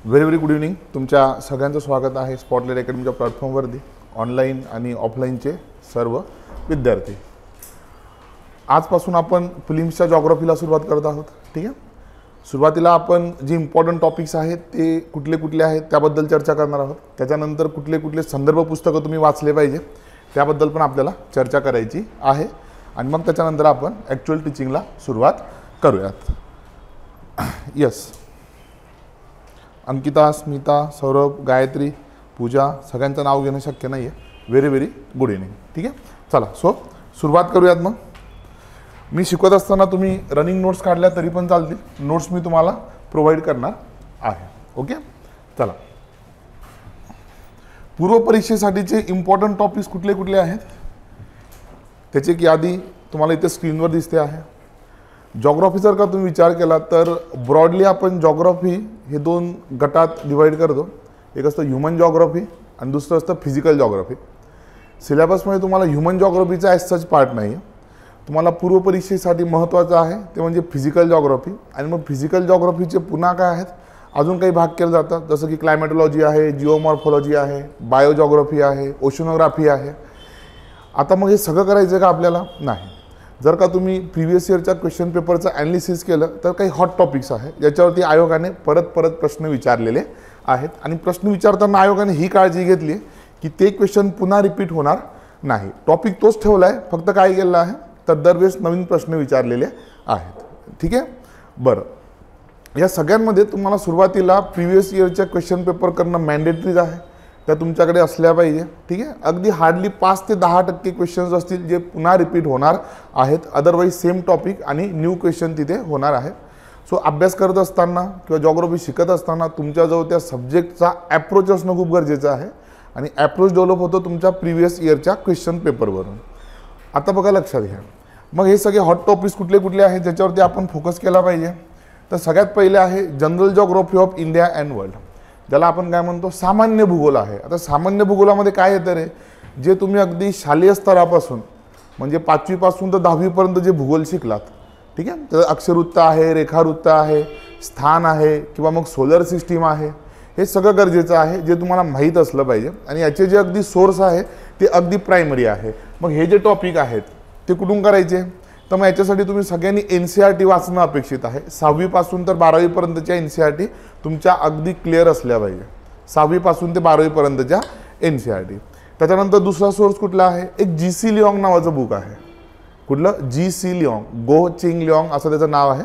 Very very good evening. तुमच्या सगळ्यांचं स्वागत आहे स्पॉटलाइट अकॅडमीच्या प्लॅटफॉर्मवरती. ऑनलाईन आणि ऑफलाईनचे सर्व विद्यार्थी, आजपासून आपण फिलिम्सच्या जॉग्राफीला सुरुवात करत आहोत. ठीक आहे. सुरुवातीला आपण जे इम्पॉर्टंट टॉपिक्स आहेत ते कुठले कुठले आहेत त्याबद्दल चर्चा करणार आहोत. त्याच्यानंतर कुठले कुठले संदर्भ पुस्तकं तुम्ही वाचले पाहिजे त्याबद्दल पण आपल्याला चर्चा करायची आहे. आणि मग त्याच्यानंतर आपण ॲक्च्युअल टीचिंगला सुरुवात करूयात. यस, अंकिता, स्मिता, सौरभ, गायत्री, पूजा सगळ्यांचं नाव घेणं शक्य नाही आहे. Very very good evening. ठीक आहे, चला सो सुरुवात करूयात. मग मी शिकवत असताना तुम्ही रनिंग नोट्स काढल्या तरी पण चालतील. नोट्स मी तुम्हाला प्रोव्हाइड करणार आहे. ओके, चला. पूर्वपरीक्षेसाठीचे इम्पॉर्टंट टॉपिक्स कुठले कुठले आहेत त्याची एक यादी तुम्हाला इथे स्क्रीनवर दिसते आहे. जॉग्राफी जर का तुम्ही विचार केला तर ब्रॉडली आपण जॉग्राफी हे दोन गटात डिवाईड करतो. एक असतं ह्युमन जॉग्राफी आणि दुसरं असतं फिजिकल जॉग्राफी. सिलेबसमध्ये तुम्हाला ह्युमन जॉग्राफीचा ॲज सच पार्ट नाही आहे. तुम्हाला पूर्वपरीक्षेसाठी महत्त्वाचं आहे ते म्हणजे फिजिकल जॉग्राफी. आणि मग फिजिकल जॉग्राफीचे पुन्हा काय आहेत, अजून काही भाग केले जातात, जसं की क्लायमेटॉलॉजी आहे, जिओमॉर्फॉलॉजी आहे, बायोजॉग्राफी आहे, ओशनोग्राफी आहे. आता मग हे सगळं करायचं का आपल्याला? नाही. जर का तुम्ही प्रिव्हियस इयरच्या क्वेश्चन पेपरचं ॲनालिसिस केलं तर काही हॉट टॉपिक्स आहेत ज्याच्यावरती आयोगाने परत परत प्रश्न विचारलेले आहेत. आणि प्रश्न विचारताना आयोगाने ही काळजी घेतली की ते क्वेश्चन पुन्हा रिपीट होणार नाही. टॉपिक तोच ठेवला आहे, फक्त काय केलं आहे तर दरवेळेस नवीन प्रश्न विचारलेले आहेत. ठीक आहे. बरं, या सगळ्यांमध्ये तुम्हाला सुरुवातीला प्रिव्हियस इयरच्या क्वेश्चन पेपर करणं मॅन्डेटरीज आहे. त्या तुमच्याकडे असल्या पाहिजे. ठीक आहे. अगदी हार्डली 5 ते 10% क्वेश्चन्स असतील जे पुन्हा रिपीट होणार आहेत. अदरवाईज सेम टॉपिक आणि न्यू क्वेश्चन तिथे होणार आहेत. सो अभ्यास करत असताना किंवा जॉग्राफी शिकत असताना तुमच्याजवळ त्या सब्जेक्टचा ॲप्रोच असणं खूप गरजेचं आहे. आणि ॲप्रोच डेव्हलप होतो तुमच्या प्रिव्हियस इयरच्या क्वेश्चन पेपरवरून. आता बघा, लक्षात घ्या. मग हे सगळे हॉट टॉपिक्स कुठले कुठले आहेत ज्याच्यावरती आपण फोकस केला पाहिजे. तर सगळ्यात पहिले आहे general geography of India and world, ज्याला आपण काय म्हणतो सामान्य भूगोल आहे. आता सामान्य भूगोलामध्ये काय येतं रे, जे तुम्ही अगदी शालेय स्तरापासून म्हणजे 5वी पासून तर 10वी पर्यंत जे भूगोल शिकलात, ठीक आहे, तर अक्षरवृत्त आहे, रेखावृत्त आहे, स्थान आहे किंवा मग सोलर सिस्टीम आहे, हे सगळं गरजेचं आहे जे तुम्हाला माहीत असलं पाहिजे. आणि याचे जे अगदी सोर्स आहे ते अगदी प्रायमरी आहे. मग हे जे टॉपिक आहेत ते कुठून करायचे, तर मग याच्यासाठी तुम्ही सगळ्यांनी NCERT वाचणं अपेक्षित आहे. 6वी पासून तर 12वी पर्यंतच्या NCERT तुमच्या अगदी क्लिअर असल्या पाहिजे. 6वी पासून ते 12वी पर्यंतच्या NCERT. त्याच्यानंतर दुसरा सोर्स कुठला आहे, एक GC लिऑंग नावाचं बुक आहे. कुठलं? GC लिऑंग, गो चिंग लिऑंग असं त्याचं नाव आहे.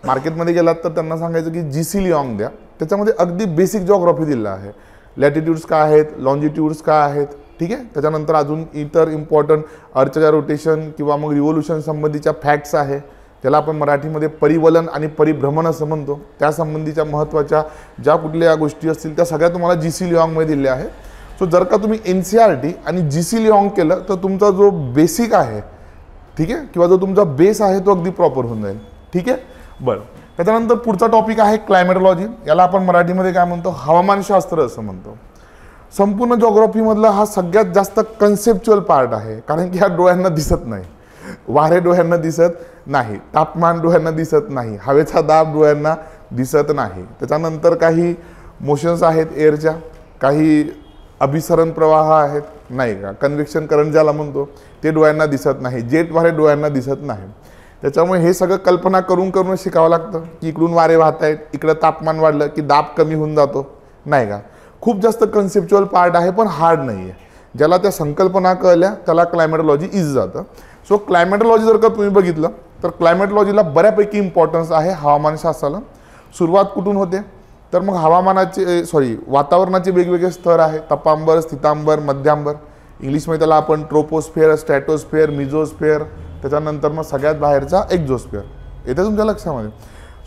मार्केटमध्ये गेलात तर त्यांना सांगायचं की GC लिऑंग द्या. त्याच्यामध्ये अगदी बेसिक जॉग्राफी दिलेलं आहे. लॅटिट्यूड्स काय आहेत, लॉन्जिट्यूड्स काय आहेत, ठीक आहे. त्याच्यानंतर अजून इतर इम्पॉर्टंट अर्थच्या रोटेशन किंवा मग रिव्होल्युशन संबंधीच्या फॅक्ट्स आहे, त्याला आपण मराठीमध्ये परिवलन आणि परिभ्रमण असं म्हणतो. त्यासंबंधीच्या महत्त्वाच्या ज्या कुठल्या गोष्टी असतील त्या सगळ्या तुम्हाला GC लिऑंगमध्ये दिल्या आहेत. सो जर का तुम्ही NCERT आणि GC लिऑंग केलं तर तुमचा जो बेसिक आहे, ठीक आहे, किंवा जो तुमचा बेस आहे तो अगदी प्रॉपर होऊन जाईल. ठीक आहे. बरं, त्याच्यानंतर पुढचा टॉपिक आहे क्लायमेटॉलॉजी. याला आपण मराठीमध्ये काय म्हणतो, हवामानशास्त्र असं म्हणतो. संपूर्ण जॉग्राफीमधला हा सगळ्यात जास्त कन्सेप्च्युअल पार्ट आहे, कारण की ह्या डोळ्यांना दिसत नाही. वारे डोळ्यांना दिसत नाही, तापमान डोळ्यांना दिसत नाही, हवेचा दाब डोळ्यांना दिसत नाही. त्याच्यानंतर काही मोशन्स आहेत एअरच्या, काही अभिसरण प्रवाह आहेत, नाही का, कन्व्हेक्शन करंट ज्याला म्हणतो, ते डोळ्यांना दिसत नाही. जेट वारे डोळ्यांना दिसत नाही. त्याच्यामुळे हे सगळं कल्पना करून करून शिकावं लागतं की इकडून वारे वाहत आहेत, इकडं तापमान वाढलं की दाब कमी होऊन जातो, नाही का. खूप जास्त कन्सेप्च्युअल पार्ट आहे पण हार्ड नाही आहे. ज्याला त्या संकल्पना कळल्या त्याला क्लायमेटॉलॉजी इझी जातं. सो क्लायमेटॉलॉजी जर का तुम्ही बघितलं तर क्लायमेटॉलॉजीला बऱ्यापैकी इम्पॉर्टन्स आहे हवामानशास्त्राला. सुरुवात कुठून होते तर मग वातावरणाचे वेगवेगळे स्तर आहे. तपांबर, स्थितांबर, मध्यांबर. इंग्लिशमध्ये त्याला आपण ट्रोपोस्फिअर, स्ट्रॅटोस्फिअर, मिझोस्फिअर, त्याच्यानंतर मग सगळ्यात बाहेरचा एक्झोस्फिअर. येते तुमच्या लक्षामध्ये.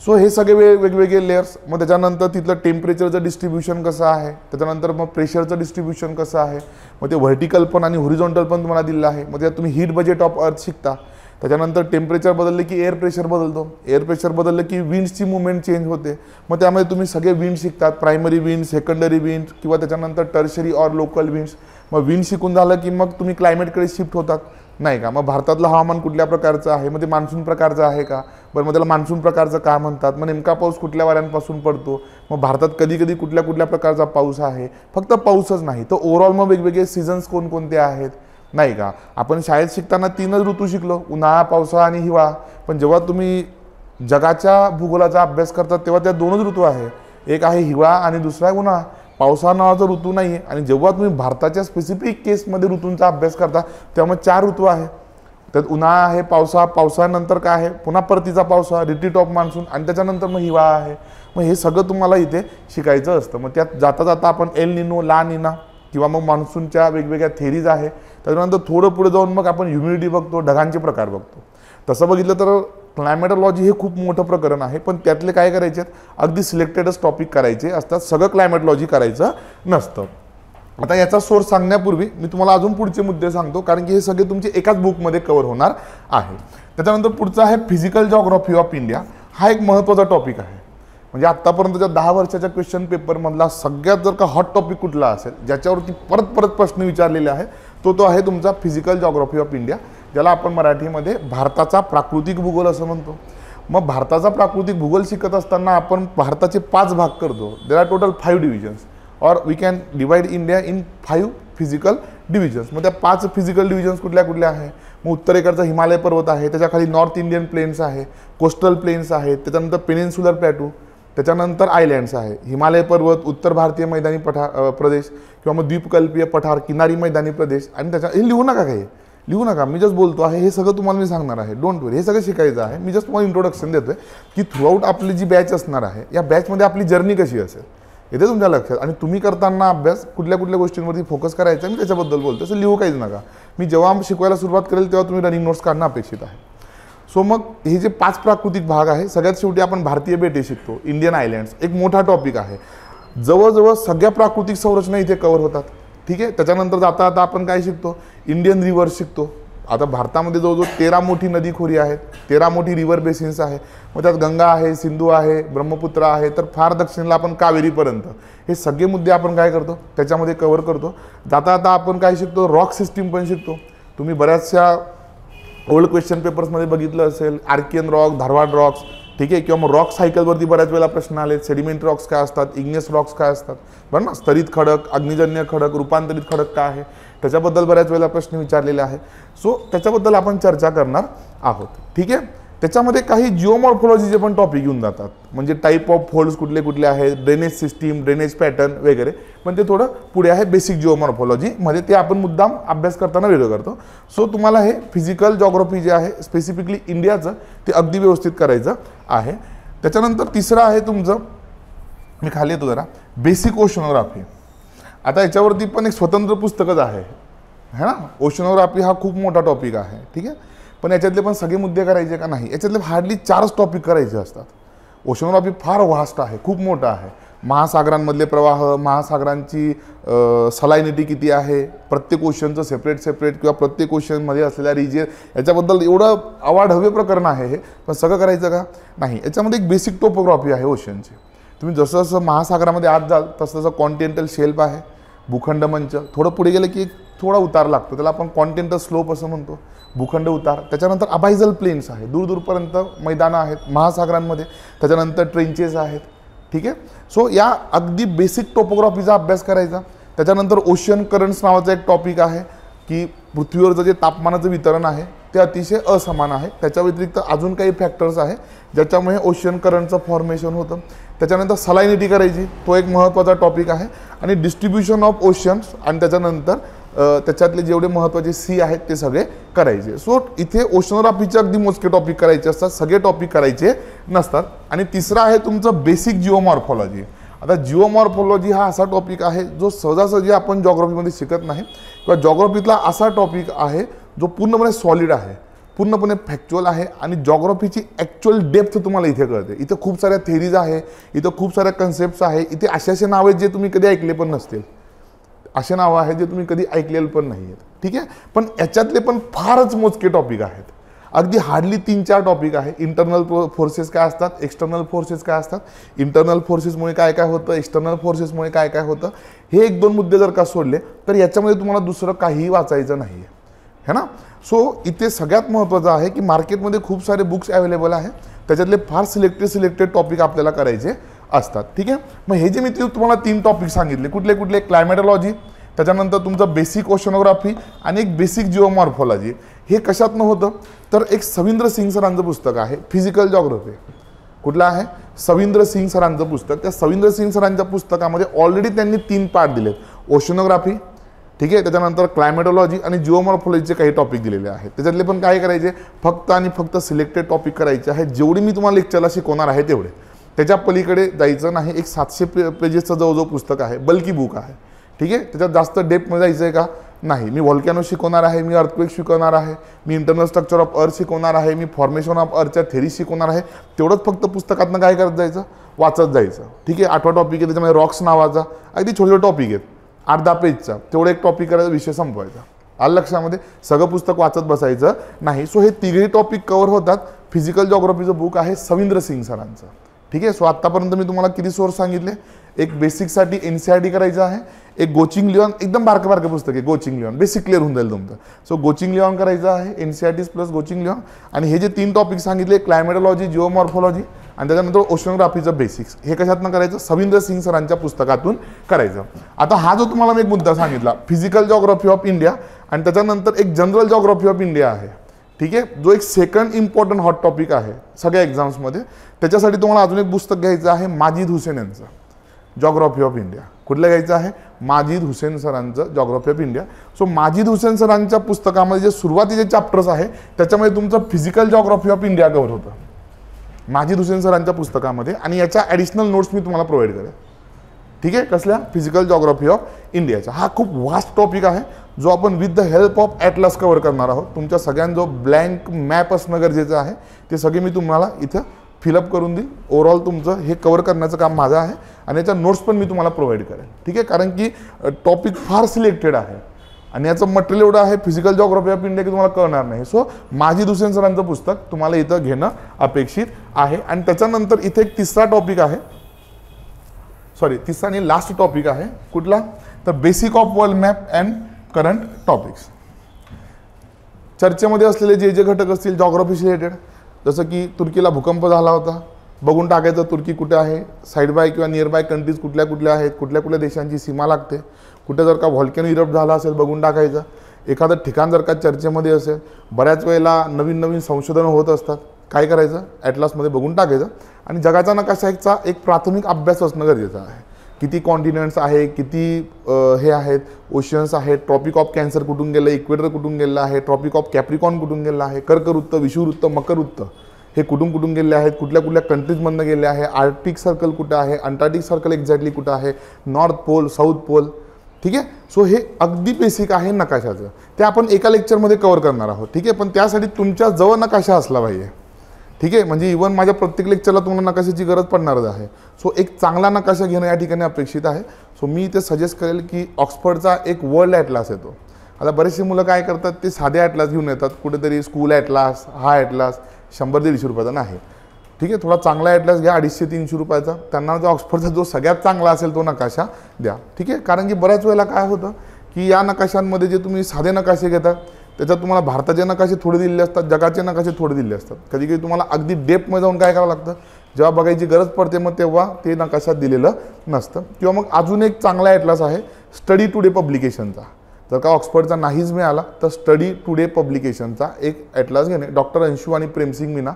सो हे सगळे वेगवेगळे लेयर्स. मग त्याच्यानंतर तिथलं टेम्परेचरचं डिस्ट्रीब्युशन कसं आहे, त्याच्यानंतर मग प्रेशरचं डिस्ट्रीब्युशन कसं आहे, मग ते व्हर्टिकल पण आणि हॉरिझॉन्टल पण तुम्हाला दिलं आहे. मग त्यात तुम्ही हीट बजेट ऑफ अर्थ शिकता. त्याच्यानंतर टेम्परेचर बदलले की एअर प्रेशर बदलतो, एअर प्रेशर बदललं की विंड्सची मुवमेंट चेंज होते. मग त्यामध्ये तुम्ही सगळे विंड शिकतात, प्रायमरी विंड, सेकंडरी विंड किंवा त्याच्यानंतर टर्शरी ऑर लोकल विंड्स. मग विंड शिकून झालं की मग तुम्ही क्लायमेटकडे शिफ्ट होतात, नाही का. मग भारतातलं हवामान कुठल्या प्रकारचं आहे, मग ते मान्सून प्रकारचं आहे का, बरं मग त्याला मान्सून प्रकारचं का म्हणतात, मग नेमका पाऊस कुठल्या वाऱ्यांपासून पडतो, मग भारतात कधी कधी कुठल्या कुठल्या प्रकारचा पाऊस आहे, फक्त पाऊसच नाही तर ओव्हरऑल मग वेगवेगळे सीझन्स कोणकोणते आहेत, नाही का. आपण शाळेत शिकताना 3च ऋतू शिकलो, उन्हाळा, पावसाळा आणि हिवाळा. पण जेव्हा तुम्ही जगाच्या भूगोलाचा अभ्यास करतात तेव्हा त्या 2च ऋतू आहे, एक आहे हिवाळा आणि दुसरा आहे उन्हाळा. पावसाळा नावाचा ऋतू नाही आहे. आणि जेव्हा तुम्ही भारताच्या स्पेसिफिक केसमध्ये ऋतूंचा अभ्यास करता तेव्हा मग 4 ऋतू आहे. त्यात उन्हाळा आहे, पावसाळ्यानंतर काय आहे, पुन्हा परतीचा पावसाळा, रिट्रीट ऑफ मान्सून, आणि त्याच्यानंतर मग हिवाळा आहे. मग हे सगळं तुम्हाला इथे शिकायचं असतं. मग त्यात जाता जाता आपण एल निनो, ला निना किंवा मग मान्सूनच्या वेगवेगळ्या थेरीज आहे. त्याच्यानंतर थोडं पुढे जाऊन मग आपण ह्युमिडिटी बघतो, ढगांचे प्रकार बघतो. तसं बघितलं तर क्लायमेटॉलॉजी हे खूप मोठं प्रकरण आहे, पण त्यातले काय करायचे आहेत, अगदी सिलेक्टेडच टॉपिक करायचे असतात, सगळं क्लायमेटॉलॉजी करायचं नसतं. आता याचा सोर्स सांगण्यापूर्वी मी तुम्हाला अजून पुढचे मुद्दे सांगतो, कारण की हे सगळे तुमचे एकाच बुकमध्ये कव्हर होणार आहे. त्याच्यानंतर पुढचा आहे फिजिकल जॉग्राफी ऑफ इंडिया. हा एक महत्त्वाचा टॉपिक आहे. म्हणजे आत्तापर्यंतच्या 10 वर्षाच्या क्वेश्चन पेपरमधला सगळ्यात जर का हॉट टॉपिक कुठला असेल, ज्याच्यावरती परत परत प्रश्न विचारलेले आहेत, तो आहे तुमचा फिजिकल जॉग्राफी ऑफ इंडिया, ज्याला आपण मराठीमध्ये भारताचा प्राकृतिक भूगोल असं म्हणतो. मग भारताचा प्राकृतिक भूगोल शिकत असताना आपण भारताचे 5 भाग करतो. देर आर टोटल 5 डिव्हिजन्स, और we can divide India in 5 physical divisions. मग त्या 5 फिजिकल डिव्हिजन्स कुठल्या कुठल्या आहे, मग उत्तरेकडचा हिमालय पर्वत आहे, त्याच्या खाली नॉर्थ इंडियन प्लेन्स आहे, कोस्टल प्लेन्स आहेत, त्याच्यानंतर पेनिन्सुलर प्लॅटू, त्याच्यानंतर आयलँड्स आहे, हिमालय पर्वत, उत्तर भारतीय मैदानी प्रदेश किंवा मग द्वीपकल्पीय पठार, किनारी मैदानी प्रदेश. आणि त्याच्या हे लिहू नका, काही लिहू नका, मी जस्ट बोलतो आहे, हे सगळं तुम्हाला मी सांगणार आहे. डोंट वरी, हे सगळं शिकायचं आहे. मी जस्ट तुम्हाला इंट्रोडक्शन देतोय की थ्रूआउट आपली जी बॅच असणार आहे, या बॅचमध्ये आपली जर्नी कशी असेल येते तुमच्या लक्षात. आणि तुम्ही करताना अभ्यास कुठल्या कुठल्या गोष्टींवरती फोकस करायचा, मी त्याच्याबद्दल बोलतो. असं लिहू काहीच नका. मी जेव्हा शिकवायला सुरुवात करेल तेव्हा तुम्ही रनिंग नोट्स काढणं अपेक्षित आहे. सो मग हे जे 5 प्राकृतिक भाग आहे, सगळ्यात शेवटी आपण भारतीय बेटे शिकतो, इंडियन आयलँड्स, एक मोठा टॉपिक आहे. जवळजवळ सगळ्या प्राकृतिक संरचना इथे कव्हर होतात. ठीक आहे. त्याच्यानंतर जाता आता आपण काय शिकतो, इंडियन रिव्हर्स शिकतो. आता भारतामध्ये जवळजवळ 13 मोठी नदीखोरी आहेत, 13 मोठी रिव्हर बेसिन्स आहे. मग त्यात गंगा आहे, सिंधू आहे, ब्रह्मपुत्र आहे, तर फार दक्षिणला आपण कावेरीपर्यंत हे सगळे मुद्दे आपण काय करतो, त्याच्यामध्ये कव्हर करतो. जाता आता आपण काय शिकतो, रॉक सिस्टीम पण शिकतो. तुम्ही बऱ्याचशा ओल्ड क्वेश्चन पेपर्समध्ये बघितलं असेल, आर्कियन रॉक, धारवाड रॉक्स, ठीक आहे, किंवा मग रॉक सायकलवरती बऱ्याच वेळेला प्रश्न आले. सेडिमेंटरी रॉक्स काय असतात, इग्नियस रॉक्स काय असतात, बरं ना, स्तरित खडक, अग्निजन्य खडक, रूपांतरित खडक काय आहे, त्याच्याबद्दल बऱ्याच वेळेला प्रश्न विचारलेले आहे. सो त्याच्याबद्दल आपण चर्चा करणार आहोत. ठीक आहे. त्याच्यामध्ये काही जिओमॉर्फॉलॉजीचे पण टॉपिक येऊन जातात, म्हणजे टाईप ऑफ फोल्ड्स कुठले कुठले आहेत, ड्रेनेज सिस्टीम, ड्रेनेज पॅटर्न वगैरे. पण ते थोडं पुढे आहे बेसिक जिओमॉर्फॉलॉजीमध्ये, ते आपण मुद्दाम अभ्यास करताना वेगळं करतो. सो तुम्हाला हे फिजिकल जॉग्राफी जे आहे स्पेसिफिकली इंडियाचं, ते अगदी व्यवस्थित करायचं आहे. त्याच्यानंतर तिसरं आहे तुमचं, मी खाली येतो जरा, बेसिक ओशनोग्राफी. आता याच्यावरती पण एक स्वतंत्र पुस्तकच आहे ना. ओशनोग्राफी हा खूप मोठा टॉपिक आहे. ठीक आहे. पण याच्यातले पण सगळे मुद्दे करायचे का नाही, याच्यातले हार्डली 4च टॉपिक करायचे असतात. ओशनोग्राफी फार व्हास्ट आहे, खूप मोठा आहे. महासागरांमधले प्रवाह, महासागरांची सलायनिटी किती आहे, प्रत्येक ओशनचं सेपरेट किंवा प्रत्येक ओशनमध्ये असलेल्या रिजियन, याच्याबद्दल एवढं अवाढव्य प्रकरण आहे हे. पण सगळं करायचं का नाही. याच्यामध्ये एक बेसिक टोपोग्राफी आहे ओशनची. तुम्ही जसं जसं महासागरामध्ये आत जाल तसं तसं कॉन्टिनेंटल शेल्फ आहे, भूखंड मंच, थोडं पुढे गेलं की थोडा उतार लागतो, त्याला आपण कॉन्टिनेंटल स्लोप असं म्हणतो, भूखंड उतार. त्याच्यानंतर अबायझल प्लेन्स आहे, दूरपर्यंत मैदानं आहेत महासागरांमध्ये. त्याच्यानंतर ट्रेंचेस आहेत. ठीक आहे. सो या अगदी बेसिक टोपोग्राफीचा अभ्यास करायचा. त्याच्यानंतर ओशन करंट्स नावाचा एक टॉपिक आहे, की पृथ्वीवरचं जे तापमानाचं वितरण आहे ते अतिशय असमान आहे. त्याच्या व्यतिरिक्त अजून काही फॅक्टर्स आहे ज्याच्यामुळे ओशन करंटचं फॉर्मेशन होतं. त्याच्यानंतर सलायनिटी करायची, तो एक महत्त्वाचा टॉपिक आहे. आणि डिस्ट्रीब्युशन ऑफ ओशन्स, आणि त्याच्यानंतर त्याच्यातले जेवढे महत्त्वाचे सी आहेत ते सगळे करायचे. सो इथे ओशनोग्राफीचे अगदी मोजके टॉपिक करायचे असतात, सगळे टॉपिक करायचे नसतात. आणि तिसरा आहे तुमचं बेसिक जिओमॉर्फॉलॉजी. आता जिओमॉर्फॉलॉजी हा असा टॉपिक आहे जो सहजासहजी आपण जॉग्राफीमध्ये शिकत नाही, किंवा जॉग्राफीतला असा टॉपिक आहे जो पूर्णपणे सॉलिड आहे, पूर्णपणे फॅक्च्युअल आहे. आणि जॉग्राफीची ॲक्च्युअल डेप्थ तुम्हाला इथे कळते. इथं खूप साऱ्या थेरीज आहे, इथं खूप साऱ्या कन्सेप्ट्स आहे. इथे असे नाव आहेत जे तुम्ही कधी ऐकले पण नसतील, असे नावं आहेत जे तुम्ही कधी ऐकलेलं पण नाही आहेत. ठीक आहे. पण याच्यातले पण फारच मोजके टॉपिक आहेत, अगदी हार्डली 3-4 टॉपिक आहे. इंटरनल फोर्सेस काय असतात, एक्सटर्नल फोर्सेस काय असतात, इंटरनल फोर्सेसमुळे काय काय होतं, एक्सटर्नल फोर्सेसमुळे काय काय होतं, हे 1-2 मुद्दे जर का सोडले तर याच्यामध्ये तुम्हाला दुसरं काहीही वाचायचं नाही आहे, है ना. सो इथे सगळ्यात महत्त्वाचं आहे की मार्केटमध्ये खूप सारे बुक्स अवेलेबल आहे, त्याच्यातले फार सिलेक्टेड टॉपिक आपल्याला करायचे असतात. ठीक आहे. मग हे जे मी तुम्हाला 3 टॉपिक सांगितले, कुठले कुठले? क्लायमेटॉलॉजी, त्याच्यानंतर तुमचं बेसिक ओशनोग्राफी आणि एक बेसिक जिओमॉर्फॉलॉजी. हे कशातनं होतं? तर एक सविंद्र सिंग सरांचं पुस्तक आहे फिजिकल जॉग्राफी. कुठलं आहे? सविंद्र सिंग सरांचं पुस्तक. त्या सविंद्र सिंग सरांच्या पुस्तकामध्ये ऑलरेडी त्यांनी 3 पार्ट दिलेत. ओशनोग्राफी, ठीक आहे, त्याच्यानंतर क्लायमेटॉलॉजी आणि जिओमॉर्फॉलॉजीचे काही टॉपिक दिलेले आहेत. त्याच्यातले पण काय करायचे? फक्त आणि फक्त सिलेक्टेड टॉपिक करायचे आहेत. जेवढी मी तुम्हाला लेक्चरला शिकवणार आहे तेवढे, त्याच्या पलीकडे जायचं नाही. एक 700 पेजेसचं जवळजवळ पुस्तक आहे, बल्की बुक आहे. ठीक आहे. त्याच्यात जास्त डेप्थमध्ये जायचं आहे का? नाही. मी व्हॉल्कॅनो शिकवणार आहे, मी अर्थक्वेक शिकवणार आहे, मी इंटरनल स्ट्रक्चर ऑफ अर्थ शिकवणार आहे, मी फॉर्मेशन ऑफ अर्थच्या थेरी शिकवणार आहे. तेवढंच फक्त पुस्तकातनं काय करत जायचं? वाचत जायचं. ठीक आहे. 8वा टॉपिक आहे, त्याच्यामध्ये रॉक्स नावाचा अगदी छोटे छोटे टॉपिक आहेत, 8-10 पेजचा. तेवढं एक टॉपिक करायचा, विषय संपवायचा. आलं लक्षामध्ये? सगळं पुस्तक वाचत बसायचं नाही. सो हे तिघही टॉपिक कव्हर होतात. फिजिकल जॉग्राफीचं बुक आहे सविंद्र सिंग सरांचं. ठीक आहे. सो आत्तापर्यंत मी तुम्हाला किती सोर्स सांगितले? एक बेसिकसाठी NCERT करायचं आहे, एक गोचिंग लिओन, एकदम बारकं पुस्तक आहे गोचिंग लिओन, बेसिक क्लिअर होऊन जाईल तुमचं. सो गोचिंग लिओन करायचं आहे, NCERT प्लस गोचिंग लिओन. आणि हे जे 3 टॉपिक सांगितले, क्लायमेटॉलॉजी, जिओमॉर्फॉलॉजी आणि त्याच्यानंतर ओशनोग्राफीचं बेसिक्स, हे कशातनं करायचं? सविंद्र सिंग सरांच्या पुस्तकातून करायचं. आता हा जो तुम्हाला मी एक मुद्दा सांगितला, फिजिकल जॉग्राफी ऑफ इंडिया, आणि त्याच्यानंतर एक जनरल जॉग्राफी ऑफ इंडिया आहे. ठीक आहे. जो एक सेकंड इम्पॉर्टंट हॉट टॉपिक आहे सगळ्या एक्झाम्समध्ये. त्याच्यासाठी तुम्हाला अजून एक पुस्तक घ्यायचं आहे, माजिद हुसेन यांचं जॉग्राफी ऑफ इंडिया. कुठलं घ्यायचं आहे? माजिद हुसेन सरांचं geography of India. So Majid Hussain सरांच्या पुस्तकामध्ये जे सुरुवातीचे चॅप्टर्स आहे त्याच्यामध्ये तुमचं physical geography of India cover होतं माजिद हुसेन सरांच्या पुस्तकामध्ये. आणि याच्या ॲडिशनल नोट्स मी तुम्हाला प्रोव्हाइड करेन. ठीक आहे. कसल्या? फिजिकल जॉग्राफी ऑफ इंडियाचा. हा खूप वास्ट टॉपिक आहे जो आपण with the help of atlas cover करणार आहोत. तुमच्या सगळ्यांजो ब्लँक मॅप असणं गरजेचं आहे. ते सगळे मी तुम्हाला इथं फिलअप करून देईल. ओव्हरऑल तुमचं हे कव्हर करण्याचं काम माझं आहे आणि याच्या नोट्स पण मी तुम्हाला प्रोव्हाइड करेन. ठीक आहे. कारण की टॉपिक फार सिलेक्टेड आहे आणि याचं मटेरियल एवढं आहे फिजिकल जॉग्राफी ऑफ इंडिया की तुम्हाला कळणार नाही. सो माजिद हुसेन सरांचं पुस्तक तुम्हाला इथं घेणं अपेक्षित आहे. आणि त्याच्यानंतर इथे एक तिसरा टॉपिक आहे, तिसरा आणि लास्ट टॉपिक आहे. कुठला? तर basic of world map and current topics. चर्चेमध्ये असलेले जे जे घटक असतील जॉग्राफीशी रिलेटेड, जसं की तुर्कीला भूकंप झाला होता, बघून टाकायचं तुर्की कुठे आहे, साईड बाय किंवा नियर बाय कंट्रीज कुठल्या कुठल्या आहेत, कुठल्या कुठल्या देशांची सीमा लागते, कुठे जर का व्हॉल्कॅनो इरप्ट झाला असेल बघून टाकायचं. एखादं ठिकाण जर का चर्चेमध्ये असेल, बऱ्याच वेळेला नवीन नवीन संशोधनं होत असतात, काय करायचं? ॲटलासमध्ये बघून टाकायचं. आणि जगाचा नकाशाचा एक प्राथमिक अभ्यास असणं गरजेचं आहे. किती कॉन्टिनेंट्स आहे, किती हे आहेत, ओशियन्स आहेत, ट्रॉपिक ऑफ कॅन्सर कुठून गेलं, इक्वेटर कुठून गेलं आहे, ट्रॉपिक ऑफ कॅप्रिकॉन कुठून गेलं आहे, कर्कवृत्त, विषुवृत्त, मकरवृत्त हे कुठून गेले आहेत, कुठल्या कुठल्या कंट्रीजमधनं गेले आहे, आर्टिक सर्कल कुठं आहे, अंटार्क्टिक सर्कल एक्झॅक्टली कुठं आहे, नॉर्थ पोल, साऊथ पोल. ठीक आहे. सो हे अगदी बेसिक आहे नकाशाचं, ते आपण एका लेक्चरमध्ये कव्हर करणार आहोत. ठीक आहे. पण त्यासाठी तुमच्या जवळ नकाशा असला पाहिजे. ठीक आहे. म्हणजे इव्हन माझ्या प्रत्येक लेक्चरला तुम्हाला नकाशाची गरज पडणारच आहे. सो एक चांगला नकाशा घेणं या ठिकाणी अपेक्षित आहे. सो मी इथे सजेस्ट करेल की ऑक्सफर्डचा एक वर्ल्ड ॲटलास येतो. आता बरेचसे मुलं काय करतात, ते साधे ॲटलास घेऊन येतात, कुठेतरी स्कूल ॲटलास, हा ॲटलास 100-150 रुपयाचा नाही. ठीक आहे. थोडा चांगला ॲटलास घ्या, 250-300 रुपयाचा. त्यांना जो ऑक्सफर्डचा जो सगळ्यात चांगला असेल तो नकाशा द्या. ठीक आहे. कारण की बऱ्याच वेळेला काय होतं की या नकाशांमध्ये जे तुम्ही साधे नकाशे घेतात त्याच्यात तुम्हाला भारताचे नकाशे थोडे दिलेले असतात, जगाचे नकाशे थोडे दिलेले असतात. कधी कधी तुम्हाला अगदी डेप्थमध्ये जाऊन काय करावं लागतं, जेव्हा बघायची गरज पडते मग तेव्हा ते नकाशात दिलेलं नसतं. किंवा मग अजून एक चांगला ॲटलास आहे स्टडी टुडे पब्लिकेशनचा. जर का ऑक्सफर्डचा नाहीच मिळाला तर स्टडी टुडे पब्लिकेशनचा एक ॲटलास घेणे. डॉक्टर अंशू आणि प्रेमसिंग मीना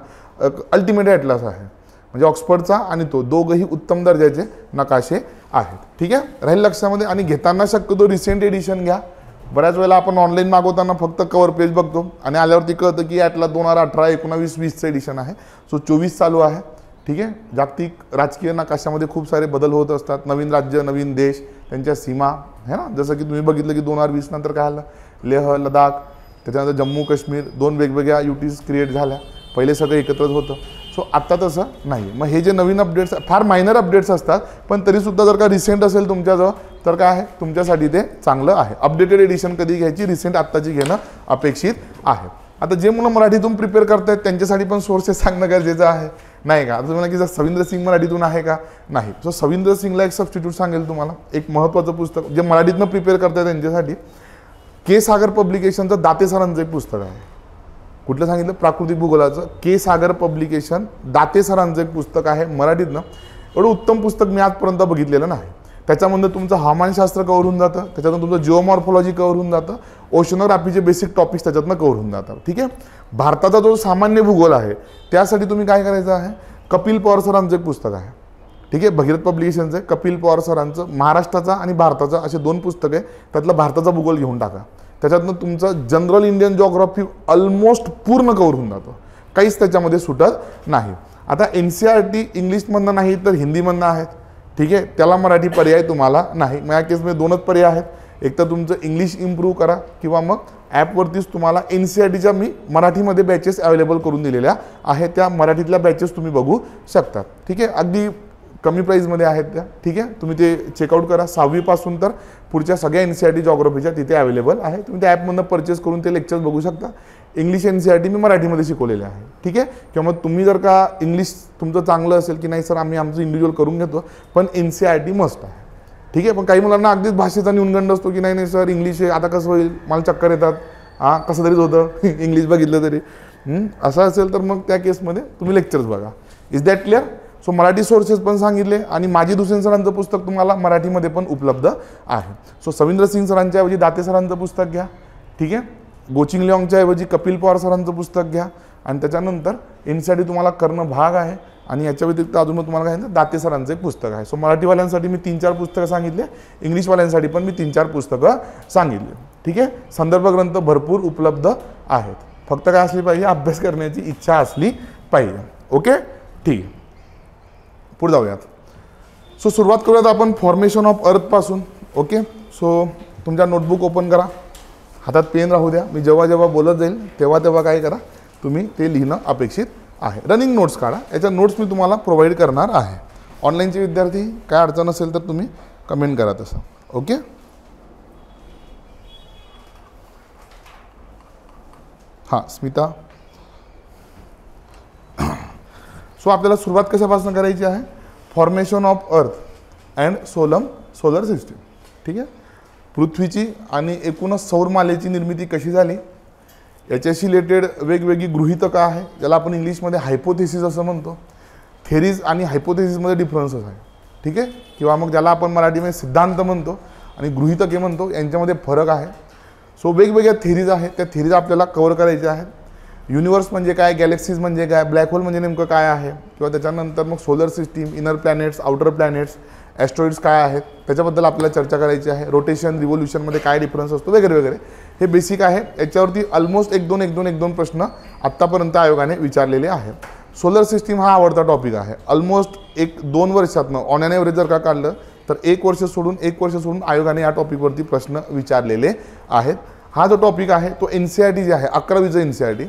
अल्टिमेट ॲटलास आहे. म्हणजे ऑक्सफर्डचा आणि तो दोघंही उत्तम दर्जाचे नकाशे आहेत. ठीक आहे. राहील लक्षामध्ये. आणि घेताना शक्यतो रिसेंट एडिशन घ्या. बऱ्याच वेळेला आपण ऑनलाईन मागवताना फक्त कवर पेज बघतो आणि आल्यावरती कळतं की ॲटलास 2018, 19, 20चं एडिशन आहे. सो 24 चालू आहे. ठीक आहे. जागतिक राजकीय नकाशामध्ये खूप सारे बदल होत असतात. नवीन राज्य, नवीन देश, त्यांच्या सीमा है ना. जसं की तुम्ही बघितलं की 2020 नंतर काय आलं, लेह, लडाख, त्याच्यानंतर जम्मू काश्मीर, 2 वेगवेगळ्या युटीज क्रिएट झाल्या. पहिले सगळं एकत्रच होतं. सो आत्ता तसं नाही. मग हे जे नवीन अपडेट्स फार मायनर अपडेट्स असतात, पण तरीसुद्धा जर का रिसेंट असेल तुमच्याजवळ तर काय आहे, तुमच्यासाठी ते चांगलं आहे. अपडेटेड एडिशन कधी घ्यायची, रिसेंट आत्ताची घेणं अपेक्षित आहे. आता जे मुलं मराठीतून प्रिपेअर करतायत त्यांच्यासाठी पण सोर्सेस सांगणं गरजेचं आहे नाही का. आता तुम्हाला की जर सविंद्र सिंग मराठीतून आहे का, नाही. सो सविंद्र सिंगला एक सबस्टिट्यूट सांगेल तुम्हाला, एक महत्त्वाचं पुस्तक जे मराठीतनं प्रिपेअर करतायत त्यांच्यासाठी. के सागर पब्लिकेशनचं दाते सरांचं एक पुस्तक आहे. कुठलं सांगितलं? प्राकृतिक भूगोलाचं. के सागर पब्लिकेशन, दाते सरांचं एक पुस्तक आहे मराठीतनं. एवढं उत्तम पुस्तक मी आजपर्यंत बघितलेलं नाही. त्याच्यामध्ये तुमचं हवामानशास्त्र कव्हर होऊन जातं, त्याच्यातून तुमचं जिओमॉर्फॉलॉजी कव्हर होऊन जातं, ओशनोग्राफीचे बेसिक टॉपिक्स त्याच्यातनं कव्हर होऊन जातात. ठीक आहे. भारताचा जो सामान्य भूगोल आहे त्यासाठी तुम्ही काय करायचं आहे? कपिल पवार सरांचं एक पुस्तक आहे. ठीक आहे. भगीरथ पब्लिकेशनचं कपिल पवार सरांचं महाराष्ट्राचा आणि भारताचा असे 2 पुस्तक आहे. त्यातलं भारताचा भूगोल घेऊन टाका. त्याच्यातनं तुमचं जनरल इंडियन जिओग्राफी ऑलमोस्ट पूर्ण कव्हर होऊन जातं, काहीच त्याच्यामध्ये सुटत नाही. आता NCERT इंग्लिशमधनं नाही तर हिंदीमधनं आहेत. ठीक आहे. त्याला मराठी पर्याय तुम्हाला नाही. माझ्या केसमध्ये 2च पर्याय आहेत. एक तर तुमचं इंग्लिश इम्प्रूव्ह करा किंवा मग ॲपवरतीच तुम्हाला NCERTच्या मी मराठीमध्ये बॅचेस अवेलेबल करून दिलेल्या आहेत. त्या मराठीतल्या बॅचेस तुम्ही बघू शकता. ठीक आहे. अगदी कमी प्राईजमध्ये आहेत त्या. ठीक आहे. तुम्ही ते चेकआउट करा. 6वी पासून तर पुढच्या सगळ्या NCERT जिओग्राफीच्या तिथे अवेलेबल आहे. तुम्ही त्या ॲपमधनं परचेस करून ते लेक्चर्स बघू शकता. इंग्लिश NCERT मी मराठीमध्ये शिकवलेले आहे. ठीक आहे. किंवा मग तुम्ही जर का इंग्लिश तुमचं चांगलं असेल की नाही सर आम्ही आमचं इंडिव्हिज्युअल करून घेतो, पण NCERT मस्ट आहे. ठीक आहे. पण काही मुलांना अगदीच भाषेचा न्यूनगंड असतो की नाही सर इंग्लिश आहे, आता कसं होईल, मला चक्कर येतात, कसं तरीच होतं इंग्लिश बघितलं तरी. असं असेल तर मग त्या केसमध्ये तुम्ही लेक्चर्स बघा. Is that clear? So Marathi sources पण सांगितले आणि माजी दुसेन सरांचं पुस्तक तुम्हाला मराठीमध्ये पण उपलब्ध आहे. सो सविंद्र सिंग सरांच्या ऐवजी दाते सरांचं पुस्तक घ्या. ठीक आहे. गोचिंग लिऑंगच्या ऐवजी कपिल पवार सरांचं पुस्तक घ्या. आणि त्याच्यानंतर NCERT तुम्हाला करणं भाग आहे. आणि याच्या व्यतिरिक्त अजून तुम्हाला काय दाते सरांचं एक पुस्तक आहे. सो मराठीवाल्यांसाठी मी 3-4 पुस्तकं सांगितले, इंग्लिशवाल्यांसाठी पण मी 3-4 पुस्तकं सांगितले. ठीक आहे. संदर्भ ग्रंथ भरपूर उपलब्ध आहेत. फक्त काय असली पाहिजे? अभ्यास करण्याची इच्छा असली पाहिजे. ओके. ठीक आहे. पुढे जाऊयात. सो सुरुवात करूयात आपण फॉर्मेशन ऑफ अर्थपासून. ओके. सो तुमच्या नोटबुक ओपन करा, हातात पेन राहू द्या. मी जेव्हा जेव्हा बोलत जाईल तेव्हा काय करा, तुम्ही ते लिहिणं अपेक्षित आहे. रनिंग नोट्स काढा. याच्या नोट्स मी तुम्हाला प्रोव्हाइड करणार आहे. ऑनलाईनचे विद्यार्थी काय अडचण असेल तर तुम्ही कमेंट करा तसं. ओके. हां स्मिता. सो आपल्याला सुरुवात कशापासून करायची आहे? Formation of earth and solar system. ठीक आहे. पृथ्वीची आणि एकूणच सौरमालेची निर्मिती कशी झाली याच्याशी रिलेटेड वेगवेगळी गृहीतकं आहे, ज्याला आपण इंग्लिशमध्ये हायपोथेसिस असं म्हणतो. थेरीज आणि हायपोथेसिसमध्ये डिफरन्सेस आहे. ठीक आहे. किंवा मग ज्याला आपण मराठीमध्ये सिद्धांत म्हणतो आणि गृहीतके म्हणतो, यांच्यामध्ये फरक आहे. सो वेगवेगळ्या थेरीज आहेत, त्या थेरीज आपल्याला कव्हर करायच्या आहेत. युनिवर्स म्हणजे काय, गॅलेक्सीज म्हणजे काय, ब्लॅक होल म्हणजे नेमकं काय आहे, किंवा त्याच्यानंतर मग solar system, inner planets, outer planets, asteroids काय आहेत त्याच्याबद्दल आपल्याला चर्चा करायची आहे. रोटेशन रिव्होल्युशनमध्ये काय डिफरन्स असतो वगैरे वगैरे. हे बेसिक आहे. याच्यावरती ऑलमोस्ट 1-2 प्रश्न आत्तापर्यंत आयोगाने विचारलेले आहेत. सोलर सिस्टीम हा आवडता टॉपिक आहे. ऑलमोस्ट 1-2 वर्षातनं ऑन ॲन ॲव्हरेज जर का काढलं तर 1 वर्ष सोडून आयोगाने या टॉपिकवरती प्रश्न विचारलेले आहेत. हा जो टॉपिक आहे तो NCERT जे आहे 11वीचं NCERT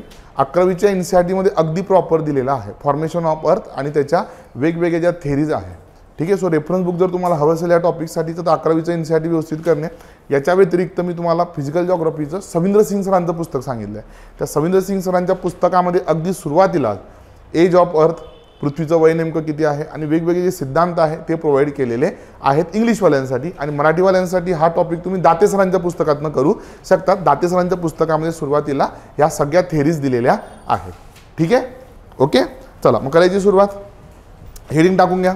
NCERTमध्ये अगदी प्रॉपर दिलेला आहे. फॉर्मेशन ऑफ अर्थ आणि त्याच्या वेगवेगळ्या ज्या थेरीज आहेत. ठीक आहे. सो रेफरन्स बुक जर तुम्हाला हवं असेल या टॉपिकसाठी तर 11वीचं NCERT व्यवस्थित करणे. याच्या व्यतिरिक्त मी तुम्हाला फिजिकल जिओग्राफीचं सविंद्र सिंग सरांचं पुस्तक सांगितलं आहे. त्या सविंद्र सिंग सरांच्या पुस्तकामध्ये अगदी सुरुवातीला एज ऑफ अर्थ, पृथ्वीचं वय नेमकं किती आहे आणि वेगवेगळे जे सिद्धांत आहे ते प्रोव्हाइड केलेले आहेत इंग्लिशवाल्यांसाठी. आणि मराठीवाल्यांसाठी हा टॉपिक तुम्ही दाते सरांच्या पुस्तकातनं करू शकता. दाते सरांच्या पुस्तकामध्ये सुरुवातीला या सगळ्या थेरीज दिलेल्या आहेत. ठीक आहे. ओके. चला मग करायची सुरुवात. हेडिंग टाकून घ्या.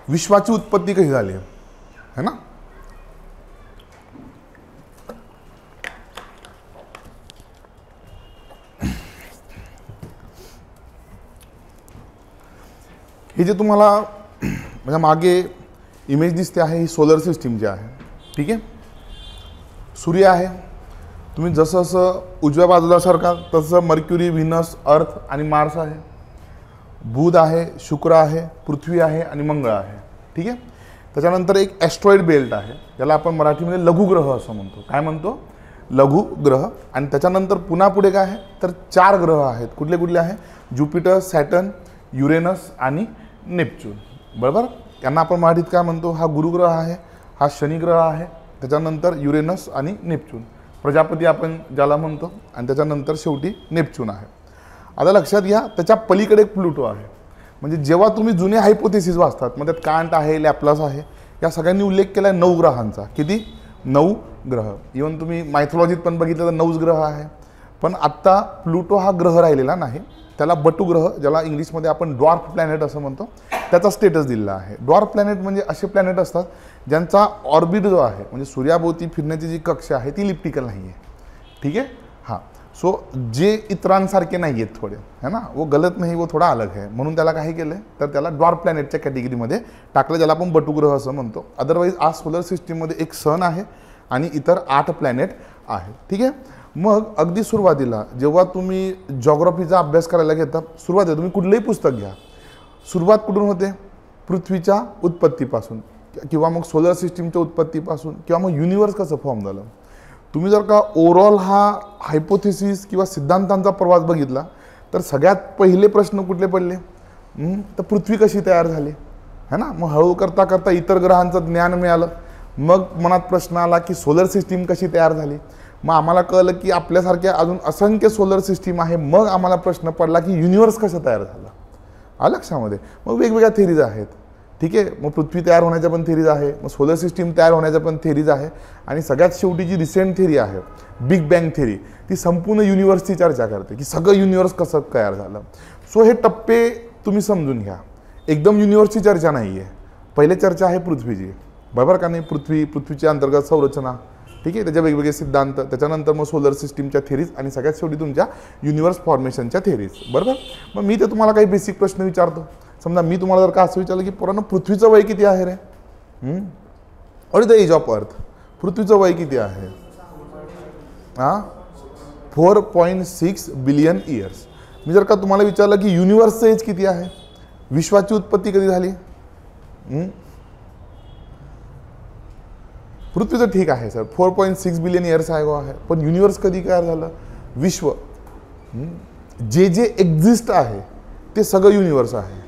विश्वाची उत्पत्ती कशी झाली है ना. हे जे तुम्हाला म्हणजे मागे इमेज दिसते आहे ही सोलर सिस्टीम जी आहे. ठीक आहे. सूर्य आहे. तुम्ही जसं जसं उजव्या बाजूला सरका तसं मर्क्युरी, व्हीनस, अर्थ आणि मार्स आहे. बुध आहे, शुक्र आहे, पृथ्वी आहे आणि मंगळ आहे. ठीक आहे. त्याच्यानंतर एक ॲस्ट्रॉइड बेल्ट आहे ज्याला आपण मराठीमध्ये लघुग्रह असं म्हणतो. काय म्हणतो? लघुग्रह. आणि त्याच्यानंतर पुन्हा पुढे काय आहे तर 4 ग्रह आहेत. कुठले कुठले आहे? ज्युपिटर, सॅटर्न, युरेनस आणि नेपच्यून. बरोबर. यांना आपण मराठीत काय म्हणतो? हा गुरुग्रह आहे, हा शनिग्रह आहे, त्याच्यानंतर युरेनस आणि नेपच्यून. प्रजापती आपण ज्याला म्हणतो आणि त्याच्यानंतर शेवटी नेपच्यून आहे. आता लक्षात घ्या त्याच्या पलीकडे एक प्लुटो आहे. म्हणजे जेव्हा तुम्ही जुने हायपोथेसिस वाचतात मग त्यात कांट आहे, लॅप्लास आहे, या सगळ्यांनी उल्लेख केला आहे 9 ग्रहांचा. किती? 9 ग्रह. इव्हन तुम्ही मायथॉलॉजीत पण बघितलं तर 9 ग्रह आहे. पण आत्ता प्लुटो हा ग्रह राहिलेला नाही, त्याला बटू ग्रह, ज्याला इंग्लिशमध्ये आपण ड्वार्फ प्लॅनेट असं म्हणतो, त्याचा स्टेटस दिलेला आहे. ड्वार्फ प्लॅनेट म्हणजे असे प्लॅनेट असतात ज्यांचा ऑर्बिट जो आहे म्हणजे सूर्याभोवती फिरण्याची जी कक्षा आहे ती इलिप्टिकल नाही आहे. ठीक आहे. हां, सो जे इतरांसारखे नाही आहेत थोडे, है ना, वो गलत नाही, वो थोडा अलग आहे, म्हणून त्याला काही केलं तर त्याला ड्वार्फ प्लॅनेटच्या कॅटेगरीमध्ये टाकलं, ज्याला आपण बटू ग्रह असं म्हणतो. अदरवाईज आज सोलर सिस्टीममध्ये एक सन आहे आणि इतर 8 प्लॅनेट आहेत. ठीक आहे. मग अगदी सुरुवातीला जेव्हा तुम्ही जॉग्रफीचा अभ्यास करायला घेता, सुरुवातीला तुम्ही कुठलंही पुस्तक घ्या, सुरुवात कुठून होते? पृथ्वीच्या उत्पत्तीपासून, किंवा मग सोलर सिस्टीमच्या उत्पत्तीपासून, किंवा मग युनिवर्स कसं फॉर्म झालं. तुम्ही जर का ओव्हरऑल हा हायपोथेसिस किंवा सिद्धांतांचा प्रवास बघितला तर सगळ्यात पहिले प्रश्न कुठले पडले? तर पृथ्वी कशी तयार झाली, है ना. मग हळू करता करता इतर ग्रहांचं ज्ञान मिळालं. मग मनात प्रश्न आला की सोलर सिस्टीम कशी तयार झाली. मग आम्हाला कळलं की आपल्यासारख्या अजून असंख्य सोलर सिस्टीम आहे. मग आम्हाला प्रश्न पडला की युनिवर्स कसं तयार झालं. लक्षामध्ये. मग वेगवेगळ्या थेरीज आहेत. ठीक आहे. मग पृथ्वी तयार होण्याच्या पण थेरीज आहे, मग सोलर सिस्टीम तयार होण्याच्या पण थेरीज आहे, आणि सगळ्यात शेवटी जी रिसेंट थेरी आहे बिग बँग थेरी, ती संपूर्ण युनिवर्सची चर्चा करते की सगळं युनिवर्स कसं तयार झालं. सो हे टप्पे तुम्ही समजून घ्या. एकदम युनिवर्सची चर्चा नाही आहे. पहिले चर्चा आहे पृथ्वीची, बरोबर का नाही. पृथ्वीच्या अंतर्गत संरचना, ठीक आहे, त्याच्या वेगवेगळे सिद्धांत, त्याच्यानंतर मग सोलर सिस्टीमच्या थेरीज, आणि सगळ्यात शेवटी तुमच्या युनिवर्स फॉर्मेशनच्या थेरीज, बरोबर. मग मी ते तुम्हाला काही बेसिक प्रश्न विचारतो. समजा मी तुम्हाला जर का असं विचारलं की पोरांनो पृथ्वीचं वय किती आहे रे? What is the age of Earth? पृथ्वीचं वय किती आहे? 4.6 बिलियन इयर्स. मी जर का तुम्हाला विचारलं की युनिवर्सचं एज किती आहे, विश्वाची उत्पत्ती कधी झाली? पृथ्वीचं ठीक आहे सर, 4.6 बिलियन इयर्स आहे, पण युनिवर्स कधी तयार झालं? विश्व, जे एक्झिस्ट आहे ते सगळं युनिवर्स आहे,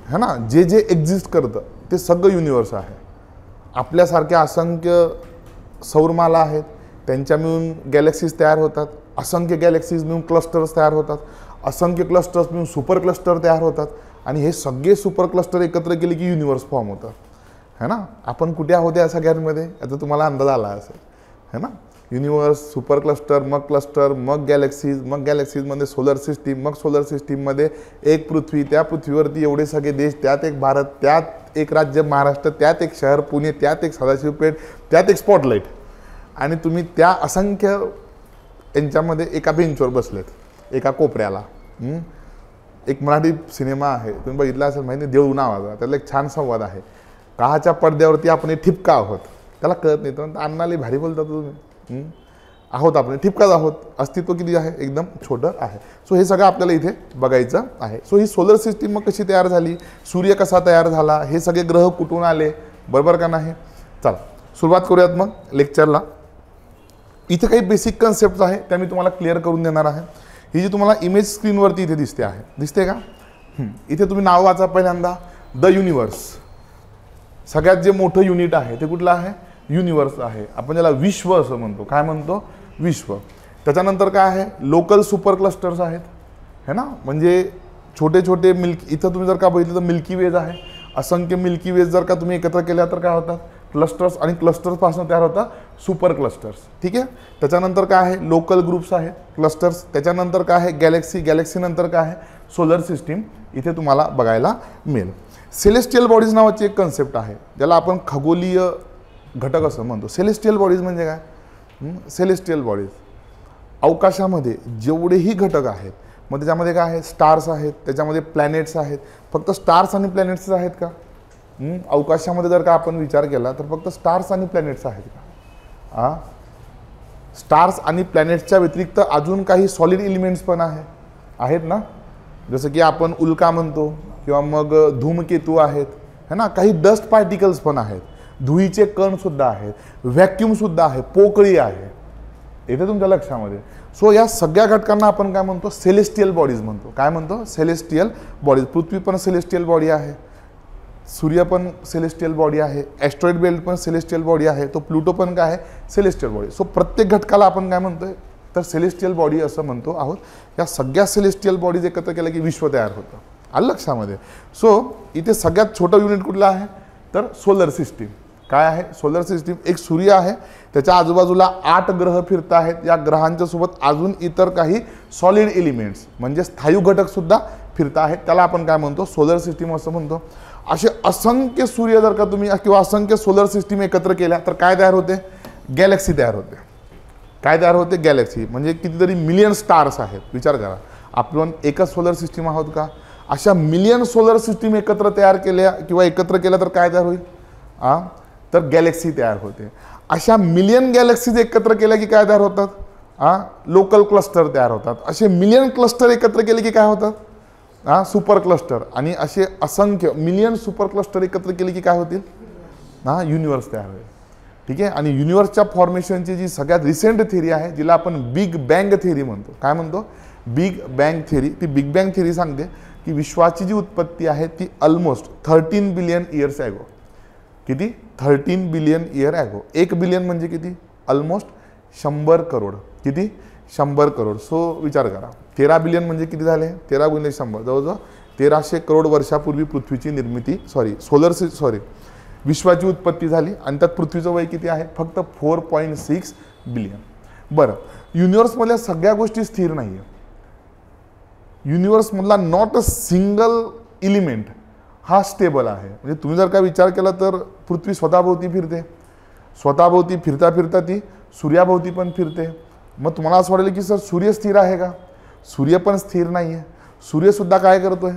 है ना. जे एक्झिस्ट करतं ते सगळं युनिवर्स आहे. आपल्यासारख्या असंख्य सौरमाला आहेत, त्यांच्या मिळून गॅलेक्सीज तयार होतात, असंख्य गॅलेक्सीज मिळून क्लस्टर्स तयार होतात, असंख्य क्लस्टर्स मिळून सुपर क्लस्टर तयार होतात, आणि हे सगळे सुपर क्लस्टर एकत्र केले की युनिवर्स फॉर्म होतात, है ना. आपण कुठे आहोत या सगळ्यांमध्ये याचा तुम्हाला अंदाज आला असेल, है ना. युनिवर्स, सुपर क्लस्टर, मग गॅलेक्सीजमध्ये सोलर सिस्टीम, मग सोलर सिस्टीममध्ये एक पृथ्वी, त्या पृथ्वीवरती एवढे सगळे देश, त्यात एक भारत, त्यात एक राज्य महाराष्ट्र, त्यात एक शहर पुणे, त्यात एक सदाशिवपेठ, त्यात एक स्पॉटलाईट, आणि तुम्ही त्या असंख्य यांच्यामध्ये एका बेंचवर बसलेत, एका कोपऱ्याला. एक मराठी सिनेमा आहे, तुम्ही बघितला असेल माहिती, देऊळ नावाचा, त्याला एक छान संवाद आहे. काहाच्या पडद्यावरती आपण ठिपका आहोत, त्याला कळत नाही, तर अण्णाला भारी बोलतात तुम्ही. आहोत आपण ठिपकाच आहोत, अस्तित्व किती आहे, एकदम छोटं आहे. सो हे सगळं आपल्याला इथे बघायचं आहे. सो ही सोलर सिस्टीम मग कशी तयार झाली, सूर्य कसा तयार झाला, हे सगळे ग्रह कुठून आले, बरोबर का नाही. चला सुरुवात करूयात मग लेक्चरला. इथे काही बेसिक कन्सेप्ट आहे त्या मी तुम्हाला क्लिअर करून देणार आहे. ही जी तुम्हाला इमेज स्क्रीनवरती इथे दिसते आहे, दिसते का? इथे तुम्ही नाव वाचा पहिल्यांदा, द युनिवर्स. सगळ्यात जे मोठं युनिट आहे ते कुठलं आहे? युनिवर्स आहे. आपण ज्याला विश्व असं म्हणतो. काय म्हणतो? विश्व. त्याच्यानंतर काय आहे? लोकल सुपर क्लस्टर्स आहेत, है ना. म्हणजे छोटे छोटे इथं तुम्ही जर का बघितलं तर मिल्की वेज आहे. असंख्य मिल्की वेज जर का तुम्ही एकत्र केल्या तर काय होतात? क्लस्टर्स, आणि क्लस्टर्सपासून तयार होतात सुपर क्लस्टर्स. ठीक आहे. त्याच्यानंतर काय आहे? लोकल ग्रुप्स आहेत, क्लस्टर्स. त्याच्यानंतर काय आहे? गॅलेक्सीनंतर काय आहे? सोलर सिस्टीम इथे तुम्हाला बघायला मिळेल. सेलेस्टियल बॉडीज नावाची एक कन्सेप्ट आहे, ज्याला आपण खगोलीय घटक असं म्हणतो. सेलेस्टियल बॉडीज म्हणजे काय? सेलेस्टियल बॉडीज अवकाशामध्ये जेवढेही घटक आहेत, मग त्याच्यामध्ये काय आहे? स्टार्स आहेत, त्याच्यामध्ये प्लॅनेट्स आहेत. फक्त स्टार्स आणि प्लॅनेट्स आहेत का? अवकाशामध्ये जर का आपण विचार केला तर फक्त स्टार्स आणि प्लॅनेट्स आहेत का? स्टार्स आणि प्लॅनेट्सच्या व्यतिरिक्त अजून काही सॉलिड एलिमेंट्स पण आहेत ना. जसं की आपण उल्का म्हणतो, किंवा मग धूमकेतू आहेत, है ना. काही डस्ट पार्टिकल्स पण आहेत, धुळीचे कण सुद्धा आहेत, व्हॅक्यूम सुद्धा आहे, पोकळी आहे, इथे तुमच्या लक्षामध्ये. सो या सगळ्या घटकांना आपण काय म्हणतो? सेलेस्टियल बॉडीज म्हणतो. काय म्हणतो? Celestial bodies. पृथ्वी पण सेलेस्टियल बॉडी आहे, सूर्य पण सेलेस्टियल बॉडी आहे, ॲस्ट्रॉइड बेल्ट पण सेलेस्टियल बॉडी आहे, तो प्लुटो पण काय आहे? Celestial body. सो प्रत्येक घटकाला आपण काय म्हणतोय? तर सेलेस्टियल बॉडी असं म्हणतो आहोत. या सगळ्या सेलेस्टियल बॉडीज एकत्र केल्या की विश्व तयार होतं. आलं लक्षामध्ये. सो इथे सगळ्यात छोटं युनिट कुठलं आहे? तर सोलर सिस्टीम. काय आहे सोलर सिस्टीम? एक सूर्य आहे, त्याच्या आजूबाजूला 8 ग्रह फिरत आहेत. या ग्रहांच्या सोबत अजून इतर काही सॉलिड एलिमेंट्स म्हणजे स्थायू घटक सुद्धा फिरत आहेत. त्याला आपण काय म्हणतो? सोलर सिस्टीम असं म्हणतो. असे असंख्य सूर्य जर का तुम्ही किंवा असंख्य सोलर सिस्टीम एकत्र केल्या तर काय तयार होते? गॅलेक्सी तयार होते. काय तयार होते? गॅलेक्सी. म्हणजे कितीतरी मिलियन स्टार्स आहेत. विचार करा, आपण एकच सोलर सिस्टीम आहोत का? अशा मिलियन सोलर सिस्टीम एकत्र तयार केल्या किंवा एकत्र केल्या तर काय तयार होईल? तर गॅलेक्सी तयार होते. अशा मिलियन गॅलेक्सीज एकत्र केल्या की काय तयार होतात? लोकल क्लस्टर तयार होतात. असे मिलियन क्लस्टर एकत्र केले की काय होतात? Super cluster. आणि असे असंख्य मिलियन सुपर क्लस्टर एकत्र केले की काय होतील? युनिवर्स तयार होईल. ठीक आहे. आणि युनिवर्सच्या फॉर्मेशनची जी सगळ्यात रिसेंट थिअरी आहे, जिला आपण बिग बँग थिअरी म्हणतो. काय म्हणतो? Big bang theory. ती बिग बँग थिअरी सांगते की विश्वाची जी उत्पत्ती आहे ती ऑलमोस्ट 13 बिलियन इयर्स ॲगो. किती? 13 बिलियन इयर ॲगो. 1 बिलियन म्हणजे किती? ऑलमोस्ट 100 करोड. किती? 100 करोड. सो विचार करा, 13 बिलियन म्हणजे किती झाले? 13 गुणिले 100, जवळजवळ 1300 करोड वर्षापूर्वी पृथ्वीची निर्मिती विश्वाची उत्पत्ती झाली. आणि त्यात पृथ्वीचं वय किती आहे? फक्त 4.6 बिलियन. बरं, युनिवर्समधल्या सगळ्या गोष्टी स्थिर नाही आहे. युनिवर्समधला नॉट अ सिंगल एलिमेंट हा स्टेबल आहे. म्हणजे तुम्ही जर का विचार केला तर पृथ्वी स्वतःभोवती फिरते. स्वतःभोवती फिरता फिरता ती सूर्याभोवती पण फिरते. मग तुम्हाला असं वाटेल की सर सूर्य स्थिर आहे का? सूर्य पण स्थिर नाही आहे. सूर्यसुद्धा काय करतोय?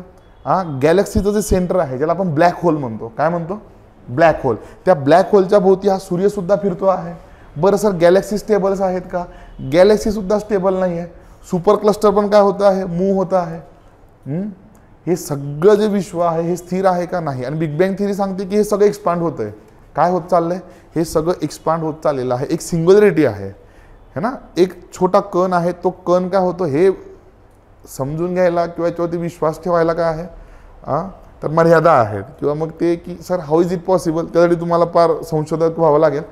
गॅलेक्सीचं जे सेंटर आहे ज्याला आपण ब्लॅक होल म्हणतो. काय म्हणतो? Black hole. त्या ब्लॅक होलच्या भोवती हा सूर्यसुद्धा फिरतो आहे. बरं सर, गॅलेक्सी स्टेबल्स आहेत का? गॅलेक्सीसुद्धा स्टेबल नाही आहे. सुपर क्लस्टर पण काय होतं आहे? मूव्ह होतं आहे. हे सगळं जे विश्व आहे हे स्थिर आहे का? नाही. आणि बिग बँग थिअरी सांगते की हे सगळं एक्सपांड होत आहे. काय होत चाललंय? हे सगळं एक्सपांड होत चाललेलं आहे. एक सिंग्युलॅरिटी आहे, है ना. एक छोटा कण आहे, तो कण काय होतो हे समजून घ्यायला किंवा याच्यावरती विश्वास ठेवायला काय आहे? तर मर्यादा आहेत. किंवा मग ते की sir how is it possible? त्यासाठी तुम्हाला फार संशोधक व्हावं लागेल.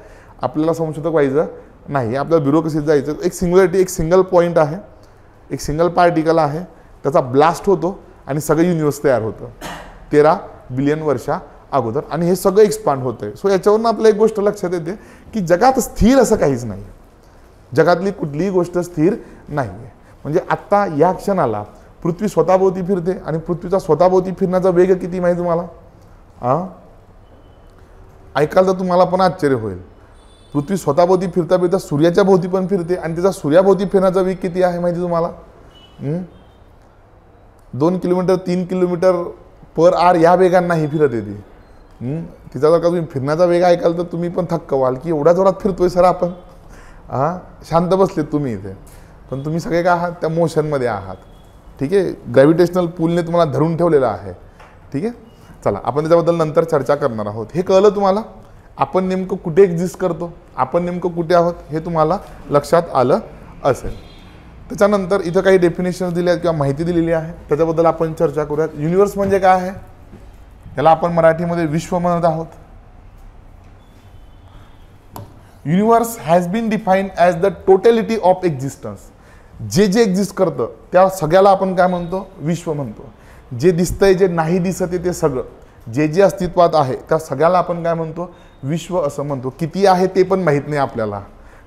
आपल्याला संशोधक व्हायचं नाही, आपल्याला ब्युरोक्रेसीत जायचं. एक सिंग्युलॅरिटी, एक सिंगल पॉईंट आहे, एक सिंगल पार्टिकल आहे, त्याचा ब्लास्ट होतो आणि सगळं युनिवर्स तयार होतं 13 बिलियन वर्षा अगोदर. आणि हे सगळं एक्सपांड होतं आहे. सो याच्यावरून आपल्याला एक गोष्ट लक्षात येते की जगात स्थिर असं काहीच नाही. जगातली कुठलीही गोष्ट स्थिर नाही आहे. म्हणजे आत्ता या क्षणाला पृथ्वी स्वतःभोवती फिरते आणि पृथ्वीचा स्वतःभोवती फिरण्याचा वेग किती माहिती तुम्हाला? ऐकाल तर तुम्हाला पण आश्चर्य होईल. पृथ्वी स्वतःभोवती फिरता फिरता सूर्याच्या भोवती पण फिरते आणि त्याचा सूर्याभोवती फिरण्याचा वेग किती आहे माहिती तुम्हाला? 2 किलोमीटर 3 किलोमीटर पर आवर या वेगाने नाही फिरत येते. तिचा जर का तुम्ही फिरण्याचा वेग ऐकाल तर तुम्ही पण थक्क व्हाल की एवढ्या जोरात फिरतोय सर आपण. शांत बसलेत तुम्ही इथे, पण तुम्ही सगळे काय आहात? त्या मोशनमध्ये आहात. ठीक आहे. ग्रॅव्हिटेशनल पूलने तुम्हाला धरून ठेवलेलं आहे. ठीक आहे. चला, आपण त्याच्याबद्दल नंतर चर्चा करणार आहोत. हे कळलं तुम्हाला? आपण नेमकं कुठे एक्झिस्ट करतो, आपण नेमकं कुठे आहोत हे तुम्हाला लक्षात आलं असेल. त्याच्यानंतर इथं काही डेफिनेशन्स दिल्या किंवा माहिती दिलेली आहे, त्याच्याबद्दल आपण चर्चा करूयात. युनिवर्स म्हणजे काय आहे? याला आपण मराठीमध्ये विश्व म्हणत आहोत. Universe has been defined as the totality of existence. जे जे एक्झिस्ट करतं त्या सगळ्याला आपण काय म्हणतो? विश्व म्हणतो. जे दिसतंय, जे नाही दिसत आहे ते सगळं, जे जे अस्तित्वात आहे त्या सगळ्याला आपण काय म्हणतो? विश्व असं म्हणतो. किती आहे ते पण माहीत नाही आपल्याला,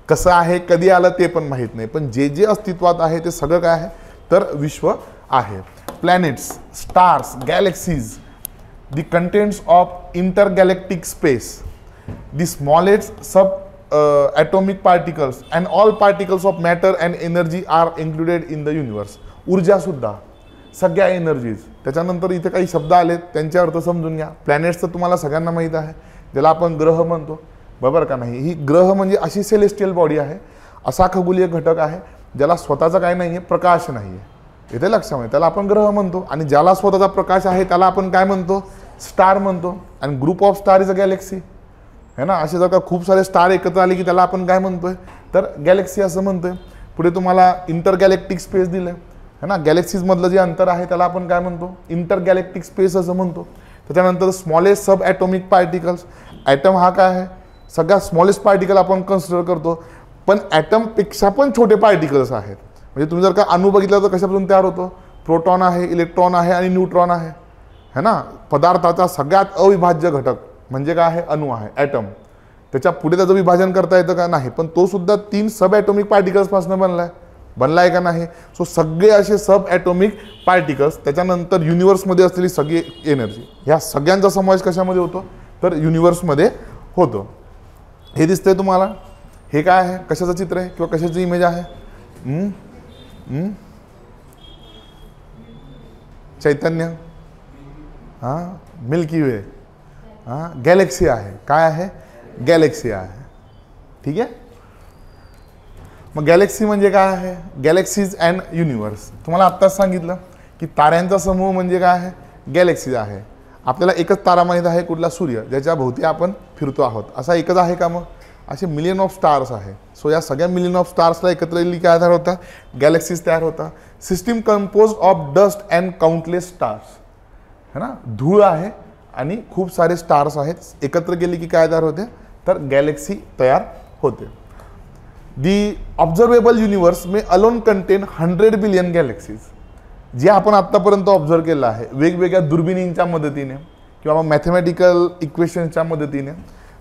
कसं आहे, कधी आलं ते पण माहीत नाही, पण जे जे अस्तित्वात आहे ते सगळं काय आहे? तर विश्व आहे. Planets, stars, galaxies, the contents of intergalactic space, the smallest sub atomic particles and all particles of matter and energy are included in the universe. ऊर्जा सुद्धा, सगळ्या एनर्जीज. त्याच्यानंतर इथे काही शब्द आलेत त्यांचे अर्थ समजून घ्या. प्लॅनेट्सचं तुम्हाला सगळ्यांना माहीत आहे, ज्याला आपण ग्रह म्हणतो, बरोबर का नाही? ही ग्रह म्हणजे अशी सेलेस्टियल बॉडी आहे, असा खगोलीय घटक आहे ज्याला स्वतःचा काय नाही आहे? प्रकाश नाही आहे. इथे लक्षामध्ये त्याला आपण ग्रह म्हणतो. आणि ज्याला स्वतःचा प्रकाश आहे त्याला आपण काय म्हणतो? स्टार म्हणतो. आणि group of star is a Galaxy, है ना. असे जर का खूप सारे स्टार एकत्र आले की त्याला आपण काय म्हणतोय? तर गॅलेक्सी असं म्हणतोय. पुढे तुम्हाला इंटरगॅलेक्टिक स्पेस दिलं है ना. गॅलेक्सीजमधलं जे अंतर आहे त्याला आपण काय म्हणतो? इंटरगॅलेक्टिक स्पेस असं म्हणतो. त्याच्यानंतर स्मॉलेस्ट सब ॲटॉमिक पार्टिकल्स. ॲटम हा काय आहे? सगळ्यात स्मॉलेस्ट पार्टिकल आपण कन्सिडर करतो, पण ॲटमपेक्षा पण छोटे पार्टिकल्स आहेत. म्हणजे तुम्ही जर का अणू बघितला तर कशापासून तयार होतो? प्रोटॉन आहे, इलेक्ट्रॉन आहे आणि न्यूट्रॉन आहे, है ना. पदार्थाचा सगळ्यात अविभाज्य घटक म्हणजे काय आहे? अणू आहे, ॲटम. त्याच्या पुढे त्याचं विभाजन करता येतं का? नाही. पण तो सुद्धा 3 सब ॲटॉमिक पार्टिकल्सपासून बनलाय का? नाही. सो सगळे असे सब ॲटॉमिक पार्टिकल्स, त्याच्यानंतर युनिवर्समध्ये असलेली सगळी एनर्जी, ह्या सगळ्यांचा समावेश कशामध्ये होतो? तर युनिवर्समध्ये होतो. हे दिसतंय तुम्हाला? हे काय आहे? कशाचं चित्र आहे किंवा कशाची इमेज आहे? चैतन्य, मिल्की वे, गॅलेक्सी आहे. काय आहे? गॅलेक्सी आहे. ठीक आहे. मग गॅलेक्सी म्हणजे काय आहे? Galaxies and universe. तुम्हाला आत्ताच सांगितलं की ताऱ्यांचा समूह म्हणजे काय आहे? गॅलेक्सीज आहे. आपल्याला एकच तारा माहीत आहे, कुठला? सूर्य, ज्याच्या भोवती आपण फिरतो आहोत. असा एकच आहे का? मग असे मिलियन ऑफ स्टार्स आहे. सो या सगळ्या मिलियन ऑफ स्टार्सला एकत्र येईल काय तयार होता? गॅलेक्सीज तयार होता. System compose of dust and countless stars, है ना. धूळ आहे आणि खूप सारे स्टार्स आहेत, एकत्र गेले की काय तयार होते? तर गॅलेक्सी तयार होते. दी ऑब्झर्वेबल युनिवर्स मे अलोन कंटेन 100 बिलियन गॅलेक्सीज. जे आपण आत्तापर्यंत ऑब्झर्व केलं आहे वेगवेगळ्या दुर्बिणींच्या मदतीने किंवा मॅथमॅटिकल इक्वेशनच्या मदतीने,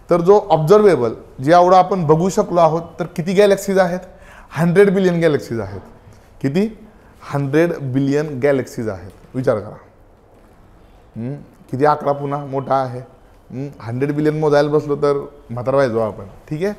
तर जो ऑब्झर्वेबल, जे एवढं आपण बघू शकलो आहोत, तर किती गॅलेक्सीज आहेत? 100 बिलियन गॅलेक्सीज आहेत. किती? 100 बिलियन गॅलेक्सीज आहेत. विचार करा. किती आकडा पुन्हा मोठा आहे. 100 बिलियन मोजायला बसलो तर म्हातारा व्हायचो आपण. ठीक आहे.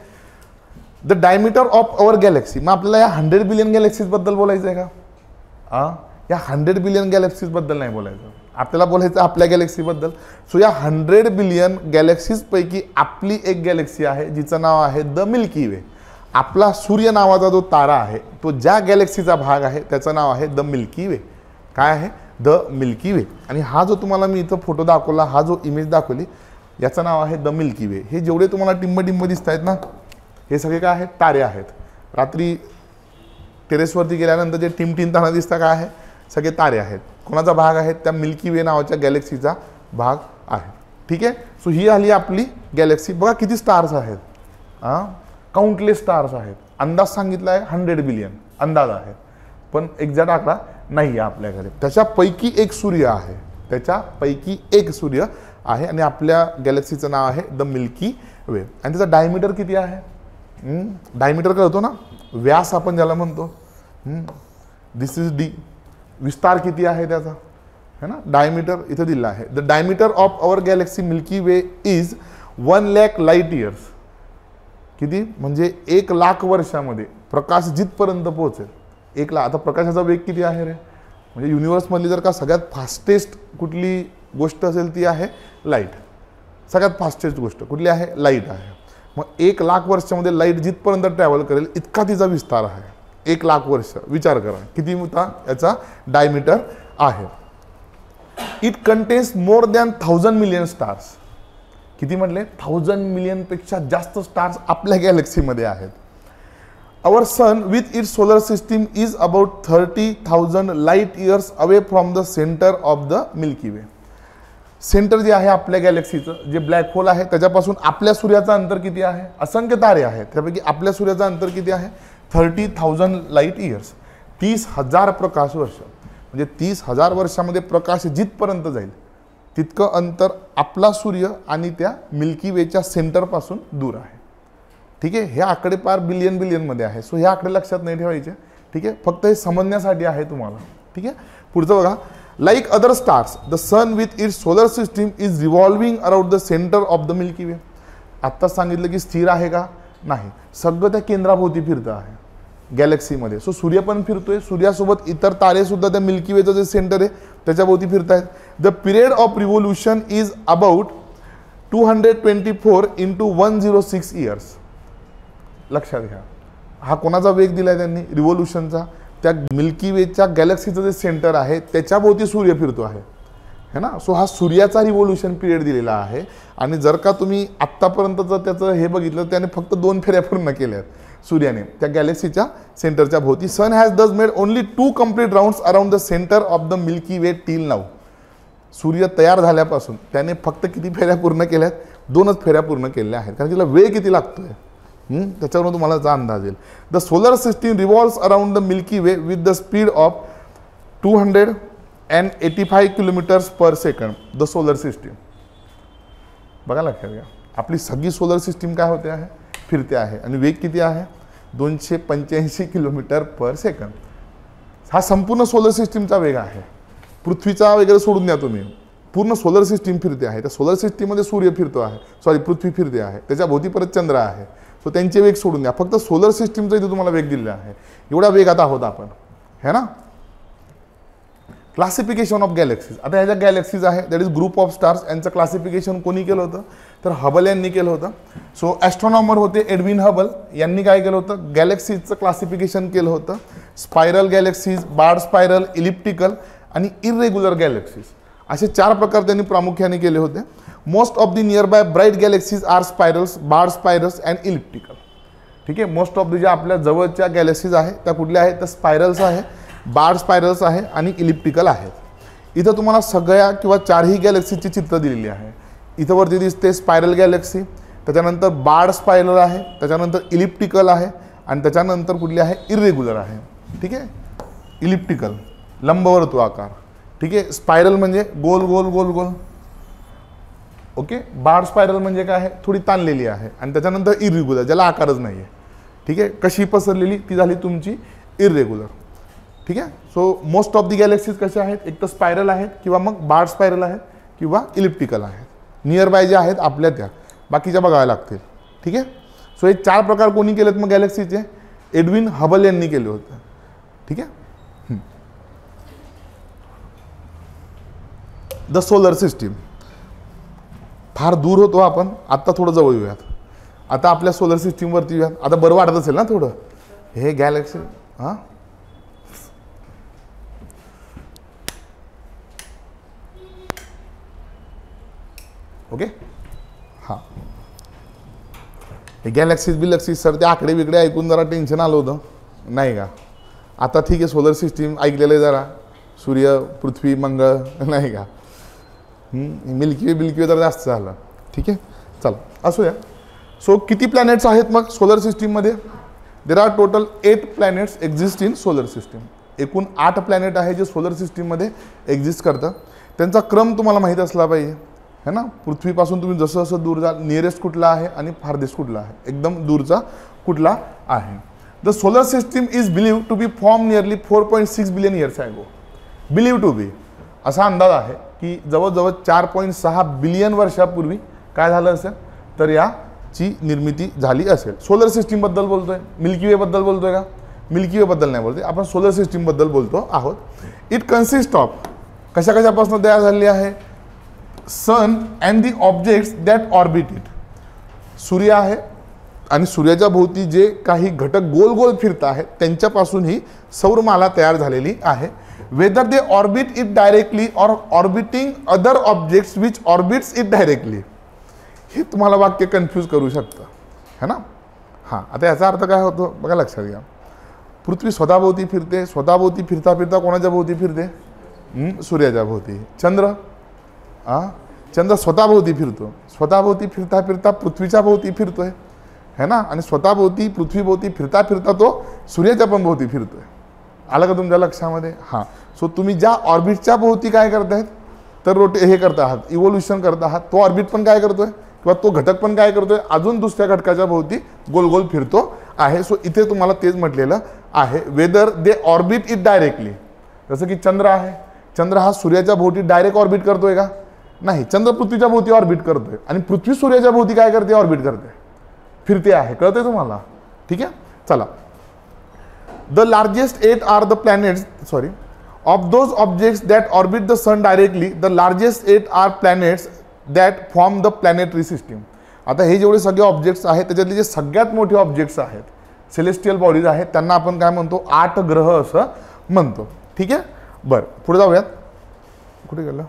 The diameter of our Galaxy. मग आपल्याला या 100 बिलियन गॅलेक्सीज बद्दल बोलायचं आहे का? या 100 बिलियन गॅलेक्सीज बद्दल नाही बोलायचं. आपल्याला बोलायचं आपल्या गॅलेक्सीबद्दल. सो या 100 बिलियन गॅलेक्सीज पैकी आपली एक गॅलेक्सी आहे जिचं नाव आहे द मिल्की वे. आपला सूर्य नावाचा जो तारा आहे तो ज्या गॅलेक्सीचा भाग आहे त्याचं नाव आहे द मिल्की वे. काय आहे? द मिल्की वे. आणि हा जो तुम्हाला मी इथं फोटो दाखवला, हा जो इमेज दाखवली, याचं नाव आहे द मिल्की वे. हे जेवढे तुम्हाला टिंब दिसत आहेत ना, हे सगळे काय आहेत? तारे आहेत. रात्री टेरेसवरती गेल्यानंतर जे टिमटिमताना दिसतं काय आहे? सगळे तारे आहेत. कोणाचा भाग आहे? त्या मिल्की वे नावाच्या गॅलेक्सीचा भाग आहे. ठीक आहे. सो ही आली आपली गॅलेक्सी. बघा किती स्टार्स आहेत. काउंटलेस स्टार्स आहेत. अंदाज सांगितला आहे 100 बिलियन, अंदाज आहे, पण एक्झॅक्ट आकडा नाही आहे आपल्याकडे. त्याच्यापैकी एक सूर्य आहे, त्याच्यापैकी एक सूर्य आहे आणि आपल्या गॅलेक्सीचं नाव आहे द मिल्की वे. आणि त्याचा डायमीटर किती आहे? डायमीटर कळतो ना, व्यास आपण ज्याला म्हणतो. दिस इज डी. विस्तार किती आहे त्याचा, है ना. डायमीटर इथं दिला आहे. The diameter of our Galaxy milky way is 1 lakh light years. किती? म्हणजे 1 लाख वर्षामध्ये प्रकाश जिथपर्यंत पोहोचेल 1 लाख. आता प्रकाशाचा वेग किती आहे रे? म्हणजे युनिवर्समधली जर का सगळ्यात फास्टेस्ट कुठली गोष्ट असेल ती आहे लाईट. सगळ्यात फास्टेस्ट गोष्ट कुठली आहे? लाईट आहे. मग 1 लाख वर्षामध्ये लाईट जिथपर्यंत ट्रॅव्हल करेल इतका तिचा विस्तार आहे. 1 लाख वर्ष. विचार करा किती मोठा याचा डायमीटर आहे. It contains more than 1000 million stars. किती म्हटले? 1000 मिलियनपेक्षा जास्त स्टार्स आपल्या गॅलेक्सीमध्ये आहेत. Our sun with its solar system is about 30,000 light years away from the centre of the Milky वे. सेंटर जे आहे आपल्या गॅलेक्सीचं, जे ब्लॅक होल आहे, त्याच्यापासून आपल्या सूर्याचं अंतर किती आहे? असंख्य तारे आहेत, त्यापैकी आपल्या सूर्याचं अंतर किती आहे? 30,000 लाईट इयर्स. 30,000 प्रकाश वर्ष. म्हणजे 30,000 वर्षामध्ये प्रकाश जिथपर्यंत जाईल तितकं अंतर आपला सूर्य आणि त्या मिल्की वेच्या सेंटरपासून दूर आहे. ठीक आहे. हे आकडे पार बिलियनमध्ये आहे. सो हे आकडे लक्षात नाही ठेवायचे. ठीक आहे. फक्त हे समजण्यासाठी आहे तुम्हाला. ठीक आहे. पुढचं बघा. Like other stars the sun with its solar system is revolving around the centre of the Milky Way. आत्ताच सांगितलं की स्थिर आहे का? नाही. सगळं त्या केंद्राभोवती फिरतं आहे गॅलेक्सीमध्ये. सो सूर्य पण फिरतोय, सूर्यासोबत इतर तारे सुद्धा त्या मिल्की वेचं जे सेंटर आहे त्याच्याभोवती फिरत आहेत. The period of revolution is about 224 × 106 years. लक्षात घ्या. हा कोणाचा वेग दिलाय त्यांनी? रिव्होल्युशनचा. त्या मिल्की वेच्या गॅलेक्सीचं जे सेंटर आहे त्याच्याभोवती सूर्य फिरतो आहे, है ना. सो हा सूर्याचा रिव्होल्युशन पिरियड दिलेला आहे. आणि जर का तुम्ही आत्तापर्यंतचं त्याचं हे बघितलं, त्याने फक्त 2 फेऱ्या पूर्ण केल्या आहेत सूर्याने त्या गॅलेक्सीच्या सेंटरच्या भोवती. सन हॅज दस made only 2 complete rounds around the centre of the Milky way till now. सूर्य तयार झाल्यापासून त्याने फक्त किती फेऱ्या पूर्ण केल्यात? 2च फेऱ्या पूर्ण केलेल्या आहेत. कारण तिला वेळ किती लागतोय त्याच्यावरून तुम्हाला याचा अंदाज येईल. The solar system revolves around the Milky way with the speed of 285 kilometres per second. The solar system. बघा लक्षात घ्या. आपली सगळी सोलर सिस्टीम काय होते आहे, फिरते आहे. आणि वेग किती आहे, 285 किलोमीटर पर सेकंद. हा संपूर्ण सोलर सिस्टीमचा वेग आहे. पृथ्वीचा वगैरे सोडून द्या तुम्ही, पूर्ण सोलर सिस्टीम फिरते आहे. त्या सोलर सिस्टीममध्ये सूर्य फिरतो आहे, सॉरी पृथ्वी फिरते आहे, त्याच्या भोवती परत चंद्र आहे. सो त्यांचे वेग सोडून द्या, फक्त सोलर सिस्टीमचा इथे तुम्हाला वेग दिलेला आहे. एवढा वेग आता आहोत आपण, है ना. Classification of galaxies. आता ह्या ज्या गॅलेक्सीज आहे that is group of stars, यांचं क्लासिफिकेशन कोणी केलं होतं, तर हबल यांनी केलं होतं. सो ॲस्ट्रॉनॉमर होते एडविन हबल, यांनी काय केलं होतं, गॅलेक्सीजचं क्लासिफिकेशन केलं होतं. Spiral galaxies, barred spiral, elliptical आणि इरेग्युलर गॅलेक्सीज असे 4 प्रकार त्यांनी प्रामुख्याने केले होते. Most of the nearby bright galaxies are spirals, barred spirals and elliptical. ठीक आहे, मोस्ट ऑफ द ज्या आपल्या जवळच्या गॅलेक्सीज आहेत त्या कुठल्या आहेत, तर स्पायरल्स आहे, बार्ड स्पायरल्स आहे आणि इलिप्टिकल आहेत. इथं तुम्हाला सगळ्या किंवा 4ही गॅलेक्सीची चित्र दिलेली आहे. इथं वरती दिसते स्पायरल गॅलेक्सी, त्याच्यानंतर बार्ड स्पायरल आहे, त्याच्यानंतर इलिप्टिकल आहे आणि त्याच्यानंतर कुठली आहे, इरेग्युलर आहे. ठीक आहे, इलिप्टिकल लंबवर्तुळाकार. ठीक आहे, स्पायरल म्हणजे गोल गोल गोल गोल. ओके, बार्ड स्पायरल म्हणजे काय आहे, थोडी ताणलेली आहे. आणि त्याच्यानंतर इरेग्युलर, ज्याला आकारच नाही आहे. ठीक आहे, कशी पसरलेली ती झाली तुमची इरेग्युलर. ठीक आहे, so most of the galaxies कशा आहेत, एक तर स्पायरल आहेत किंवा मग बार्ड स्पायरल आहेत किंवा इलिप्टिकल आहेत. नियर बाय ज्या आहेत आपल्या त्या, बाकीच्या बघाव्या लागतील. ठीक आहे, सो हे 4 प्रकार कोणी केलेत मग गॅलेक्सीचे, एडविन हबल यांनी केले होते. ठीक आहे, द सोलर सिस्टीम. फार दूर होतो आपण, आत्ता थोडं जवळ येऊयात. आता आपल्या सोलर सिस्टीमवरती येऊयात. आता बरं वाटत असेल ना थोडं, हे गॅलेक्सी. हां, ओके, हां, हे गॅलेक्सीज बिलेक्सीज सर ते आकडे बिकडे ऐकून जरा टेन्शन आलं होतं नाही का. आता ठीक आहे, सोलर सिस्टीम ऐकलेलं आहे जरा, सूर्य, पृथ्वी, मंगळ, नाही का. मिल्की वे तर जास्त झालं. ठीक आहे, चला असू द्या. सो किती प्लॅनेट्स आहेत मग सोलर सिस्टीममध्ये, there are total 8 planets exist in solar system. एकूण 8 प्लॅनेट आहे जे सोलर सिस्टीममध्ये एक्झिस्ट करतात. त्यांचा क्रम तुम्हाला माहीत असला पाहिजे, है ना. पृथ्वीपासून तुम्ही जसं जसं दूर जाल, नियरेस्ट कुठला आहे आणि फारदेस्ट कुठला आहे, एकदम दूरचा कुठला आहे. The solar system is believed to be form nearly 4.6 billion years ago. Believed to be असा अंदाज आहे की जवळजवळ 4.6 बिलियन वर्षापूर्वी काय झालं असेल, तर याची निर्मिती झाली असेल. सोलर सिस्टीमबद्दल बोलतोय, मिल्की वेबद्दल बोलतोय का, मिल्की वेबद्दल नाही बोलतोय आपण, सोलर सिस्टीमबद्दल बोलतो आहोत. इट कन्सिस्ट ऑफ, कशा कशापासून तयार झालेली आहे, sun and the objects that orbit it. सूर्य आहे आणि सूर्याच्या भोवती जे काही घटक गोल गोल फिरत आहेत त्यांच्यापासून ही सौरमाला तयार झालेली आहे. Whether they orbit it directly or orbiting other objects which orbits it directly. हे तुम्हाला वाक्य कन्फ्यूज करू शकतं, है ना. हां, आता याचा अर्थ काय होतो बघा, लक्षात घ्या. पृथ्वी स्वतःभोवती फिरते, स्वतःभोवती फिरता फिरता कोणाच्या भोवती फिरते, सूर्याच्या भोवती. चंद्र, चंद्र स्वतःभोवती फिरतो, स्वतःभोवती फिरता फिरता पृथ्वीच्या भोवती फिरतोय, है ना. आणि स्वतःभोवती पृथ्वीभोवती फिरता फिरता तो सूर्याच्या पण भोवती फिरतोय. आलं का तुमच्या लक्षामध्ये. हां, सो तुम्ही ज्या ऑर्बिटच्या भोवती काय करतायत, तर हे करत आहात, इव्होल्युशन करत आहात, तो ऑर्बिट पण काय करतोय किंवा तो घटक पण काय करतोय, अजून दुसऱ्या घटकाच्या भोवती गोल गोल फिरतो आहे. सो इथे तुम्हाला तेच म्हटलेलं आहे, whether they orbit it directly. जसं की चंद्र आहे, चंद्र हा सूर्याच्या भोवती डायरेक्ट ऑर्बिट करतोय का, नाही. चंद्र पृथ्वीच्या भोवती ऑर्बिट करतोय आणि पृथ्वी सूर्याच्या भोवती काय करते, ऑर्बिट करते, फिरते आहे. कळतंय तुम्हाला. ठीक आहे, चला. The largest 8 are the planets, sorry, of those objects that orbit the sun directly, the largest 8 are planets that form the planetary system. आता हे जेवढे सगळे ऑब्जेक्ट्स आहेत त्याच्यातले जे सगळ्यात मोठे ऑब्जेक्ट्स आहेत, सेलेस्टियल बॉडीज आहेत, त्यांना आपण काय म्हणतो, 8 ग्रह असं म्हणतो. ठीक आहे, बरं पुढे जाऊयात. कुठे गेलं.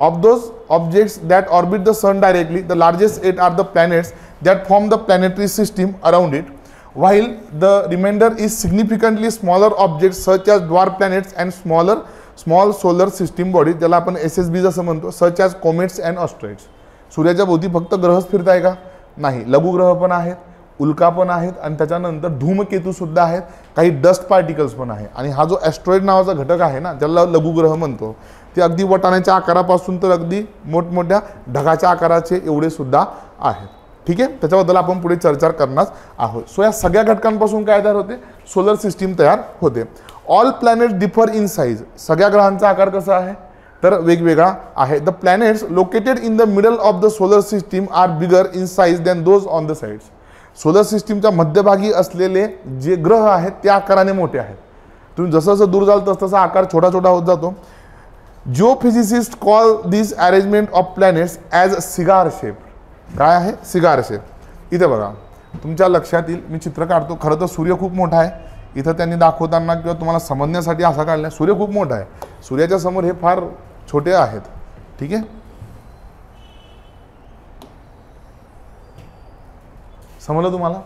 Of those objects that orbit the sun directly, the largest 8 are the planets that form the planetary system around it, while the remainder is significantly smaller objects such as dwarf planets and small solar system bodies, ज्याला आपण SSB जसं म्हणतो, such as comets and asteroids. सूर्याच्या भोवती फक्त ग्रहच फिरताय का, नाही. लघुग्रह पण आहेत, उल्का पण आहेत आणि त्याच्यानंतर धूमकेतू सुद्धा आहेत, काही डस्ट पार्टिकल्स पण आहे. आणि हा जो ॲस्ट्रॉइड नावाचा घटक आहे ना, ज्याला लघुग्रह म्हणतो, ते अगदी वाटाण्याच्या आकारापासून तर अगदी मोठमोठ्या ढगाच्या आकाराचे एवढे सुद्धा आहेत. ठीक आहे, त्याच्याबद्दल आपण पुढे चर्चा करणार आहोत. सो या सगळ्या घटकांपासून काय तयार होते, सोलर सिस्टीम तयार होते. All planets differ in size. सगळ्या ग्रहांचा आकार कसा आहे तर वेगवेगळा आहे. The planets located in the middle of the solar system are bigger in size than those on the sides. Solar सिस्टीमच्या मध्यभागी असलेले जे ग्रह आहेत ते आकाराने मोठे आहेत. तुम्ही जसं जसं दूर जाल तसं आकार छोटा छोटा होत जातो. Geophysicists call this arrangement of planets as cigar shape. काय आहे, सिगार शेप. इथे बघा तुमच्या लक्षात येईल, मी चित्र काढतो. खरं तर सूर्य खूप मोठा आहे. इथं त्यांनी दाखवताना किंवा तुम्हाला समजण्यासाठी असा काढला, सूर्य खूप मोठा आहे, सूर्याच्या समोर हे फार छोटे आहेत. ठीक आहे, समजलं तुम्हाला.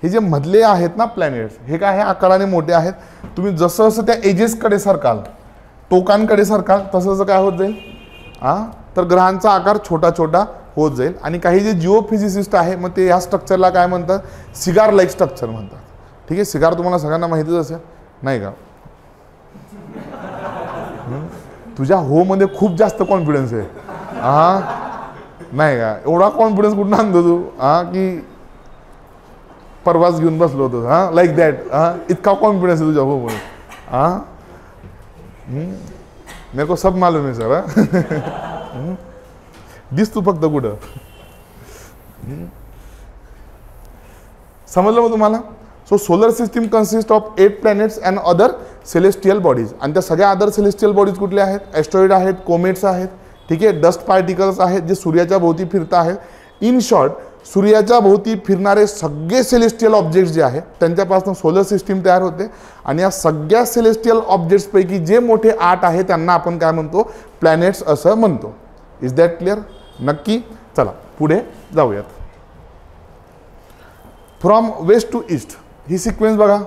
हे जे मधले आहेत ना प्लॅनेट्स, हे काय आहे, आकाराने मोठे आहेत. तुम्ही जसं जसं त्या एजेसकडे सरकाल, टोकांकडे सरकाल, तसं जसं काय होत जाईल, तर ग्रहांचा आकार छोटा छोटा होत जाईल. आणि काही जे जिओफिजिसिस्ट आहे मग ते या स्ट्रक्चरला काय म्हणतात, सिगार लाईक स्ट्रक्चर म्हणतात. ठीक आहे, सिगार तुम्हाला सगळ्यांना माहितीच असेल नाही का. तुझ्या हो मध्ये खूप जास्त कॉन्फिडन्स आहे. नाही का, एवढा कॉन्फिडन्स कुठून आणतो तू की परवाच घेऊन बसलो होतो लाईक दॅट. इतका कॉन्फिडन्स आहे तुझ्या हो मध्ये. मेरे को सब मालूम आहे सर. दिस तू फक्त कुठं. समजलं मग तुम्हाला. So solar system consist of 8 planets and other celestial bodies. आणि त्या सगळ्या अदर सेलेस्टियल बॉडीज कुठल्या आहेत, ॲस्ट्रॉइड आहेत, कोमेट्स आहेत. ठीक आहे, डस्ट पार्टिकल्स आहेत जे सूर्याच्या भोवती फिरत आहेत. इन शॉर्ट, सूर्याच्या भोवती फिरणारे सगळे सेलेस्टियल ऑब्जेक्ट्स जे आहेत त्यांच्यापासून सोलर सिस्टीम तयार होते. आणि या सगळ्या सेलेस्टियल ऑब्जेक्ट्सपैकी जे मोठे 8 आहे त्यांना आपण काय म्हणतो, प्लॅनेट्स असं म्हणतो. Is that clear. नक्की. चला पुढे जाऊयात. फ्रॉम वेस्ट टू ईस्ट ही सिक्वेन्स बघा.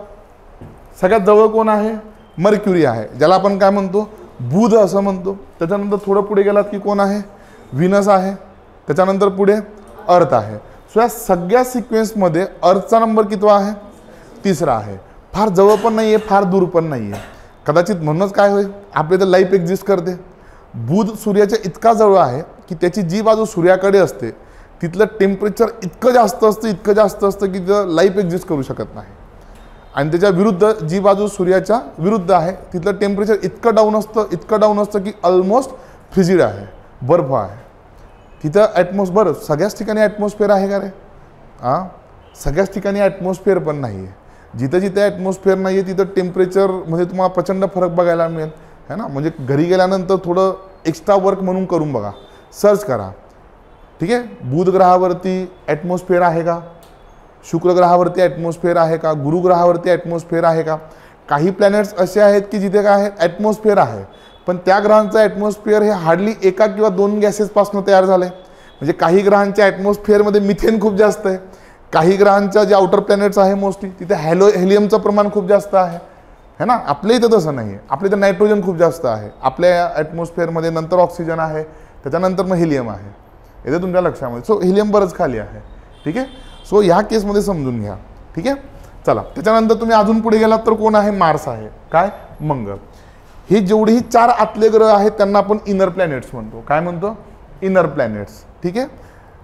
सगळ्यात जवळ कोण आहे, मर्क्युरी आहे, ज्याला आपण काय म्हणतो, बुध असं म्हणतो. त्याच्यानंतर थोडं पुढे गेलात की कोण आहे, व्हीनस आहे. त्याच्यानंतर पुढे अर्थ आहे. सो या सगळ्या सिक्वेन्समध्ये अर्थचा नंबर कितवा आहे, 3रा आहे. फार जवळ पण नाही आहे, फार दूर पण नाही आहे. कदाचित म्हणूनच काय होईल, आपली तर लाईफ एक्झिस्ट करते. बुध सूर्याच्या इतका जवळ आहे की त्याची जी बाजू सूर्याकडे असते तिथलं टेम्परेचर इतकं जास्त असतं की तिथं लाईफ एक्झिस्ट करू शकत नाही. आणि त्याच्या विरुद्ध जी बाजू सूर्याच्या विरुद्ध आहे तिथलं टेम्परेचर इतकं डाऊन असतं की ऑलमोस्ट फ्रिजिड आहे, बर्फ आहे. तिथं ॲटमॉस्फिअर, सगळ्याच ठिकाणी ॲटमॉस्फिअर आहे का रे, सगळ्याच ठिकाणी ॲटमॉस्फिअर पण नाही आहे. जिथं जिथं ॲटमॉस्फिअर नाही आहे तिथं टेम्परेचरमध्ये तुम्हाला प्रचंड फरक बघायला मिळेल, है ना. म्हणजे घरी गेल्यानंतर थोडं एक्स्ट्रा वर्क म्हणून करून बघा, सर्च करा. ठीक आहे, बुध ग्रहावरती ॲटमॉस्फिअर आहे का, शुक्र ग्रहावरती ॲटमॉस्फिअर आहे का, गुरु ग्रहावरती ॲटमॉस्फिअर आहे का. काही प्लॅनेट्स असे आहेत की जिथे काय आहे, ॲटमॉस्फिअर आहे, पण त्या ग्रहांचं ॲटमॉस्फिअर हे हार्डली 1 किंवा 2 गॅसेसपासून तयार झालं आहे. म्हणजे काही ग्रहांच्या ॲटमॉस्फिअरमध्ये मिथेन खूप जास्त आहे. काही ग्रहांच्या जे आउटर प्लॅनेट्स आहे मोस्टली तिथे हेलियमचं प्रमाण खूप जास्त आहे, है ना. आपल्या इथं तसं नाही आहे. आपल्या इथं नायट्रोजन खूप जास्त आहे आपल्या ॲटमॉस्फिअरमध्ये, नंतर ऑक्सिजन आहे, त्याच्यानंतर मग हिलियम आहे. इथे तुमच्या लक्षामध्ये. सो हिलियम बरंच खाली आहे. ठीक आहे, सो ह्या केसमध्ये समजून घ्या. ठीक आहे, चला. त्याच्यानंतर तुम्ही अजून पुढे गेलात तर कोण आहे, मार्स आहे. काय, मंगळ. हे जेवढेही 4 आतले ग्रह आहेत त्यांना आपण इनर प्लॅनेट्स म्हणतो. काय म्हणतो, इनर प्लॅनेट्स. ठीक आहे,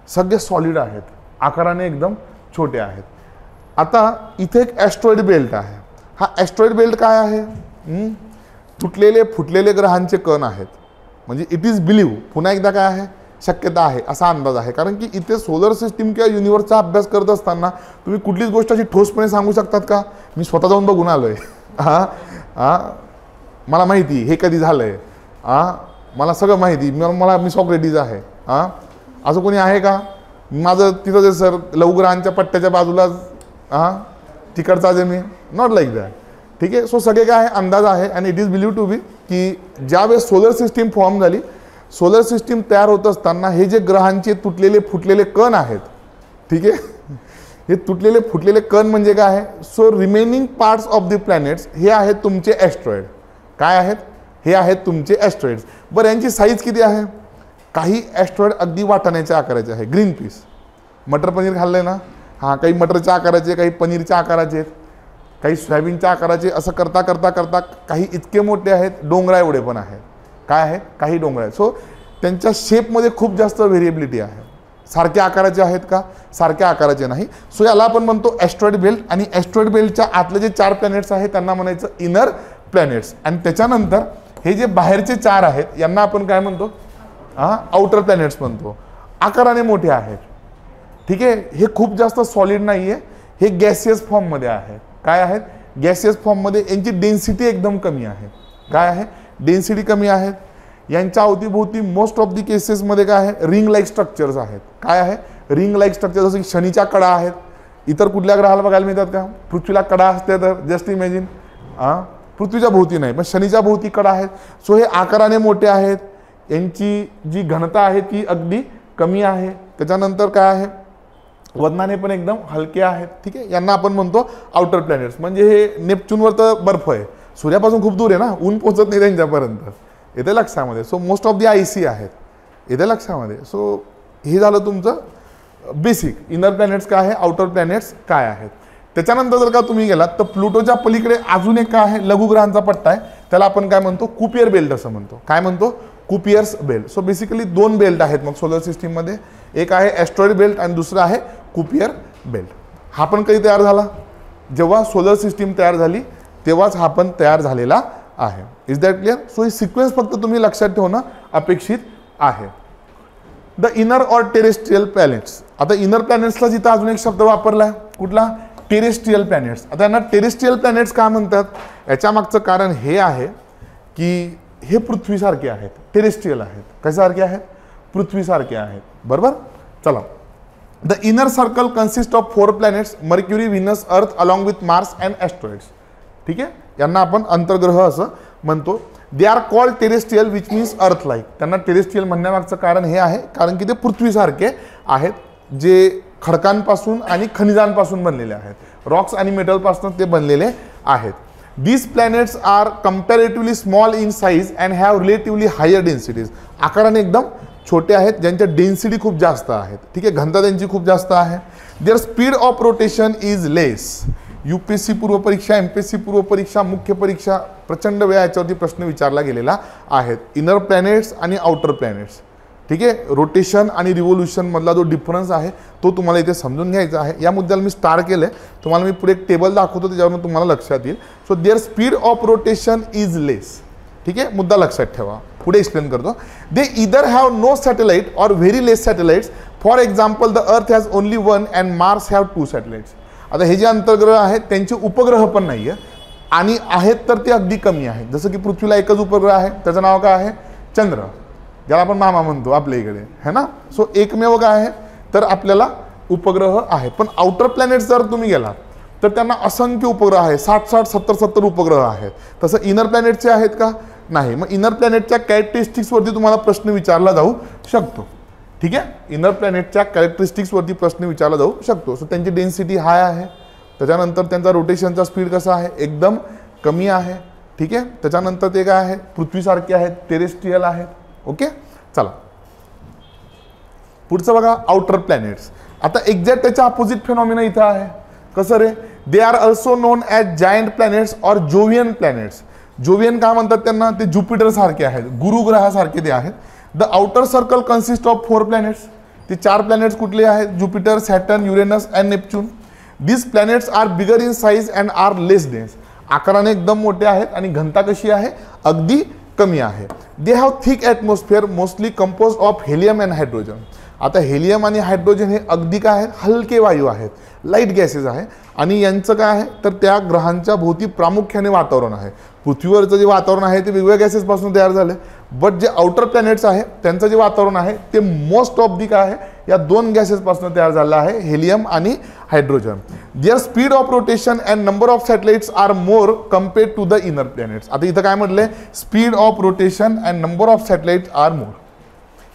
सगळे सॉलिड आहेत, आकाराने एकदम छोटे आहेत. आता इथे एक ॲस्ट्रॉइड बेल्ट आहे. हा ॲस्ट्रॉइड बेल्ट काय आहे, तुटलेले फुटलेले ग्रहांचे कण आहेत. म्हणजे इट इज बिलीव्ह, पुन्हा एकदा काय आहे, शक्यता आहे, असा अंदाज आहे. कारण की इथे सोलर सिस्टीम किंवा युनिव्हर्सचा अभ्यास करत असताना तुम्ही कुठलीच गोष्ट अशी ठोसपणे सांगू शकतात का, मी स्वतः जाऊन बघून आलो आहे, मला माहिती हे कधी झालं आहे, मला सगळं माहिती, मी सॉक्रेटिस आहे, असं कोणी आहे का. माझं तिथं जे सर लघुग्रहांच्या पट्ट्याच्या बाजूला तिकडचा जे मी, नॉट लाईक दॅट. ठीक आहे, सो सगळे काय आहे, अंदाज आहे. आणि it is believe to be की ज्यावेळेस सोलर सिस्टीम फॉर्म झाली, सोलर सिस्टीम तयार होत असताना हे जे ग्रहांचे तुटलेले फुटलेले कण आहेत, ठीक आहे, हे तुटलेले फुटलेले कण म्हणजे काय आहे, so remaining parts of the planets हे आहेत तुमचे ॲस्ट्रॉइड. काय आहेत, हे आहेत तुमचे ॲस्ट्रॉइड्स. बरं, यांची साईज किती आहे. काही ॲस्ट्रॉइड अगदी वाटाण्याच्या आकाराचे आहे, ग्रीन पीस. मटर पनीर खाल्लं आहे ना, काही मटरच्या आकाराचे, काही पनीरच्या आकाराचे आहेत, काही सोयाबीनच्या आकाराचे. असं करता करता करता काही इतके मोठे आहेत, डोंगरा एवढे पण आहेत. काय आहेत, काही डोंगर आहेत. सो त्यांच्या शेपमध्ये खूप जास्त व्हेरिएबिलिटी आहे. सारख्या आकाराचे आहेत का, सारख्या आकाराचे नाही. सो याला आपण म्हणतो ॲस्ट्रॉइड बेल्ट. आणि ॲस्ट्रॉइड बेल्टच्या आतले जे 4 प्लॅनेट्स आहेत त्यांना म्हणायचं इनर प्लॅनेट्स. आणि त्याच्यानंतर हे जे बाहेरचे 4 आहेत यांना आपण काय म्हणतो, आउटर प्लॅनेट्स म्हणतो. आकाराने मोठे आहेत. ठीक आहे, हे खूप जास्त सॉलिड नाही आहे, हे गॅसियस फॉर्ममध्ये आहे. काय आहेत, गॅसियस फॉर्ममध्ये. यांची डेन्सिटी एकदम कमी आहे. काय आहे, डेन्सिटी कमी आहेत. यांच्या अवतीभोवती मोस्ट ऑफ दी केसेसमध्ये काय आहे, रिंग लाईक स्ट्रक्चर्स आहेत. काय आहे, रिंग लाईक स्ट्रक्चर. जसं की शनीच्या कडा आहेत. इतर कुठल्या ग्रहाला बघायला मिळतात का, पृथ्वीला कडा असते तर जस्ट इमॅजिन, पृथ्वीच्या भोवती नाही पण शनीच्या भोवती कडा आहेत. सो हे आकाराने मोठे आहेत. यांची जी घनता आहे ती अगदी कमी आहे. त्याच्यानंतर काय आहे, वजनाने पण एकदम हलके आहेत. ठीक आहे, यांना आपण म्हणतो आउटर प्लॅनेट्स. म्हणजे हे नेपच्यूनवर तर बर्फ आहे, सूर्यापासून खूप दूर आहे ना, ऊन पोहोचत नाही त्यांच्यापर्यंत. येते लक्षामध्ये. So most of the IC आहेत, येते लक्षामध्ये. सो हे झालं तुमचं बेसिक. इनर प्लॅनेट्स काय आहे, आउटर प्लॅनेट्स काय आहेत. त्याच्यानंतर जर का तुम्ही गेलात तर प्लुटोच्या पलीकडे अजून एक काय आहे, लघुग्रहांचा पट्टा आहे. त्याला आपण काय म्हणतो, कुपियर बेल्ट असं म्हणतो. काय म्हणतो, कुपियर्स बेल्ट. सो बेसिकली 2 बेल्ट आहेत मग सोलर सिस्टीममध्ये. एक आहे ॲस्ट्रॉइड बेल्ट आणि दुसरं आहे कुपियर बेल्ट. हा पण कधी तयार झाला, जेव्हा सोलर सिस्टीम तयार झाली तेव्हाच हा पण तयार झालेला आहे. Is that clear. सो ही सिक्वेन्स फक्त तुम्ही लक्षात ठेवणं अपेक्षित आहे. The inner or terrestrial planets. आता इनर प्लॅनेट्सला जिथं अजून एक शब्द वापरला आहे, कुठला, टेरेस्ट्रियल प्लॅनेट्स. आता यांना टेरेस्ट्रियल प्लॅनेट्स का म्हणतात, याच्या मागचं कारण हे आहे की हे पृथ्वीसारखे आहेत, टेरेस्ट्रियल आहेत. कशासारखे आहेत, पृथ्वीसारखे आहेत. बरोबर. चला, the inner circle consist of 4 planets, Mercury, Venus, Earth along with Mars and asteroids. ठीक आहे, यांना आपण अंतर्ग्रह असं म्हणतो. They are called terrestrial which means earth like. त्यांना टेरेस्ट्रियल म्हणण्यामागचं कारण हे आहे कारण की ते पृथ्वीसारखे आहेत, जे खडकांपासून आणि खनिजांपासून बनलेले आहेत. रॉक्स आणि मेटलपासून ते बनलेले आहेत. These planets are comparatively small in size and have relatively higher densities. आकाराने एकदम छोटे आहेत, ज्यांच्या डेन्सिटी खूप जास्त आहेत. ठीक आहे, घनता त्यांची खूप जास्त आहे. Their speed of rotation is less. UPSC पूर्व परीक्षा, MPSC पूर्व परीक्षा, मुख्य परीक्षा प्रचंड वेळा याच्यावरती प्रश्न विचारला गेलेला आहेत. इनर प्लॅनेट्स आणि आउटर प्लॅनेट्स. ठीक आहे, रोटेशन आणि रिव्होल्युशन मधला जो डिफरन्स आहे तो तुम्हाला इथे समजून घ्यायचा आहे. या मुद्द्याला मी स्टार केलं आहे. तुम्हाला मी पुढे एक टेबल दाखवतो, त्याच्यावरून तुम्हाला लक्षात येईल. So their speed of rotation is less. ठीक आहे, मुद्दा लक्षात ठेवा. पुढे एक्सप्लेन करतो. They either have no satellite or very less satellites. For example the Earth has only 1 and Mars have 2 satellites. आता हे जे अंतर्ग्रह आहेत त्यांचे उपग्रह पण नाही आहे आणि आहेत तर ते अगदी कमी आहेत. जसं की पृथ्वीला एकच उपग्रह आहे, त्याचं नाव काय आहे, चंद्र, ज्याला आपण मामा म्हणतो आपल्या इकडे, है ना. सो एकमेव काय आहे तर आपल्याला उपग्रह आहे. पण आउटर प्लॅनेट्स जर तुम्ही गेलात तर त्यांना असंख्य उपग्रह आहे, 60-60, 70-70 उपग्रह आहेत. तसं इनर प्लॅनेटचे आहेत का, नाही. मग इनर प्लॅनेटच्या कॅरेक्टरिस्टिक्सवरती तुम्हाला प्रश्न विचारला जाऊ शकतो. ठीक आहे, इनर प्लॅनेटच्या कॅरेक्टरिस्टिक्सवरती प्रश्न विचारला जाऊ शकतो. सो त्यांची डेन्सिटी हाय आहे. त्याच्यानंतर त्यांचा रोटेशनचा स्पीड कसा आहे, एकदम कमी आहे. ठीक आहे, त्याच्यानंतर ते काय आहे, पृथ्वीसारखे आहेत, टेरेस्ट्रियल आहेत. ओके, चला पुढचं बघा, आउटर प्लॅनेट्स. आता एक्झॅक्ट त्याच्या अपोजिट फेनॉमिना इथं आहे. कसं रे, they are also known as giant planets or Jovian planets. Jovian का म्हणतात त्यांना, ते ज्युपिटर सारखे आहेत, गुरुग्रहासारखे ते आहेत. The outer circle consist of 4 planets. ते 4 प्लॅनेट्स कुठले आहेत, Jupiter, Saturn, Uranus and Neptune. This planets are bigger in size and are less dense. आकाराने एकदम मोठे आहेत आणि घनता कशी आहे, अगदी कमी आहे. They have thick atmosphere mostly compose of helium and hydrogen. आता हेलियम आणि हायड्रोजन हे अगदी काय आहेत, हलके वायू आहेत, लाईट गॅसेस आहे. आणि यांचं काय आहे तर त्या ग्रहांच्या भोवती प्रामुख्याने वातावरण आहे. पृथ्वीवरचं जे वातावरण आहे ते वेगवेगळ्या गॅसेसपासून तयार झाले. बट जे आउटर प्लॅनेट्स आहे त्यांचं जे वातावरण आहे ते मोस्ट ऑफ दी काय आहे, या 2 गॅसेसपासून तयार झालं आहे, हेलियम आणि hydrogen. Their speed of rotation and number of satellites are more compared to the inner planets. आता इथं काय म्हटलंय, speed of rotation and number of satellites are more.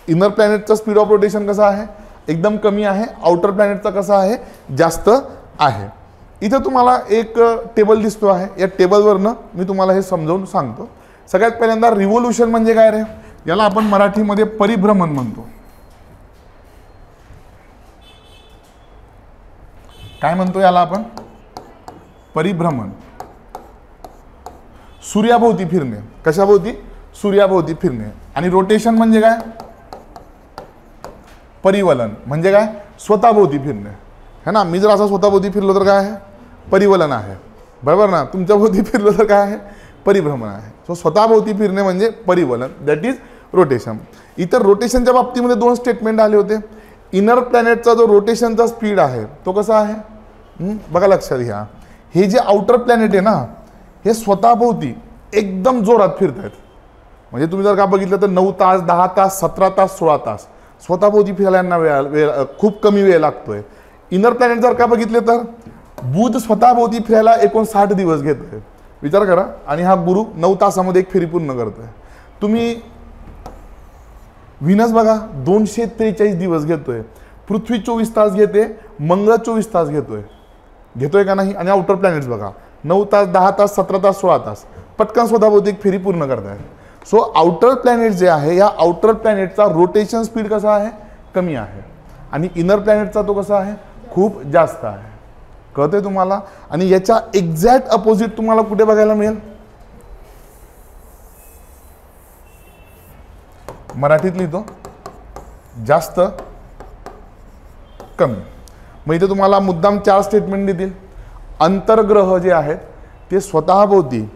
Inner प्लॅनेटचा स्पीड ऑफ रोटेशन कसा आहे, एकदम कमी आहे. आउटर प्लॅनेटचा कसा आहे, जास्त आहे. इथं तुम्हाला एक टेबल दिसतो आहे. या टेबलवरनं मी तुम्हाला हे समजावून सांगतो. सगळ्यात पहिल्यांदा रिव्होल्युशन म्हणजे काय रे, याला आपण मराठीमध्ये परिभ्रमण म्हणतो. काय म्हणतो याला आपण, परिभ्रमण. सूर्याभोवती फिरणे. कशाभोवती, सूर्याभोवती फिरणे. आणि रोटेशन म्हणजे काय? परिवलन म्हणजे काय? स्वतःभोवती फिरणे, है ना. मी जर असं स्वतःभोवती फिरलो तर काय आहे? परिवलन आहे, बरोबर ना. तुमच्या भोवती फिरलो तर काय आहे? परिभ्रमण आहे. सो स्वतःभोवती फिरणे म्हणजे परिवलन, दॅट इज रोटेशन. इतर रोटेशनच्या बाबतीमध्ये 2 स्टेटमेंट आले होते. इनर प्लॅनेटचा जो रोटेशनचा स्पीड आहे तो कसा आहे? बघा लक्षात घ्या, हे जे आउटर प्लॅनेट आहे ना, हे स्वतःभोवती एकदम जोरात फिरत आहेत. म्हणजे तुम्ही जर का बघितलं तर 9 तास, 10 तास, 17 तास, 16 तास स्वतःभोवती फिरायला यांना वेळ खूप कमी वेळ लागतोय. इनर प्लॅनेट जर का बघितले तर बुध स्वतःभोवती फिरायला 59 दिवस घेतोय, विचार करा. आणि हा गुरु 9 तासामध्ये एक फेरी पूर्ण करतोय. तुम्ही व्हीनस बघा 243 दिवस घेतोय, पृथ्वी 24 तास घेते, मंगळ 24 तास घेतोय का नाही. आणि आउटर प्लॅनेट्स बघा 9 तास, 10 तास, 17 तास, 16 तास पटकन स्वतःभोवती एक फेरी पूर्ण करतायत. सो आउटर प्लॅनेट जे आहे, या आउटर प्लॅनेटचा रोटेशन स्पीड कसा आहे? कमी आहे. आणि इनर प्लॅनेटचा तो कसा आहे? खूप जास्त आहे. कळतंय तुम्हाला. आणि याच्या एक्झॅक्ट अपोजिट तुम्हाला कुठे बघायला मिळेल? मराठीत लिहितो जास्त कमी. मग इथे तुम्हाला मुद्दाम 4 स्टेटमेंट देतील. अंतर्ग्रह जे आहेत ते स्वतःभोवती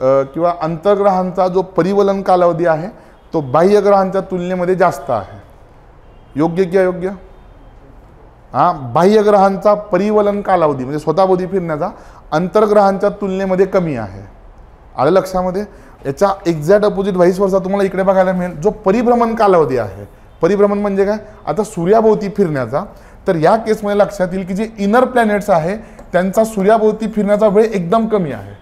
किंवा अंतर्ग्रहांचा जो परिवलन कालावधी आहे तो बाह्यग्रहांच्या तुलनेमध्ये जास्त आहे. योग्य की अयोग्य? बाह्यग्रहांचा परिवलन कालावधी म्हणजे स्वतःभोवती फिरण्याचा अंतर्ग्रहांच्या तुलनेमध्ये कमी आहे. आलं लक्षामध्ये. याचा एक्झॅक्ट अपोजिट व्हाईस वर्सा तुम्हाला इकडे बघायला मिळेल. जो परिभ्रमण कालावधी आहे, परिभ्रमण म्हणजे काय? आता सूर्याभोवती फिरण्याचा, तर या केसमध्ये लक्षात येईल की जे इनर प्लॅनेट्स आहे त्यांचा सूर्याभोवती फिरण्याचा वेळ एकदम कमी आहे.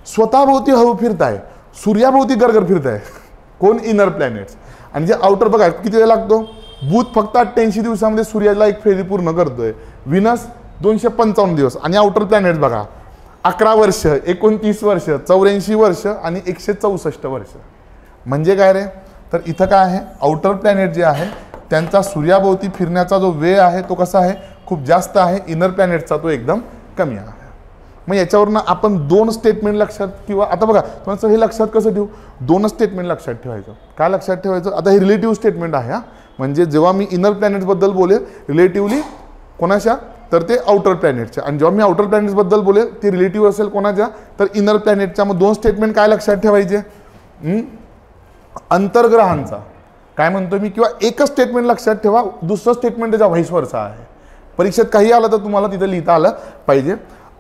स्वतःभोवती हळू फिरताय, सूर्याभोवती गरगर फिरताय कोण? Inner planets. आणि जे आउटर बघा किती वेळ लागतो? बुध फक्त 88 दिवसामध्ये सूर्याला एक फेरी पूर्ण करतोय, व्हीनस 255 दिवस. आणि आउटर प्लॅनेट्स बघा 11 वर्ष, 29 वर्ष, 84 वर्ष आणि 164 वर्ष. म्हणजे काय रे? तर इथं काय आहे? आउटर प्लॅनेट जे आहे त्यांचा सूर्याभोवती फिरण्याचा जो वेळ आहे तो कसा आहे? खूप जास्त आहे. इनर प्लॅनेटचा तो एकदम कमी आहे. मग याच्यावरनं आपण 2 स्टेटमेंट लक्षात, किंवा आता बघा तुमचं हे लक्षात कसं ठेवू? 2 स्टेटमेंट लक्षात ठेवायचं. काय लक्षात ठेवायचं? आता हे रिलेटिव्ह स्टेटमेंट आहे. म्हणजे जेव्हा मी इनर प्लॅनेट्सबद्दल बोलेल रिलेटिव्हली कोणाच्या? तर ते आउटर प्लॅनेटच्या. आणि जेव्हा मी आउटर प्लॅनेट्सबद्दल बोलेल ते रिलेटिव्ह असेल कोणाच्या? तर इनर प्लॅनेटच्या. मग 2 स्टेटमेंट काय लक्षात ठेवायचे? अंतर्ग्रहांचा काय म्हणतोय मी, किंवा एकच स्टेटमेंट लक्षात ठेवा, दुसरं स्टेटमेंट त्याचा व्हाईस वर्सा आहे. परीक्षेत काही आलं तर तुम्हाला तिथे लिहिता आलं पाहिजे.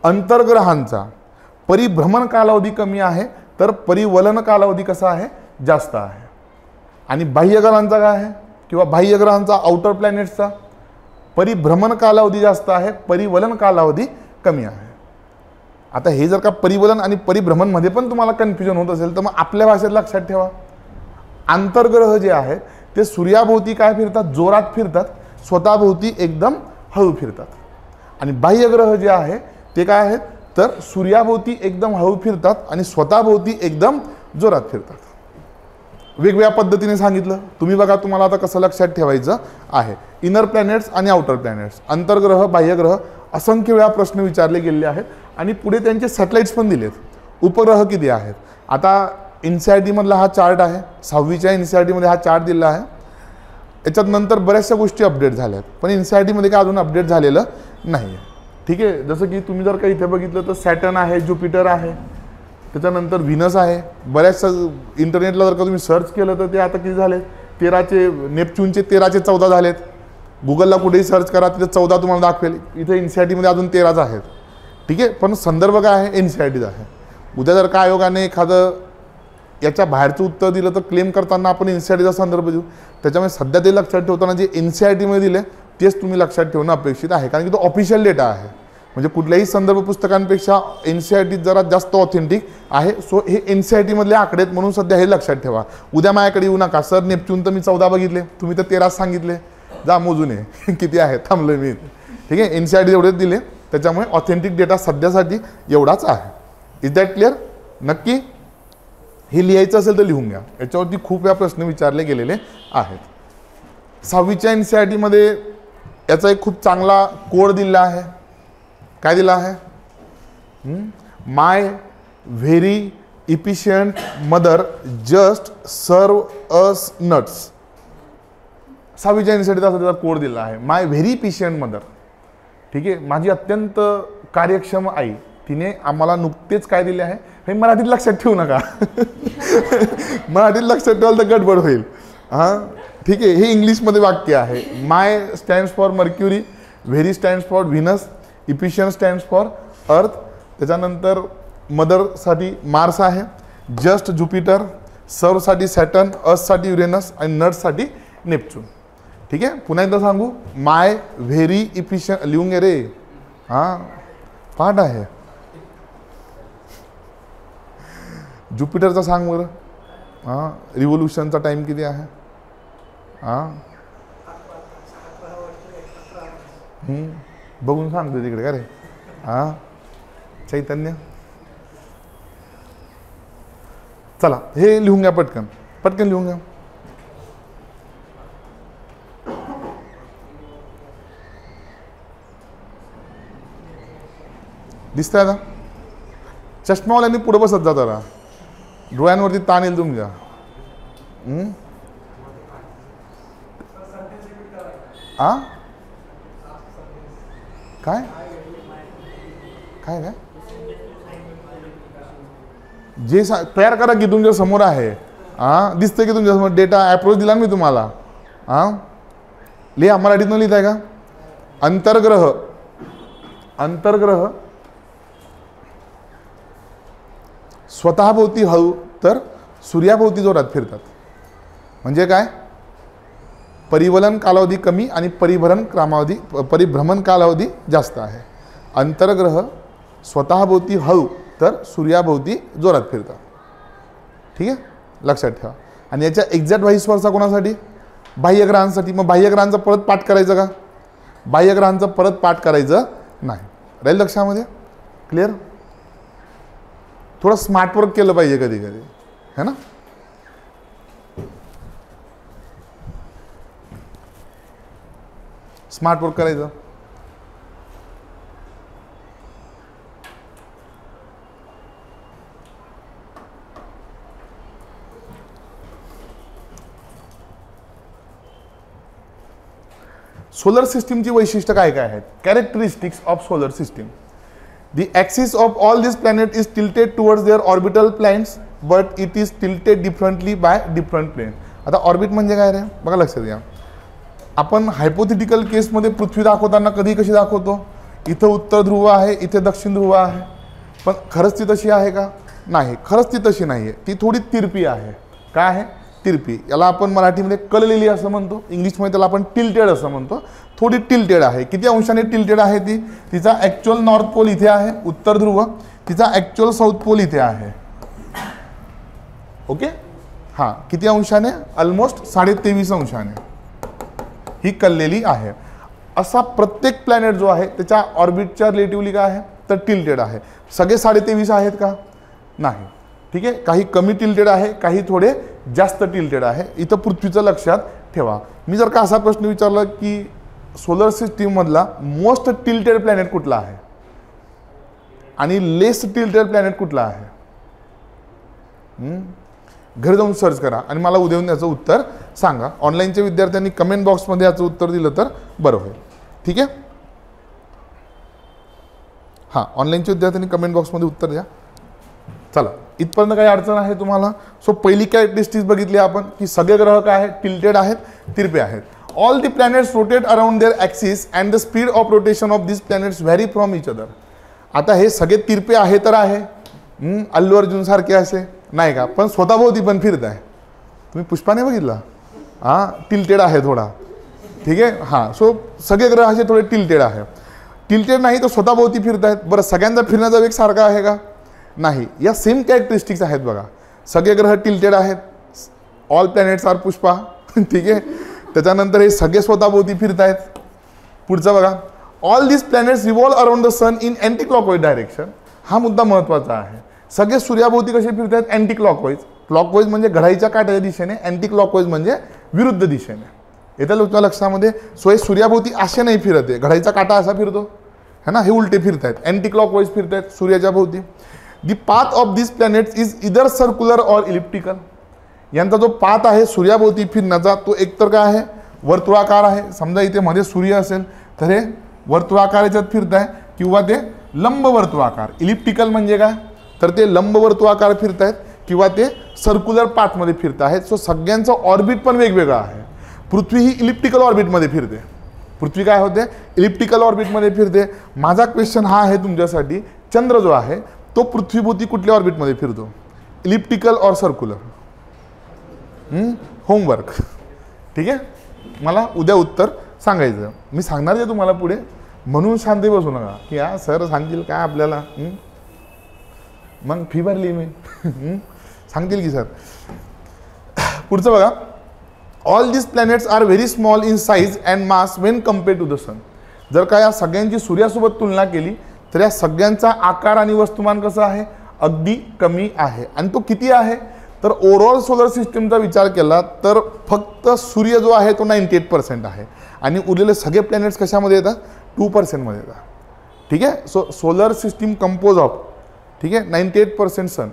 अंतर्ग्रहांचा परिभ्रमण कालावधी कमी आहे, तर परिवलन कालावधी कसा आहे? जास्त आहे. आणि बाह्यग्रहांचा काय आहे? किंवा बाह्यग्रहांचा आउटर प्लॅनेट्सचा परिभ्रमण कालावधी जास्त आहे, परिवलन कालावधी कमी आहे. आता हे जर का परिवलन आणि परिभ्रमण मध्ये पण तुम्हाला कन्फ्युजन होत असेल तर मग आपल्या भाषेत लक्षात ठेवा, आंतरग्रह जे आहेत ते सूर्याभोवती काय फिरतात? जोरात फिरतात, स्वतःभोवती एकदम हळू फिरतात. आणि बाह्यग्रह जे आहे ते काय आहेत? तर सूर्याभोवती एकदम हळू फिरतात आणि स्वतःभोवती एकदम जोरात फिरतात. वेगवेगळ्या पद्धतीने सांगितलं. तुम्ही बघा तुम्हाला आता कसं लक्षात ठेवायचं आहे. इनर प्लॅनेट्स आणि आउटर प्लॅनेट्स, अंतर्ग्रह, बाह्यग्रह असंख्य वेळा प्रश्न विचारले गेले आहेत. आणि पुढे त्यांचे सॅटेलाइट्स पण दिलेत. उपग्रह किती आहेत? आता NCERT मधला हा चार्ट आहे, 6वीच्या NCERT मध्ये हा चार्ट दिला आहे. याच्यात नंतर बऱ्याचशा गोष्टी अपडेट झाल्यात, पण NCERT मध्ये काय अजून अपडेट झालेलं नाही. ठीक आहे. जसं की तुम्ही जर का इथे बघितलं तर सॅटर्न आहे, ज्युपिटर आहे, त्याच्यानंतर व्हीनस आहे. बऱ्याचशा इंटरनेटला जर का तुम्ही सर्च केलं तर ते आता किती झाले? 13चे, नेपच्यूनचे 13चे 14 झालेत. गुगलला कुठेही सर्च करा तिथे 14 तुम्हाला दाखवेल. इथे NCERT मध्ये अजून 13च आहेत. ठीक आहे. पण संदर्भ काय आहे? NCERT आहे. उद्या जर का आयोगाने एखादं याच्या बाहेरचं उत्तर दिलं तर क्लेम करताना आपण NCERTचा संदर्भ देऊ. त्याच्यामुळे सध्या ते लक्षात ठेवताना जे NCERT मध्ये दिले तेच तुम्ही लक्षात ठेवणं अपेक्षित आहे, कारण की तो ऑफिशियल डेटा आहे. म्हणजे कुठल्याही संदर्भ पुस्तकांपेक्षा NCERT जरा जास्त ऑथेंटिक आहे. सो हे NCERT मधले आकडे आहेत म्हणून सध्या हे लक्षात ठेवा. उद्या माझ्याकडे येऊ नका, सर नेपच्यून तर मी 14 बघितले, तुम्ही तर 13 सांगितले, जा मोजून ये किती आहे, थांबलोय मी. ठीक आहे. NCERT एवढेच दिले, त्याच्यामुळे ऑथेंटिक डेटा सध्यासाठी एवढाच आहे. Is that clear? नक्की हे लिहायचं असेल तर लिहून घ्या. याच्यावरती खूप वेळा प्रश्न विचारले गेलेले आहेत. 6वीच्या NCERT मध्ये याचा एक खूप चांगला कोड दिला आहे. काय दिला आहे? माय व्हेरी इफिशियंट मदर जस्ट सर्व अस नट्स. 6वीच्या एनसीईआरटीचा असा त्याचा कोड दिला आहे, माय व्हेरी इफिशियंट मदर. ठीक आहे, माझी अत्यंत कार्यक्षम आई, तिने आम्हाला नुकतेच काय दिले आहे. हे मराठीत लक्षात ठेवू नका. मराठीत लक्षात ठेवाल तर गडबड होईल. हां ठीक आहे, हे इंग्लिशमध्ये वाक्य आहे. My stands for Mercury, very stands for Venus, efficient stands for Earth. त्याच्यानंतर मदरसाठी मार्स आहे, जस्ट ज्युपिटर, सर्वसाठी सॅटर्न, अससाठी युरेनस आणि नट्ससाठी नेपच्यून. ठीक आहे, पुन्हा एकदा सांगू, माय व्हेरी इफिशियंट लिहून घे रे. हां पाठ आहे. ज्युपिटरचा सांग बरं. हां रिव्होल्युशनचा टाईम किती आहे. हां बघून सांगतो तिकडे का रे. हां चैतन्य, चला हे लिहून घ्या पटकन, पटकन लिहून घ्या. दिसतंय आता. चष्मावाल्यांनी पुढे बसत जा जरा, डोळ्यांवरती ताण येईल तुमच्या. आ काय काय काय जे तयार करा की तुमच्या समोर आहे. हां दिसतंय की तुमच्या समोर डेटा अप्रोच दिला मी तुम्हाला. हां लिहा, मराठीतनं लिहित आहे का. अंतर्ग्रह, अंतर्ग्रह स्वतःभोवती हळू तर सूर्याभोवती जोरात फिरतात. म्हणजे काय, परिवलन कालावधी कमी आणि परिभ्रमण कालावधी जास्त आहे. अंतर्ग्रह स्वतःभोवती हळू तर सूर्याभोवती जोरात फिरतात. ठीक आहे, लक्षात ठेवा. आणि याच्या एक्झॅक्ट व्हाईस वर्सा कोणासाठी, बाह्यग्रहांसाठी. मग बाह्यग्रहांचा परत पाठ करायचं का, बाह्यग्रहांचं परत पाठ करायचं नाही. राहील लक्षामध्ये. क्लिअर. थोडं स्मार्ट वर्क केलं पाहिजे कधी कधी, है ना. स्मार्ट वर्क करायचं. सोलर सिस्टीमची वैशिष्ट्य काय काय आहेत. Characteristics of solar system. The axis of all these planets is tilted towards their orbital planes, but it is tilted differently by different planes. आता ऑर्बिट म्हणजे काय रे, बघा लक्षात घ्या. आपण हायपोथेटिकल केसमध्ये पृथ्वी दाखवताना कधी कशी दाखवतो, इथं उत्तर ध्रुव आहे, इथे दक्षिण ध्रुव आहे. पण खरंच ती तशी आहे का, नाही, खरंच ती तशी नाही आहे. ती थोडी तिरपी आहे. काय आहे, तिरपी. याला आपण मराठीमध्ये कललेली असं म्हणतो, इंग्लिशमध्ये त्याला आपण टिल्टेड असं म्हणतो. थोडी टिल्टेड आहे. किती अंशाने टिल्टेड आहे ती, तिचा ॲक्च्युअल नॉर्थ पोल इथे आहे, उत्तर ध्रुव, तिचा ॲक्च्युअल साऊथ पोल इथे आहे. ओके. हां किती अंशाने, ऑलमोस्ट 23.5 अंशाने ही कललेली आहे. असा प्रत्येक प्लॅनेट जो आहे त्याच्या ऑर्बिटच्या रिलेटिव्हली काय आहे तर टिल्टेड आहे. सगळे 23.5 आहेत का, नाही. ठीक आहे, काही कमी टिल्टेड आहे, काही थोडे जास्त टिल्टेड आहे. इथं पृथ्वीचं लक्षात ठेवा. मी जर का असा प्रश्न विचारला की सोलर सिस्टीम मधला मोस्ट टिल्टेड प्लॅनेट कुठला आहे आणि लेस टिल्टेड प्लॅनेट कुठला आहे, घरी जाऊन सर्च करा आणि मला उद्या येऊन याचं उत्तर सांगा. ऑनलाईनच्या विद्यार्थ्यांनी कमेंट बॉक्समध्ये याचं उत्तर दिलं तर बरं होईल. ठीक आहे. हां ऑनलाईनच्या विद्यार्थ्यांनी कमेंट बॉक्समध्ये उत्तर द्या. चला इथपर्यंत काही अडचण आहे तुम्हाला. सो पहिली कॅरेक्टरिस्टिक्स बघितली आपण की सगळे ग्रह काय आहेत, टिल्टेड आहेत, तिरपे आहेत. All the planets rotate around their axis and the speed of rotation of these planets vary from each other. आता हे सगळे तिरपे आहे तर आहे, अल्लू अर्जुन सारखे असे नाही का, पण स्वतःभोवती पण फिरत आहे. तुम्ही पुष्पाने बघितला, हां टिल्टेड आहे थोडा. ठीक आहे. हां सो सगळे ग्रह असे थोडे टिल्टेड आहे. टिल्टेड नाही तर स्वतःभोवती फिरत आहेत. बरं सगळ्यांचा फिरण्याचा वेग सारखा आहे का, नाही. या सेम कॅरेक्टरिस्टिक्स आहेत बघा. सगळे ग्रह टिल्टेड आहेत. ऑल प्लॅनेट्स आर पुष्पा. ठीक आहे. त्याच्यानंतर हे सगळे स्वतःभोवती फिरत आहेत. पुढचं बघा, all this planets revolve around the sun in anti clockwise direction. हा मुद्दा महत्त्वाचा आहे. सगळे सूर्याभोवती कसे फिरत आहेत, अँटी क्लॉकवाईज. क्लॉकवाईज म्हणजे घड्याळीच्या काट्याच्या दिशेने, अँटी क्लॉकवाईज म्हणजे विरुद्ध दिशेने. येत्या तुमच्या लक्षामध्ये. सो हे सूर्याभोवती असे नाही फिरत आहे, घड्याळीचा काटा असा फिरतो है ना, हे उलटे फिरत आहेत, अँटी क्लॉकवाईज फिरत आहेत सूर्याच्या भोवती. The path of this planets is either circular or elliptical. यांचा जो पाथ आहे सूर्याभोवती फिरण्याचा तो एकतर काय आहे, वर्तुळाकार आहे. समजा इथे मध्ये सूर्य असेल तर हे वर्तुळाकार याच्यात फिरत आहे, किंवा ते लंब वर्तुळाकार. इलिप्टिकल म्हणजे काय, तर ते लंब वर्तुळाकार फिरत आहेत किंवा ते सर्क्युलर पाथमध्ये फिरत आहेत. सो सगळ्यांचं ऑर्बिट पण वेगवेगळं आहे. पृथ्वी ही इलिप्टिकल ऑर्बिटमध्ये फिरते. पृथ्वी काय होते, इलिप्टिकल ऑर्बिटमध्ये फिरते. माझा क्वेश्चन हा आहे तुमच्यासाठी, चंद्र जो आहे तो पृथ्वीभोवती कुठल्या ऑर्बिटमध्ये फिरतो, इलिप्टिकल और सर्क्युलर? होमवर्क. ठीक आहे, मला उद्या उत्तर सांगायचं. मी सांगणार आहे तुम्हाला पुढे, म्हणून शांती बसू नका की हा सर सांगतील काय आपल्याला, मग फी भरली मी सांगतील की सर. पुढचं बघा, all this planets are very small in size and mass when compared to the sun. जर का या सगळ्यांची सूर्यासोबत तुलना केली तर या सगळ्यांचा आकार आणि वस्तुमान कसं आहे, अगदी कमी आहे. आणि तो किती आहे, तर ओव्हरऑल सोलर सिस्टीमचा विचार केला तर फक्त सूर्य जो आहे तो 98% आहे आणि उरलेले सगळे प्लॅनेट्स कशामध्ये येतात, 2% मध्ये येतात. ठीक आहे. So solar system compose of, ठीक आहे, 98% सन,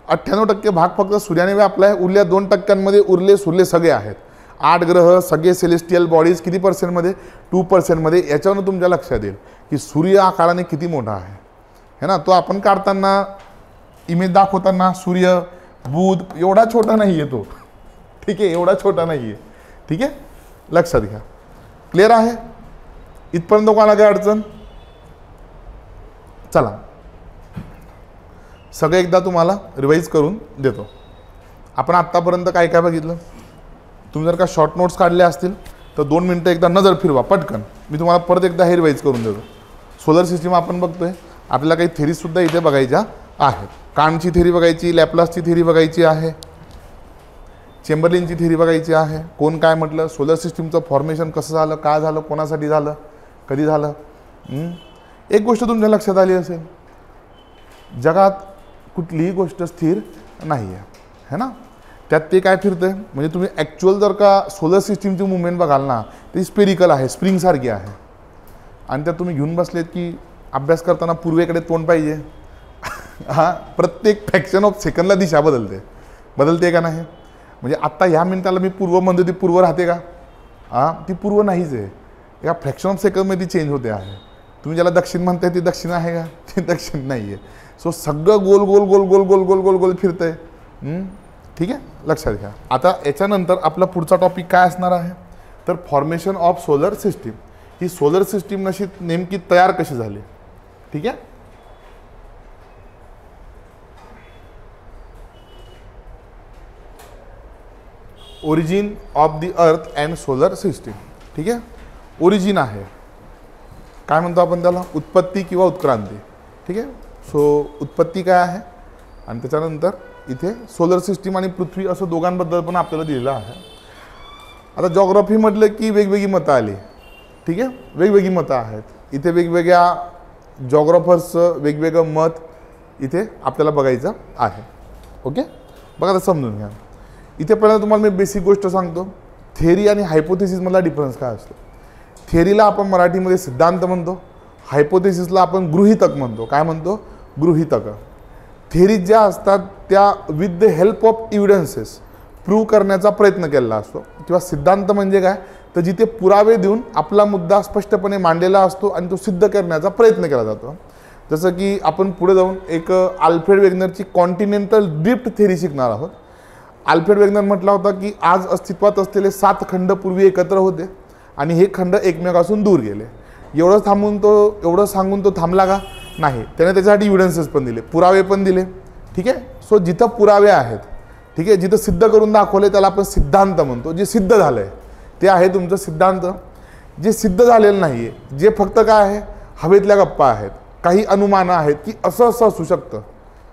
98% भाग फक्त सूर्याने व्यापला आहे. उरल्या 2% उरले सुरले सगळे आहेत. 8 ग्रह, सगळे सेलेस्टियल बॉडीज किती पर्सेंटमध्ये, 2% याच्यावरून तुमच्या लक्षात येईल की सूर्य आकाराने किती मोठा आहे, है ना. तो आपण काढताना इमेज दाखवताना सूर्य बुध एवढा छोटा नाही आहे तो. ठीक आहे, एवढा छोटा नाही आहे. ठीक आहे, लक्षात घ्या. क्लिअर आहे इथपर्यंत? कोणाला काय अडचण? चला सगळं एकदा तुम्हाला रिवाइज करून देतो. आपण आत्तापर्यंत काय काय बघितलं, तुम्ही जर का शॉर्ट नोट्स काढले असतील तर 2 मिनटं एकदा नजर फिरवा पटकन. मी तुम्हाला परत एकदा हे रिवाइज करून देतो. सोलर सिस्टीम आपण बघतोय, आपल्याला काही थेरीजसुद्धा इथे बघायच्या आहेत. कानची थेरी बघायची, लॅपलासची थेरी बघायची आहे, चेंबरलिनची थेरी बघायची आहे. कोण काय म्हटलं, सोलर सिस्टीमचं फॉर्मेशन कसं झालं, काय झालं, कोणासाठी झालं, कधी झालं. एक गोष्ट तुमच्या लक्षात आली असेल, जगात कुठलीही गोष्ट स्थिर नाही आहे, है ना. त्यात ते काय फिरतंय, म्हणजे तुम्ही ॲक्च्युअल जर का सोलर सिस्टीमची मुवमेंट बघाल ना, ती स्पेरिकल आहे, स्प्रिंगसारखी आहे. आणि त्यात तुम्ही घेऊन बसलेत की अभ्यास करताना पूर्वेकडे तोंड पाहिजे. हां, प्रत्येक फ्रॅक्शन ऑफ सेकंडला दिशा बदलते का नाही. म्हणजे आत्ता ह्या मिनिटाला मी पूर्व म्हणतो, ती पूर्व राहते का? हां, ती पूर्व नाहीच आहे. एका फ्रॅक्शन ऑफ सेकंडमध्ये ती चेंज होते आहे. तुम्ही ज्याला दक्षिण म्हणताय ती दक्षिण आहे का? ती दक्षिण नाही आहे. सो सगळं गोल गोल गोल गोल गोल गोल गोल गोल फिरतंय. ठीक आहे, लक्षात घ्या. आता याच्यानंतर आपला पुढचा टॉपिक काय असणार आहे, तर formation of solar system. He solar system नशी नेमकी तयार कशी झाली. ठीक आहे, origin of the earth and solar system. ठीक आहे, ओरिजिन आहे, काय म्हणतो आपण त्याला, उत्पत्ती किंवा उत्क्रांती. ठीक आहे. सो उत्पत्ती काय आहे आणि त्याच्यानंतर इथे सोलर सिस्टीम आणि पृथ्वी असं दोघांबद्दल पण आपल्याला दिलेलं आहे. आता जॉग्राफी म्हटलं की वेगवेगळी मतं आली. ठीक आहे, वेगवेगळी मतं आहेत. इथे वेगवेगळ्या जॉग्राफर्सचं वेगवेगळं मत इथे आपल्याला बघायचं आहे. ओके, बघा आता समजून घ्या. इथे पहिल्यांदा तुम्हाला मी बेसिक गोष्ट सांगतो, थेरी आणि हायपोथेसिसमधला डिफरन्स काय असतो. थेरीला आपण मराठीमध्ये सिद्धांत म्हणतो, हायपोथेसिसला आपण गृहीतक म्हणतो. काय म्हणतो, गृहीतक. थेरीज ज्या असतात त्या with the help of evidences prove करण्याचा प्रयत्न केलेला असतो. किंवा सिद्धांत म्हणजे काय, तर जिथे पुरावे देऊन आपला मुद्दा स्पष्टपणे मांडलेला असतो आणि तो सिद्ध करण्याचा प्रयत्न केला जातो. जसं की आपण पुढे जाऊन एक आल्फ्रेड वेगनरची कॉन्टिनेंटल ड्रिफ्ट थेरी शिकणार आहोत. आल्फ्रेड वेगनर म्हटला होता की आज अस्तित्वात असलेले 7 खंड पूर्वी एकत्र होते आणि हे खंड एकमेकापासून दूर गेले. एवढं सांगून तो थांबला का? नाही. त्याने त्याच्यासाठी एव्हिडन्सेस पण दिले, पुरावे पण दिले. ठीक आहे. सो जिथं पुरावे आहेत, ठीक आहे, जिथं सिद्ध करून दाखवले त्याला आपण सिद्धांत म्हणतो. जे सिद्ध झालं आहे ते आहे तुमचं सिद्धांत. जे सिद्ध झालेलं नाही आहे, जे फक्त काय आहे, हवेतल्या गप्पा आहेत, काही अनुमानं आहेत की असं असं असू शकतं.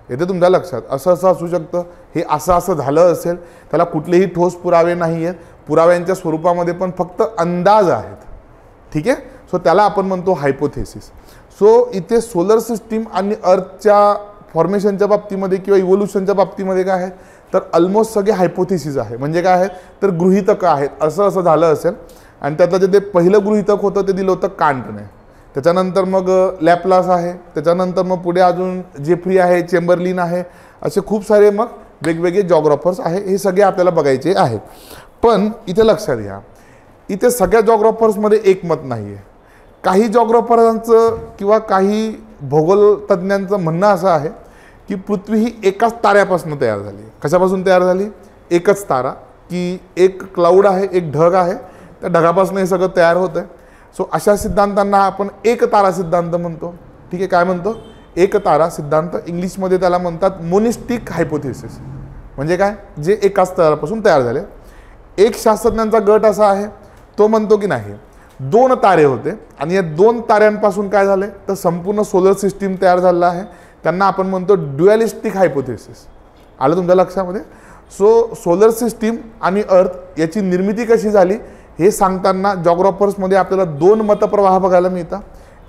येथे तुमच्या लक्षात, असं असं असू शकतं, हे असं असं झालं असेल, त्याला कुठलेही ठोस पुरावे नाही आहेत. पुराव्यांच्या स्वरूपामध्ये पण फक्त अंदाज आहेत. ठीक आहे. सो त्याला आपण म्हणतो हायपोथेसिस. सो इथे सोलर सिस्टीम आणि अर्थच्या फॉर्मेशनच्या बाबतीमध्ये किंवा इव्होल्युशनच्या बाबतीमध्ये काय आहे, तर ऑलमोस्ट सगळे हायपोथेसिस आहे. म्हणजे काय आहे, तर गृहीतक आहेत. असं असं झालं असेल. आणि त्यातलं जे ते पहिलं गृहीतक होतं ते दिलं होतं कांटने. त्याच्यानंतर मग लॅपलास आहे, त्याच्यानंतर मग पुढे अजून जेफ्री आहे, चेंबरलिन आहे, असे खूप सारे मग वेगवेगळे जॉग्राफर्स आहे. हे सगळे आपल्याला बघायचे आहेत. पण इथे लक्षात घ्या, इथे सगळ्या जॉग्राफर्समध्ये एकमत नाही आहे. काही जॉग्राफरांचं किंवा काही भूगोल तज्ज्ञांचं म्हणणं असं आहे की पृथ्वी ही एकाच ताऱ्यापासून तयार झाली. कशापासून तयार झाली? एकच तारा, की एक क्लाउड आहे, एक ढग आहे, त्या ढगापासून हे सगळं तयार होतं आहे. सो अशा सिद्धांतांना आपण एक तारा सिद्धांत म्हणतो. ठीक आहे, काय म्हणतो? एक तारा सिद्धांत. इंग्लिशमध्ये त्याला म्हणतात मोनिस्टिक हायपोथेसिस. म्हणजे काय? जे एकाच ताऱ्यापासून तयार झाले. एक शास्त्रज्ञांचा गट असा आहे, तो म्हणतो की नाही, 2 तारे होते आणि या 2 ताऱ्यांपासून काय झाले तर संपूर्ण सोलर सिस्टीम तयार झालेला आहे. त्यांना आपण म्हणतो ड्युअलिस्टिक हायपोथेसिस. आलं तुमच्या लक्षामध्ये? सो सोलर सिस्टीम आणि अर्थ याची निर्मिती कशी झाली हे सांगताना जॉग्राफर्समध्ये आपल्याला 2 मतप्रवाह बघायला मिळतात.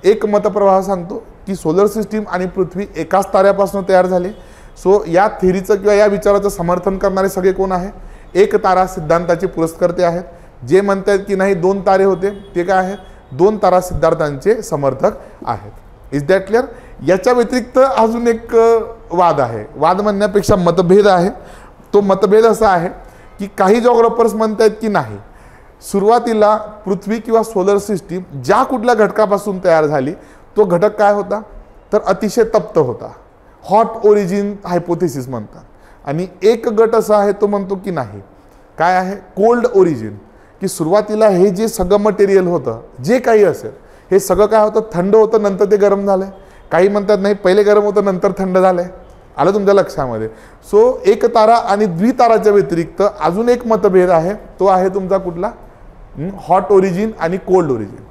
एक मतप्रवाह सांगतो की सोलर सिस्टीम आणि पृथ्वी एकाच ताऱ्यापासून तयार झाली. सो या थिअरीचं किंवा या विचाराचं समर्थन करणारे सगळे कोण आहे? एक तारा सिद्धांताचे पुरस्कर्ते आहेत. जे म्हणतात की नाही 2 तारे होते ते काय आहेत? 2 तारा सिद्धांतांचे समर्थक आहेत. Is that clear? याच्या व्यतिरिक्त अजून एक वाद आहे. वाद म्हणण्यापेक्षा मतभेद आहे. तो मतभेद असा आहे की काही जॉग्राफर्स म्हणतात की नाही, सुरुवातीला पृथ्वी किंवा सोलर सिस्टीम ज्या कुठल्या घटकापासून तयार झाली तो घटक काय होता तर अतिशय तप्त होता. हॉट ओरिजिन हायपोथेसिस म्हणतात. आणि एक गट असा आहे तो म्हणतो की नाही, काय आहे? कोल्ड ओरिजिन, की सुरुवातीला हे जे सगळं मटेरियल होतं, जे काही असेल, हे सगळं काय होतं? थंड होतं, नंतर ते गरम झालं. काही म्हणतात नाही, पहिले गरम होतं नंतर थंड झालंय. आलं तुमच्या लक्षामध्ये? सो एक तारा आणि द्विताराच्या व्यतिरिक्त अजून एक मतभेद आहे. तो आहे तुमचा कुठला? हॉट ओरिजिन आणि कोल्ड ओरिजिन.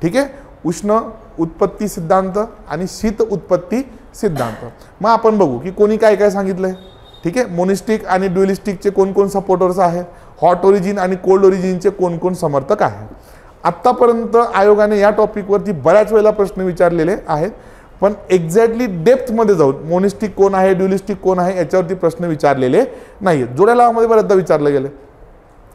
ठीक आहे, उष्ण उत्पत्ती सिद्धांत आणि शीत उत्पत्ती सिद्धांत. मग आपण बघू की कोणी काय काय सांगितलंय. ठीक आहे, मोनिस्टिक आणि ड्युअलिस्टिकचे कोण कोण सपोर्टर्स आहेत, हॉट ओरिजिन आणि कोल्ड ओरिजिनचे कोण कोण समर्थक आहेत. आत्तापर्यंत आयोगाने या टॉपिकवरती बऱ्याच वेळेला प्रश्न विचारलेले आहेत, पण एक्झॅक्टली डेप्थमध्ये जाऊन मोनिस्टिक कोण आहे, ड्युअलिस्टिक कोण आहे याच्यावरती प्रश्न विचारलेले नाही. जोड्या लावामध्ये बऱ्याचदा विचारलं गेलं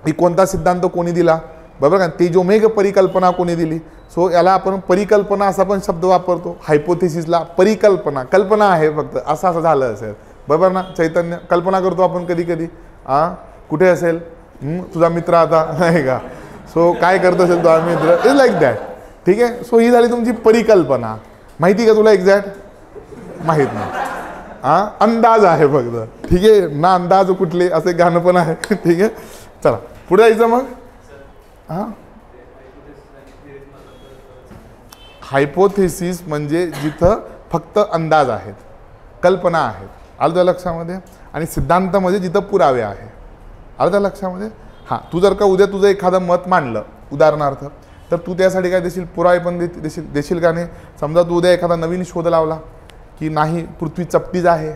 की कोणता सिद्धांत कोणी दिला, बरोबर का? तेजोमेघ परिकल्पना कोणी दिली. सो याला आपण परिकल्पना असा पण शब्द वापरतो. हायपोथेसिसला परिकल्पना, कल्पना आहे फक्त, असं असं झालं असेल, बरोबर ना? चैतन्य कल्पना करतो आपण कधी कधी. कुठे असेल तुझा मित्र आता, नाही का? सो काय करत असेल तुझा मित्र, इज लाईक दॅट. ठीक आहे, सो ही झाली तुमची परिकल्पना. माहिती का तुला एक्झॅक्ट? माहीत नाही, अंदाज आहे फक्त. ठीक आहे ना, अंदाज कुठले असे गाणं पण आहे. ठीक आहे, चला पुढे जायचं मग. हायपोथेसिस म्हणजे जिथं फक्त अंदाज आहेत, कल्पना आहेत. आलं त्या लक्षामध्ये? आणि सिद्धांतामध्ये जिथं पुरावे आहे. आलं त्या लक्षामध्ये? तू जर का उद्या तुझं एखादं मत मांडलं उदाहरणार्थ, तर तू त्यासाठी काय देशील? पुरावे पण देशील का नाही? समजा तू उद्या एखादा नवीन शोध लावला की नाही पृथ्वी चपटीच आहे,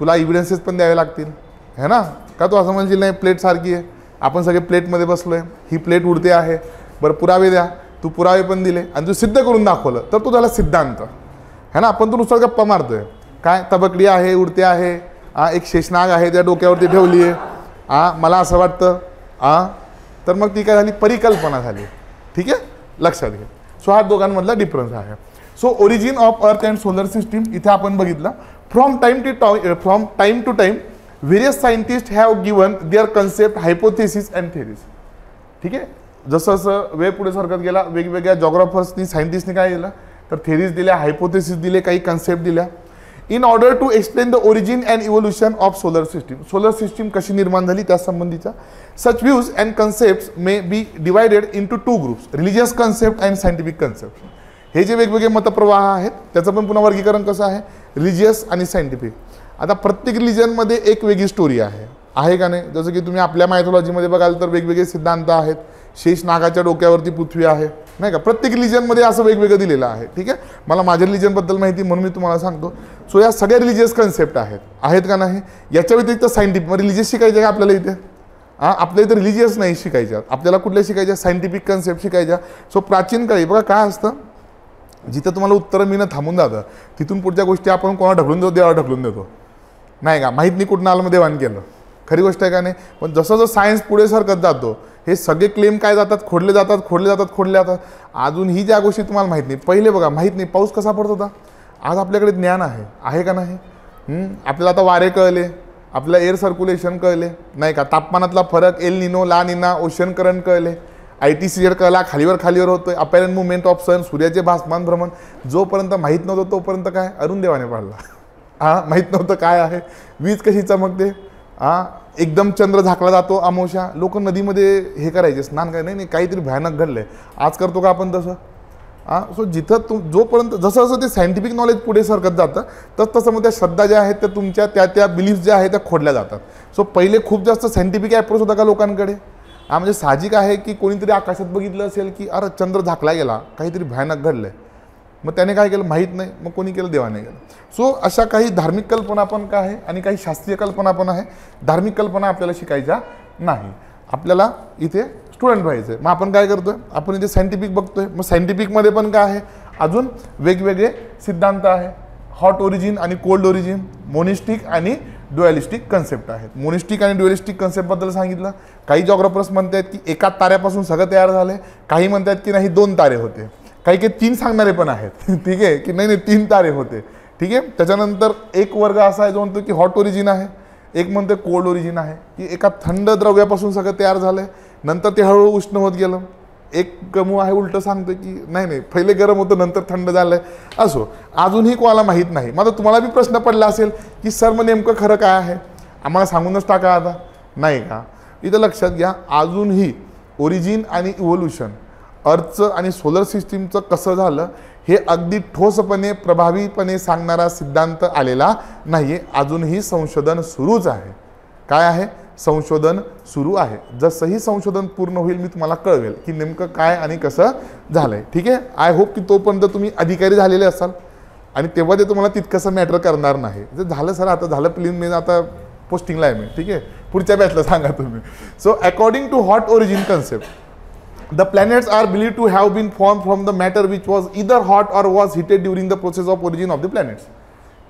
तुला इव्हिडन्सेस पण द्यावे लागतील, है ना? का तू असं म्हणशील नाही प्लेट सारखी आहे, आपण सगळे प्लेटमध्ये बसलोय, ही प्लेट उडते आहे, बरं पुरावे द्या. तू पुरावे पण दिले आणि तू सिद्ध करून दाखवलं तर तू त्याला सिद्धांत, है ना? आपण तू नुसतं गप्पा मारतोय. काय तबकडी आहे, उडते आहे, एक शेषनाग आहे त्या डोक्यावरती ठेवली आहे, मला असं वाटतं, तर मग ती काय झाली? परिकल्पना झाली. ठीक आहे, लक्षात घ्या. सो हा दोघांमधला डिफरन्स आहे. So origin of earth and solar system इथे आपण बघितलं. From time to time various scientist have given their concept, hypothesis and theories. ठीक आहे, जसं जसं वेळ पुढे सरकत गेला वेगवेगळ्या जॉग्राफर्सनी, सायंटिस्टनी काय दिलं तर थेरीज दिल्या, हायपोथेसिस दिले, काही कन्सेप्ट दिल्या. In order to explain the origin and evolution of solar system, solar system कशी निर्माण झाली त्या संबंधीच्या. Such views and concepts may be divided into 2 groups, religious concept and scientific concept. हे जे वेगवेगळे मतप्रवाह आहेत त्याचं पण पुन्हा वर्गीकरण कसं आहे? रिलिजियस आणि सायंटिफिक. आता प्रत्येक रिलिजनमध्ये एक वेगळी स्टोरी आहे का नाही? जसं की तुम्ही आपल्या मायथॉलॉजीमध्ये बघाल तर वेगवेगळे सिद्धांत आहेत. शेष नागाच्या डोक्यावरती पृथ्वी आहे, नाही का? प्रत्येक रिलिजनमध्ये असं वेगवेगळं दिलेलं आहे. ठीक आहे, मला माझ्या रिलिजनबद्दल माहिती म्हणून मी तुम्हाला सांगतो. सो या सगळ्या रिलिजियस कन्सेप्ट आहेत का नाही? याच्या व्यतिरिक्त सायंटिफिक, मग रिलिजियस शिकायचे का आपल्याला इथे? आपल्या इथे रिलिजियस नाही शिकायच्या, आपल्याला कुठल्या शिकायच्या? सायंटिफिक कन्सेप्ट शिकायच्या. सो प्राचीन काळी बघा काय असतं, जिथं तुम्हाला उत्तरं मिळणं थांबून जातं तिथून पुढच्या गोष्टी आपण कोणाला ढकलून देतो? देवाला ढकलून देतो, नाही का? माहीत नाही कुठून आलं मग देवान केलं, खरी गोष्ट आहे का नाही? पण जसं जसं सायन्स पुढे सरकत जातो हे सगळे क्लेम काय जातात, खोडले जातात. अजून ही ज्या गोष्टी तुम्हाला माहीत नाही. पहिले बघा माहीत नाही पाऊस कसा पडत होता, आज आपल्याकडे ज्ञान आहे का नाही? आपल्याला आता वारे कळले, आपल्याला एअर सर्क्युलेशन कळले नाही का, तापमानातला फरक, एल निनो, ला निना, ओशन करंट कळले, ITCZ कळला, खालीवर होतोय, अपॅरंट मुवमेंट ऑफ सन, सूर्याचे भासमान भ्रमण. जोपर्यंत माहीत नव्हतं तोपर्यंत काय अरुण देवाने पाडला. माहीत नव्हतं काय आहे, वीज कशी चमकते, एकदम चंद्र झाकला जातो अमावस्या. लोक नदीमध्ये हे करायचे स्नान करायचे, नाही काहीतरी भयानक घडलंय. आज करतो का आपण तसं? सो जिथं जोपर्यंत जसं जसं ते सायंटिफिक नॉलेज पुढे सरकत जातं तसं मग त्या श्रद्धा ज्या आहेत त्या तुमच्या त्या बिलीफ्स ज्या आहेत त्या खोडल्या जातात. सो पहिले खूप जास्त सायंटिफिक अप्रोच होता का लोकांकडे? म्हणजे साहजिक आहे की कोणीतरी आकाशात बघितलं असेल की अरे चंद्र झाकला गेला, काहीतरी भयानक घडलंय. मग त्याने काय केलं माहीत नाही, मग कोणी केलं? देवाने केलं. सो अशा काही धार्मिक कल्पना पण काय आहे आणि काही शास्त्रीय कल्पना पण आहे. धार्मिक कल्पना आपल्याला शिकायच्या नाही, आपल्याला इथे स्टुडंट व्हायचं आहे. मग आपण काय करतोय, आपण इथे सायंटिफिक बघतोय. मग सायंटिफिकमध्ये पण काय आहे, अजून वेगवेगळे सिद्धांत आहे. हॉट ओरिजिन आणि कोल्ड ओरिजिन, मोनिस्टिक आणि ड्युअलिस्टिक कन्सेप्ट आहेत. मोनिस्टिक आणि ड्युअलिस्टिक कन्सेप्टबद्दल सांगितलं. काही जॉग्राफर्स म्हणतात की एका ताऱ्यापासून सगळं तयार झालं, काही म्हणतात की नाही 2 तारे होते, काही 3 सांगणारे पण आहेत. ठीक आहे की नाही 3 तारे होते. ठीक आहे. त्याच्यानंतर एक वर्ग असा आहे जो म्हणतो की हॉट ओरिजिन आहे, एक म्हणतो कोल्ड ओरिजिन आहे, की एका थंड द्रव्यापासून सगळं तयार झालंय, नंतर ते हळूहळू उष्ण होत गेलं. एक गमू आहे उलटं सांगतो की नाही पहिले गरम होतं नंतर थंड झालंय. असो, अजूनही कोणाला माहीत नाही. मग तुम्हाला बी प्रश्न पडला असेल की सर मग नेमकं खरं काय आहे, आम्हाला सांगूनच टाका आता, नाही का? इथं लक्षात घ्या, अजूनही ओरिजिन आणि इव्होल्युशन, अर्थचं आणि सोलर सिस्टीमचं कसं झालं हे अगदी ठोसपणे प्रभावीपणे सांगणारा सिद्धांत आलेला नाही. अजूनही संशोधन सुरूच आहे. काय आहे? संशोधन सुरू आहे. जसंही संशोधन पूर्ण होईल मी तुम्हाला कळवेल की नेमकं काय आणि कसं झालंय. ठीक आहे. आय होप की तोपर्यंत तुम्ही अधिकारी झालेले असाल आणि तेव्हा ते तुम्हाला तितकंसं मॅटर करणार नाही. जर झालं सर आता झालं प्रिलिमिनरी, आता पोस्टिंगला आहे मी. ठीक आहे, पुढच्या बॅचला सांगा तुम्ही. So according to hot origin concept, the planets are believed to have been formed from the matter which was either hot or was heated during the process of origin of the planets.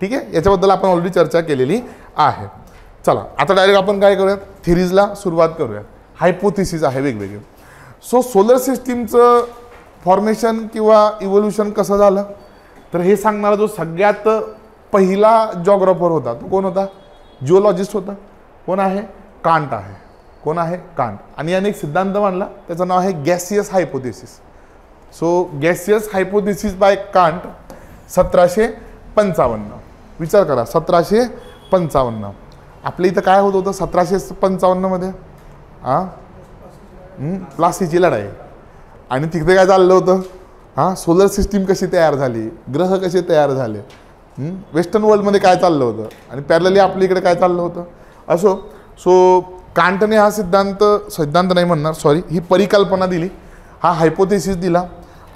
ठीक आहे, याच्याबद्दल आपण already चर्चा केलेली आहे. चला आता direct आपण काय करूयात, थिरीजला सुरुवात करूयात. हायपोथिसिस आहे वेगवेगळे. सो सोलर सिस्टीमचं फॉर्मेशन किंवा इव्होल्युशन कसं झालं तर हे सांगणारा जो सगळ्यात पहिला जॉग्राफर होता तो कोण होता? जिओलॉजिस्ट होता. कोण आहे? कांट आहे. कोण आहे? कांट. आणि याने एक सिद्धांत मांडला, त्याचं नाव आहे gaseous hypothesis. So gaseous hypothesis by Kant 1755. विचार करा 1755. आपल्या इथं काय होत होतं 1755 मध्ये? प्लासीची लढाई. आणि तिकडे काय चाललं होतं? सोलर सिस्टीम कशी तयार झाली, ग्रह कसे तयार झाले, वेस्टर्न वर्ल्डमध्ये काय चाललं होतं आणि पॅरलली आपल्या इकडे काय चाललं होतं. असो, सो कांटने हा सिद्धांत नाही म्हणणार, सॉरी, ही परिकल्पना दिली, हा हायपोथेसिस दिला.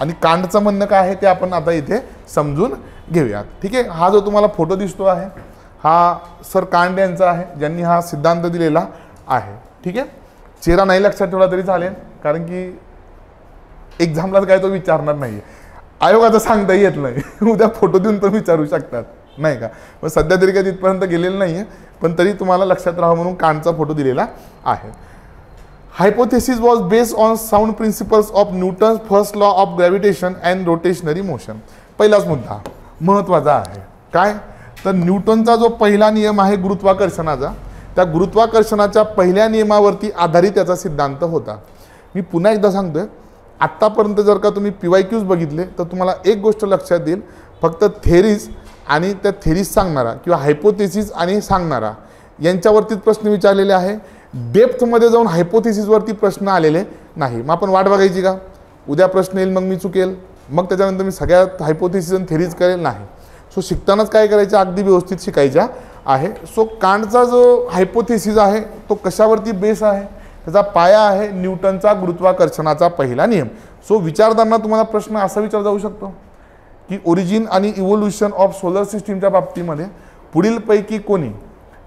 आणि कांटचं म्हणणं काय आहे ते आपण आता इथे समजून घेऊयात. ठीक आहे. हा जो तुम्हाला फोटो दिसतो आहे हा सर कांट यांचा आहे, ज्यांनी हा सिद्धांत दिलेला आहे. ठीक आहे. चेहरा नाही लक्षात ठेवला तरी चालेल, कारण की एक्झामला काय तो विचारणार नाही, आयोगाचं सांगता येत नाही. उद्या फोटो देऊन पण विचारू शकतात, नाही का? मग सध्या तरी काय तिथपर्यंत गेलेलं नाही आहे, पण तरी तुम्हाला लक्षात राहावं म्हणून कांटचा फोटो दिलेला आहे. Hypothesis was based on sound principles of Newton's first law of gravitation and rotationary motion. पहिलाच मुद्दा महत्त्वाचा आहे. काय तर न्यूटनचा जो पहिला नियम आहे गुरुत्वाकर्षणाचा, त्या गुरुत्वाकर्षणाच्या पहिल्या नियमावरती आधारित त्याचा सिद्धांत होता. मी पुन्हा एकदा सांगतोय, आत्तापर्यंत जर का तुम्ही PYQs बघितले तर तुम्हाला एक गोष्ट लक्षात येईल, फक्त थेरीज आणि त्या थेरीज सांगणारा किंवा हायपोथेसिस आणि सांगणारा यांच्यावरतीच प्रश्न विचारलेले आहे. डेप्थमध्ये जाऊन हायपोथेसिसवरती प्रश्न आलेले नाही. मग आपण वाट बघायची का उद्या प्रश्न येईल मग मी चुकेल, मग त्याच्यानंतर मी सगळ्यात हायपोथेसिस आणि थेरीज करेल? नाही. सो शिकतानाच काय करायचं, अगदी व्यवस्थित शिकायच्या आहे. सो कांटचा जो हायपोथेसिस आहे तो कशावरती बेस आहे, त्याचा पाया आहे न्यूटनचा गुरुत्वाकर्षणाचा पहिला नियम. सो विचारताना तुम्हाला प्रश्न असा विचारला जाऊ शकतो की ओरिजिन आणि इव्होल्युशन ऑफ सोलर सिस्टीमच्या बाबतीमध्ये पुढीलपैकी कोणी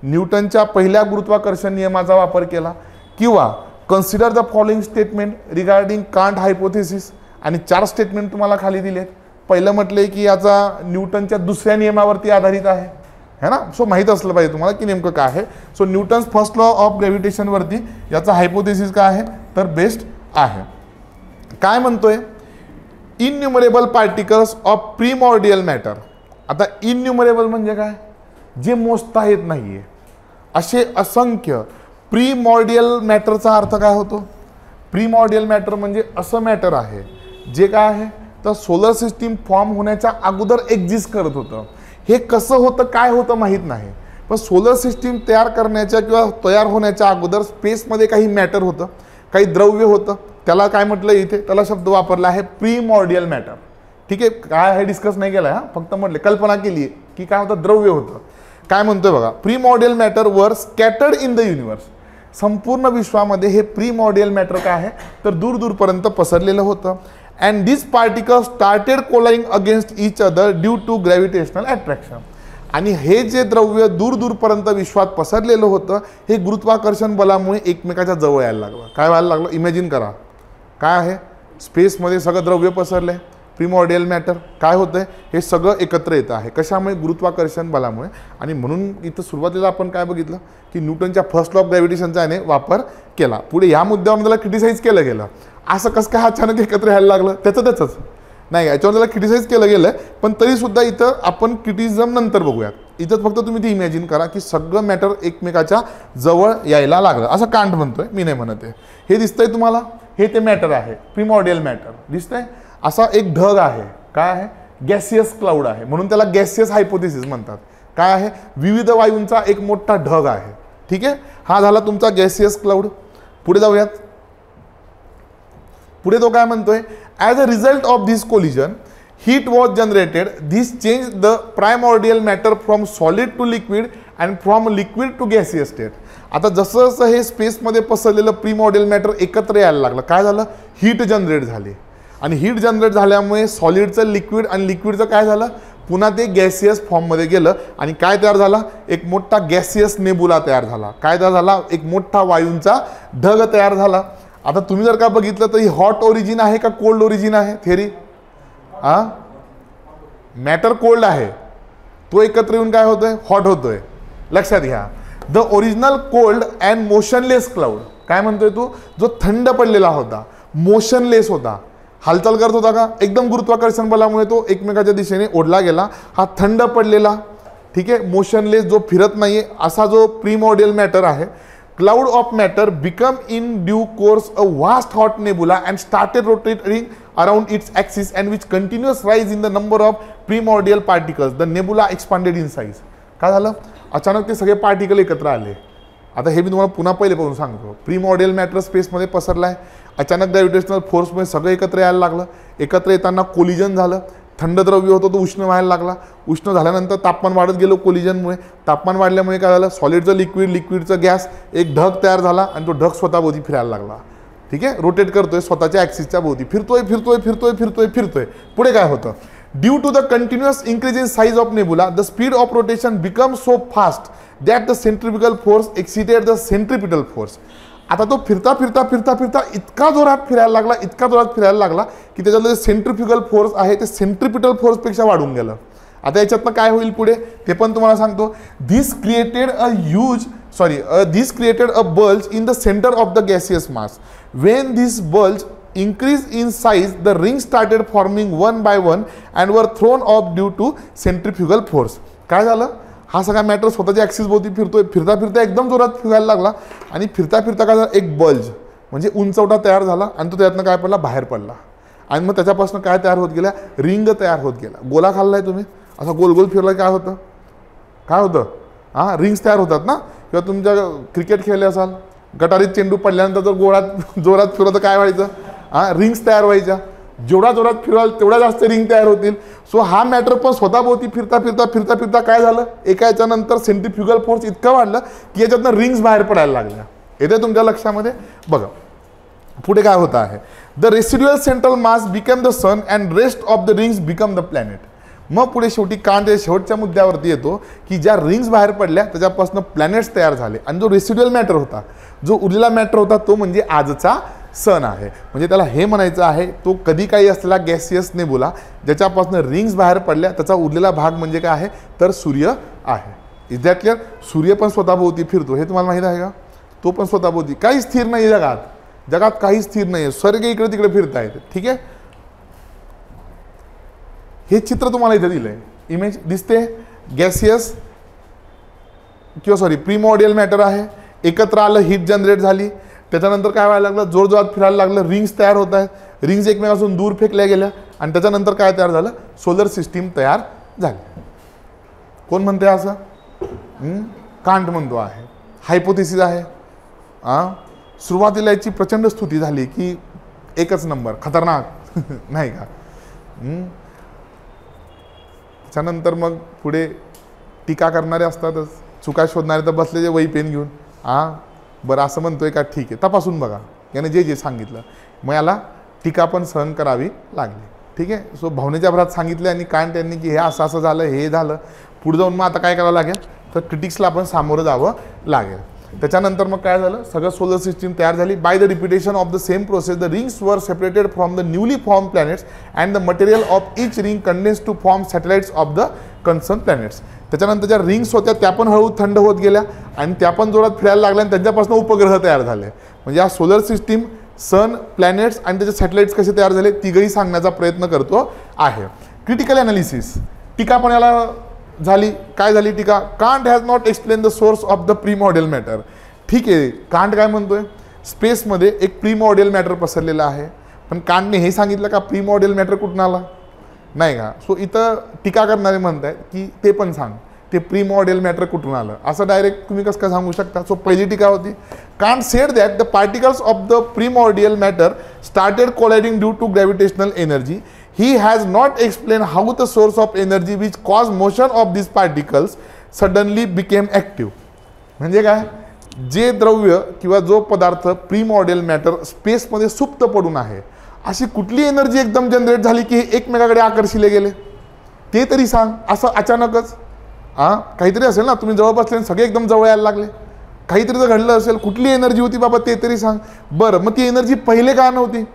न्यूटनच्या पहिल्या गुरुत्वाकर्षण नियमाचा वापर केला, किंवा consider the following statement regarding can't hypothesis. आणि 4 स्टेटमेंट तुम्हाला खाली दिलेत. पहिलं म्हटलंय की याचा न्यूटनच्या दुसऱ्या नियमावरती आधारित आहे. है ना. सो माहीत असलं पाहिजे तुम्हाला की नेमकं काय आहे. So Newton's first law of ग्रॅव्हिटेशनवरती याचा हायपोथेसिस काय आहे तर बेस्ट आहे. काय म्हणतोय innumerable particles of primordial matter. आता इनन्युमरेबल म्हणजे काय, जे मोजता येत नाहीये असे असंख्य. प्रीमॉर्डियल मॅटरचा अर्थ काय होतो, प्रीमॉर्डियल मॅटर म्हणजे असं मॅटर आहे जे काय आहे तर सोलर सिस्टीम फॉर्म होण्याच्या अगोदर एक्झिस्ट करत होतं. हे कसं होतं काय होतं माहीत नाही, पण सोलर सिस्टीम तयार करण्याच्या किंवा तयार होण्याच्या अगोदर स्पेसमध्ये काही मॅटर होतं, काही द्रव्य होतं. त्याला काय म्हटलं इथे, त्याला शब्द वापरला आहे प्रीमॉर्डियल मॅटर. ठीक आहे, काय हे डिस्कस नाही केलं आहे, फक्त म्हटले कल्पना केली की काय होतं द्रव्य होतं. काय म्हणतोय बघा, प्रीमॉर्डियल मॅटर वर स्कॅटर्ड इन द युनिवर्स. संपूर्ण विश्वामध्ये हे प्रीमॉर्डियल मॅटर काय आहे तर दूर दूरपर्यंत पसरलेलं होतं. And this particle started colliding against each other due to gravitational attraction. आणि हे जे द्रव्य दूर दूरपर्यंत विश्वात पसरलेलं होतं हे गुरुत्वाकर्षण बलामुळे एकमेकाच्या जवळ यायला लागलं. काय व्हायला लागलं इमॅजिन करा, काय आहे स्पेसमध्ये सगळं द्रव्य पसरलंय, प्रीमॉर्डियल मॅटर. काय होतंय हे सगळं एकत्र येतं आहे कशामुळे, गुरुत्वाकर्षण बलामुळे. आणि म्हणून इथं सुरुवातीला आपण काय बघितलं की न्यूटनच्या फर्स्ट लॉ ऑफ ग्रॅव्हिटेशनचा याने वापर केला. पुढे ह्या मुद्द्यावर त्याला क्रिटिसाइज केलं गेलं, असं कसं काय अचानक एकत्र यायला लागलं त्याचंच नाही, याच्यावर त्याला क्रिटिसाइज केलं गेलं. पण तरीसुद्धा इथं आपण क्रिटिसिझम नंतर बघूयात. इथं फक्त तुम्ही ती इमॅजिन करा की सगळं मॅटर एकमेकाच्या जवळ यायला लागलं असं कांट म्हणतोय, मी नाही म्हणत आहे. हे दिसतंय तुम्हाला, हे ते मॅटर आहे प्रीमॉर्डियल मॅटर दिसतंय. असा एक ढग आहे, काय आहे गॅसियस क्लाउड आहे, म्हणून त्याला गॅसियस हायपोथेसिस म्हणतात. काय आहे विविध वायूंचा एक मोठा ढग आहे. ठीक आहे, हा झाला तुमचा गॅसियस क्लाउड. पुढे जाऊयात. पुढे तो काय म्हणतोय, as a result of this collision heat was generated. This change the primordial matter from solid to liquid and from liquid to gaseous state. आता जसं जसं हे स्पेसमध्ये पसरलेलं प्रीमॉर्डियल मॅटर एकत्र यायला लागलं, काय झालं हीट जनरेट झाली. आणि हीट जनरेट झाल्यामुळे सॉलिडचं लिक्विड आणि लिक्विडचं काय झालं पुन्हा ते गॅसियस फॉर्ममध्ये गेलं. आणि काय तयार झाला, एक मोठा गॅसियस नेबुला तयार झाला. काय तयार झाला, एक मोठा वायूंचा ढग तयार झाला. आता तुम्ही जर का बघितलं तर ही हॉट ओरिजिन आहे का कोल्ड ओरिजिन आहे थेरी, मॅटर कोल्ड आहे, तो एकत्र येऊन काय होतोय हॉट होतोय. लक्षात घ्या, the original cold and motionless cloud. काय म्हणतोय तू, जो थंड पडलेला होता, मोशनलेस होता, हालचाल करत होता का, एकदम गुरुत्वाकर्षण बलामुळे तो एकमेकाच्या दिशेने ओढला गेला. हा थंड पडलेला, ठीक आहे, मोशनलेस जो फिरत नाहीये असा जो प्रीमॉर्डियल मॅटर आहे. Cloud of matter become in due course a vast hot nebula and started rotating around its axis and which continuous rise in the number of primordial particles. The nebula expanded in size. काय झालं, अचानक ते सगळे particle एकत्र आले. आता हे मी तुम्हाला पुन्हा पहिलेपासून सांगतो, प्रीमॉर्डियल मॅटर स्पेसमध्ये पसरला आहे, अचानक ग्रॅव्हिटेशनल फोर्समुळे सगळं एकत्र यायला लागलं. एकत्र येताना कोलिजन झालं, थंड द्रव्य होतं तो उष्ण व्हायला लागला. उष्ण झाल्यानंतर तापमान वाढत गेलो कोलिजनमुळे. तापमान वाढल्यामुळे काय झालं, सॉलिडचं लिक्विड, लिक्विडचं गॅस, एक ढग तयार झाला आणि तो ढग स्वतःभोवती फिरायला लागला. ठीक आहे, रोटेट करतोय स्वतःच्या ॲक्सिसच्या भोवती, फिरतोय फिरतोय फिरतोय फिरतोय फिरतोय. पुढे काय होतं, due to the continuous increase in size of nebula the speed of rotation become so fast that the centrifugal force exceeded the centripetal force. आता तो फिरता फिरता फिरता फिरता इतका जोरात फिरायला लागला, इतका जोरात फिरायला लागला की त्याच्यातलं जे सेंट्रिफ्युगल फोर्स आहे ते सेंट्रिपिटल फोर्सपेक्षा वाढून गेलं. आता याच्यातनं काय होईल पुढे ते पण तुम्हाला सांगतो. This created a bulge in the centre of the gaseous mass. When this bulge increase in size, the rings started forming one by one and were thrown off due to centrifugal force. काय झालं, हा सगळा matter स्वतःच्या axis भोवती फिरतोय, फिरता फिरता एकदम जोरात फिरायला लागला आणि फिरता फिरता काय झालं, एक बल्ज म्हणजे उंचवटा तयार झाला आणि तो त्यातनं काय पडला, बाहेर पडला. आणि मग त्याच्यापासून काय तयार होत गेल्या, रिंग तयार होत गेला. गोला खाल्लाय तुम्ही, असा गोल गोल फिरला काय होतं, काय होतं, हां रिंग्स तयार होतात ना. किंवा तुमच्या क्रिकेट खेळले असाल, गटारीत चेंडू पडल्यानंतर जर गोळात जोरात फिरवलं तर काय व्हायचं, रिंग्स तयार व्हायच्या. जेवढा जोरात फिरवाल तेवढा जास्त रिंग तयार होतील. सो हा मॅटर पण स्वतःभोवती फिरता फिरता फिरता फिरता काय झालं, एका याच्यानंतर सेंट्रिफ्युगल फोर्स इतका वाढला की याच्यातनं रिंग्स बाहेर पडायला लागल्या. येते तुमच्या लक्षामध्ये बघा. पुढे काय होतं आहे, the residual central mass become the sun and rest of the rings become the planet. मग पुढे शेवटी कांट शेवटच्या मुद्द्यावरती येतो की ज्या रिंग्स बाहेर पडल्या त्याच्यापासून प्लॅनेट्स तयार झाले. आणि जो रेसिड्युअल मॅटर होता, जो उरलेला मॅटर होता, तो म्हणजे आजचा सन आहे. म्हणजे त्याला हे म्हणायचं आहे, तो कधी काही असलेला गॅसियस नेबुला ज्याच्यापासून रिंग्स बाहेर पडल्या त्याचा उरलेला भाग म्हणजे काय आहे तर सूर्य आहे. Is that clear? सूर्य पण स्वतःभोवती फिरतो, हे तुम्हाला माहीत आहे का? तो पण स्वतःभोवती, काही स्थिर नाही जगात, जगात काही स्थिर नाही, स्वर्ग इकडे तिकडे फिरतायत. ठीक आहे, हे चित्र तुम्हाला इथे दिलंय, इमेज दिसते. गॅसियस किंवा सॉरी प्रीमॉर्डियल मॅटर आहे, एकत्र आलं, हीट जनरेट झाली, त्याच्यानंतर काय व्हायला लागलं, जोरजोरात फिरायला लागलं, रिंग्स तयार होत आहेत, रिंग्स एकमेकापासून दूर फेकल्या गेल्या आणि त्याच्यानंतर काय तयार झालं, सोलर सिस्टीम तयार झाली. कोण म्हणते असं? कांट म्हणतो आहे, हायपोथेसिस आहे. सुरुवातीला याची प्रचंड स्तुती झाली की एकच नंबर, खतरनाक नाही का. त्याच्यानंतर मग पुढे टीका करणारे असतातच, चुका शोधणारे तर बसले जे वही पेन घेऊन. बरं असं म्हणतोय का, ठीक आहे, तपासून बघा, याने जे जे सांगितलं, मग याला टीका पण सहन करावी लागली. ठीक आहे, सो भावनेच्या भरात सांगितलं आणि कांट यांनी की हे असं असं झालं, हे झालं. पुढे जाऊन मग आता काय करावं लागेल, तर क्रिटिक्सला आपण सामोरं जावं लागेल. त्याच्यानंतर मग काय झालं, सगळं सोलर सिस्टीम तयार झाली. By the repetition of the same process the rings were separated from the newly form planets and the material of each ring condense to form satellites of the concern planets. त्याच्यानंतर ज्या rings होत्या त्या पण हळूहळू थंड होत गेल्या आणि त्या पण जोरात फिरायला लागल्या आणि त्यांच्यापासून उपग्रह तयार झाले. म्हणजे या सोलर सिस्टीम, सन, प्लॅनेट्स आणि त्याचे सॅटेलाइट्स कसे तयार झाले तिघही सांगण्याचा प्रयत्न करतो आहे. क्रिटिकल ॲनालिसिस, टीका पण याला झाली. काय झाली टीका? Kant has not explain the source of the primordial matter. ठीक आहे, कांट काय म्हणतोय, स्पेसमध्ये एक प्रीमॉर्डियल मॅटर पसरलेला आहे, पण कांटने हे सांगितलं का प्रीमॉर्डियल मॅटर कुठून आला, नाही का. सो इथं टीका करणारे म्हणतायत की ते पण सांग, ते प्रीमॉर्डियल मॅटर कुठून आलं, असं डायरेक्ट तुम्ही कसं काय सांगू शकता. सो पहिली टीका होती, Kant said that the particles of the primordial matter started colliding due to gravitational energy. He has not explained how the source of energy which caused motion of these particles suddenly became active. म्हणजे काय, जे द्रव्य किंवा जो पदार्थ प्रीमॉर्डियल matter स्पेसमध्ये सुप्त पडून आहे, अशी कुठली एनर्जी एकदम जनरेट झाली की हे एकमेकाकडे आकर्षिले गेले, ते तरी सांग. असं अचानकच काहीतरी असेल ना, तुम्ही जवळ बसले सगळे एकदम जवळ यायला लागले, काहीतरी जर घडलं असेल, कुठली एनर्जी होती बाबा ते तरी सांग. बरं, मग ती एनर्जी पहिले का नव्हती,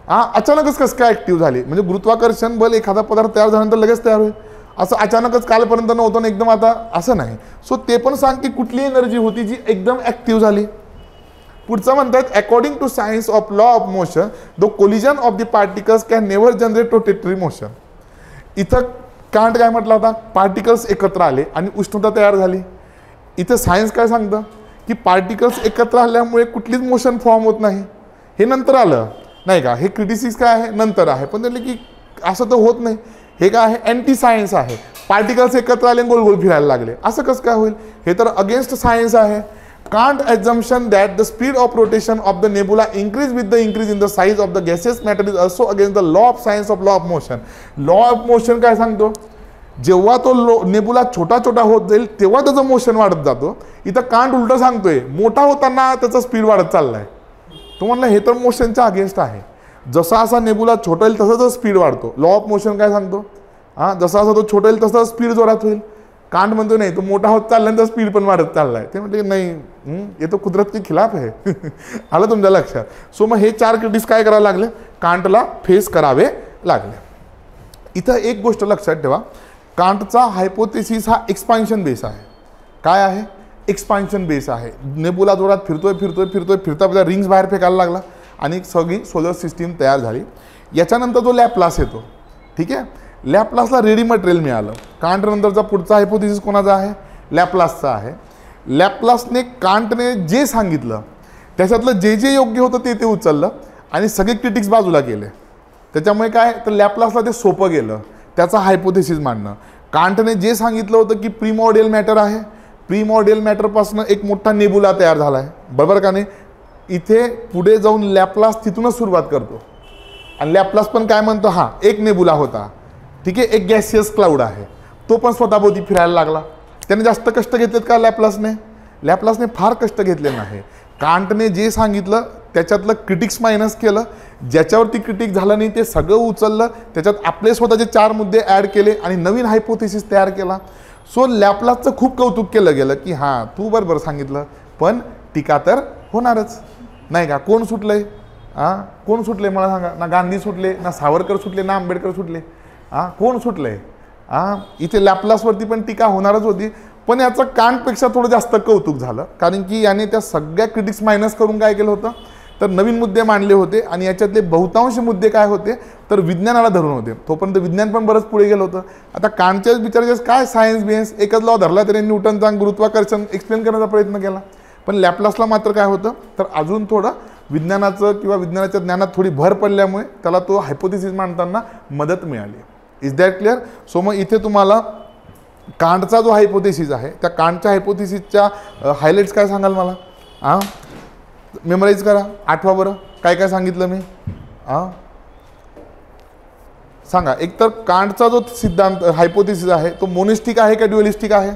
अचानकच कसं काय ॲक्टिव्ह झाली. म्हणजे गुरुत्वाकर्षण बल एखादा पदार्थ तयार झाल्यानंतर लगेच तयार होईल, असं अचानकच कालपर्यंत नव्हतं ना एकदम आता, असं नाही. सो ते पण सांग की कुठली एनर्जी होती जी एकदम ॲक्टिव्ह झाली. पुढचं म्हणतात, according to science of law of motion the collision of the particles can never generate rotatory motion. इथं कांट काय म्हटलं होता, पार्टिकल्स एकत्र आले आणि उष्णता तयार झाली. इथं सायन्स काय सांगतं की पार्टिकल्स एकत्र आल्यामुळे कुठलीच मोशन फॉर्म होत नाही, हे नंतर आलं, नाही का. हे क्रिटिसिस काय आहे, नंतर आहे, पण त्याला की असं तर होत नाही. हे काय आहे, अँटी सायन्स आहे. पार्टिकल्स एकत्र आले गोल गोल फिरायला लागले, असं कसं काय होईल, हे तर अगेन्स्ट सायन्स आहे. Can't assumption that the speed of rotation of the nebula increase with the increase in the size of the gaseous matter is also against the law of science of law of motion. law of motion काय सांगतो, जेव्हा तो nebula छोटा छोटा होत जाईल तेव्हा त्याचं मोशन वाढत जातो. इथं कांट उलट सांगतोय, मोठा होताना त्याचा स्पीड वाढत चाललाय. तो म्हणला हे तर मोशनच्या अगेन्स्ट आहे. जसा असा नेबुला छोटा होईल तसंच स्पीड वाढतो. लॉ ऑफ मोशन काय सांगतो, जसा असा तो छोटा होईल तसं स्पीड जोरात होईल. कांट म्हणतो नाही, तो मोठा होत चालल्यानंतर स्पीड पण वाढत चाललाय. ते म्हटले नाही, हे तो कुदरत के खिलाफ आहे. आलं तुमच्या लक्षात. सो मग हे चार क्रिटिक्स काय करायला लागले, कांटला फेस करावे लागले. इथं एक गोष्ट लक्षात ठेवा, कांटचा हायपोथेसिस हा एक्सपान्शन बेस आहे. काय आहे, एक्सपान्शन बेस आहे. नेबुला जोरात फिरतोय फिरतोय फिरतोय फिरता आपल्या रिंग्स बाहेर फेकायला लागला आणि सगळी सोलर सिस्टीम तयार झाली. याच्यानंतर जो लॅपलास येतो, ठीक आहे, लॅपलासला रेडी मटेरियल मिळालं. कांट नंतरचा पुढचा हायपोथेसिस कोणाचा आहे, लॅपलासचा आहे. लॅपलासने कांटने जे सांगितलं त्याच्यातलं जे जे योग्य होतं ते उचललं आणि सगळे क्रिटिक्स बाजूला केले. त्याच्यामुळे काय, तर लॅपलासला ते सोपं गेलं त्याचा हायपोथेसिस मांडणं. कांटने जे सांगितलं होतं की प्रीमॉर्डियल मॅटर आहे, प्रीमॉर्डियल मॅटरपासून एक मोठा नेबुला तयार झाला आहे, बरोबर का नाही. इथे पुढे जाऊन लॅपलास तिथूनच सुरुवात करतो आणि लॅपलास पण काय म्हणतो, हा एक नेबुला होता, ठीक आहे, एक गॅसियस क्लाउड आहे, तो पण स्वतःभोवती फिरायला लागला. त्याने जास्त कष्ट घेतलेत का लॅपलासने, लॅपलासने फार कष्ट घेतले नाही. कांटने जे सांगितलं त्याच्यातलं क्रिटिक्स मायनस केलं, ज्याच्यावरती क्रिटिक झालं नाही ते सगळं उचललं, त्याच्यात आपले स्वतःचे 4 मुद्दे ॲड केले आणि नवीन हायपोथेसिस तयार केला. सो लॅपलासचं खूप कौतुक केलं गेलं की हां तू बरोबर सांगितलं, पण टीका तर होणारच, नाही का. कोण सुटलंय, कोण सुटले मला सांगा. ना गांधी सुटले, ना सावरकर सुटले, ना आंबेडकर सुटले, कोण सुटलंय. इथे लॅपलासवरती पण टीका होणारच होती, पण याचं कांटपेक्षा थोडं जास्त कौतुक झालं, कारण की याने त्या सगळ्या क्रिटिक्स मायनस करून काय केलं होतं, तर नवीन मुद्दे मांडले होते आणि याच्यातले बहुतांश मुद्दे काय होते तर विज्ञानाला धरून होते. तोपर्यंत विज्ञान पण बरंच पुढे गेलं होतं. आता कांटच्याच बिचाराच्याच काय सायन्स बियन्स एकच लॉ धरला तरी न्यूटनचा गुरुत्वाकर्षण एक्सप्लेन करण्याचा प्रयत्न केला. पण लॅपलासला मात्र काय होतं तर अजून थोडं विज्ञानाचं किंवा विज्ञानाच्या ज्ञानात थोडी भर पडल्यामुळे त्याला तो हायपोथेसिस मांडताना मदत मिळाली. Is that clear? सो मग इथे तुम्हाला कांटचा जो हायपोथेसिस आहे त्या कांटच्या हायपोथेसिसच्या हायलाइट्स काय सांगाल मला? हां, मेमराईज करा, आठवा बरं काय काय सांगितलं मी. सांगा. एकतर कांटचा जो सिद्धांत हायपोथेसिस आहे तो मोनिस्टिक आहे का ड्युअलिस्टिक आहे?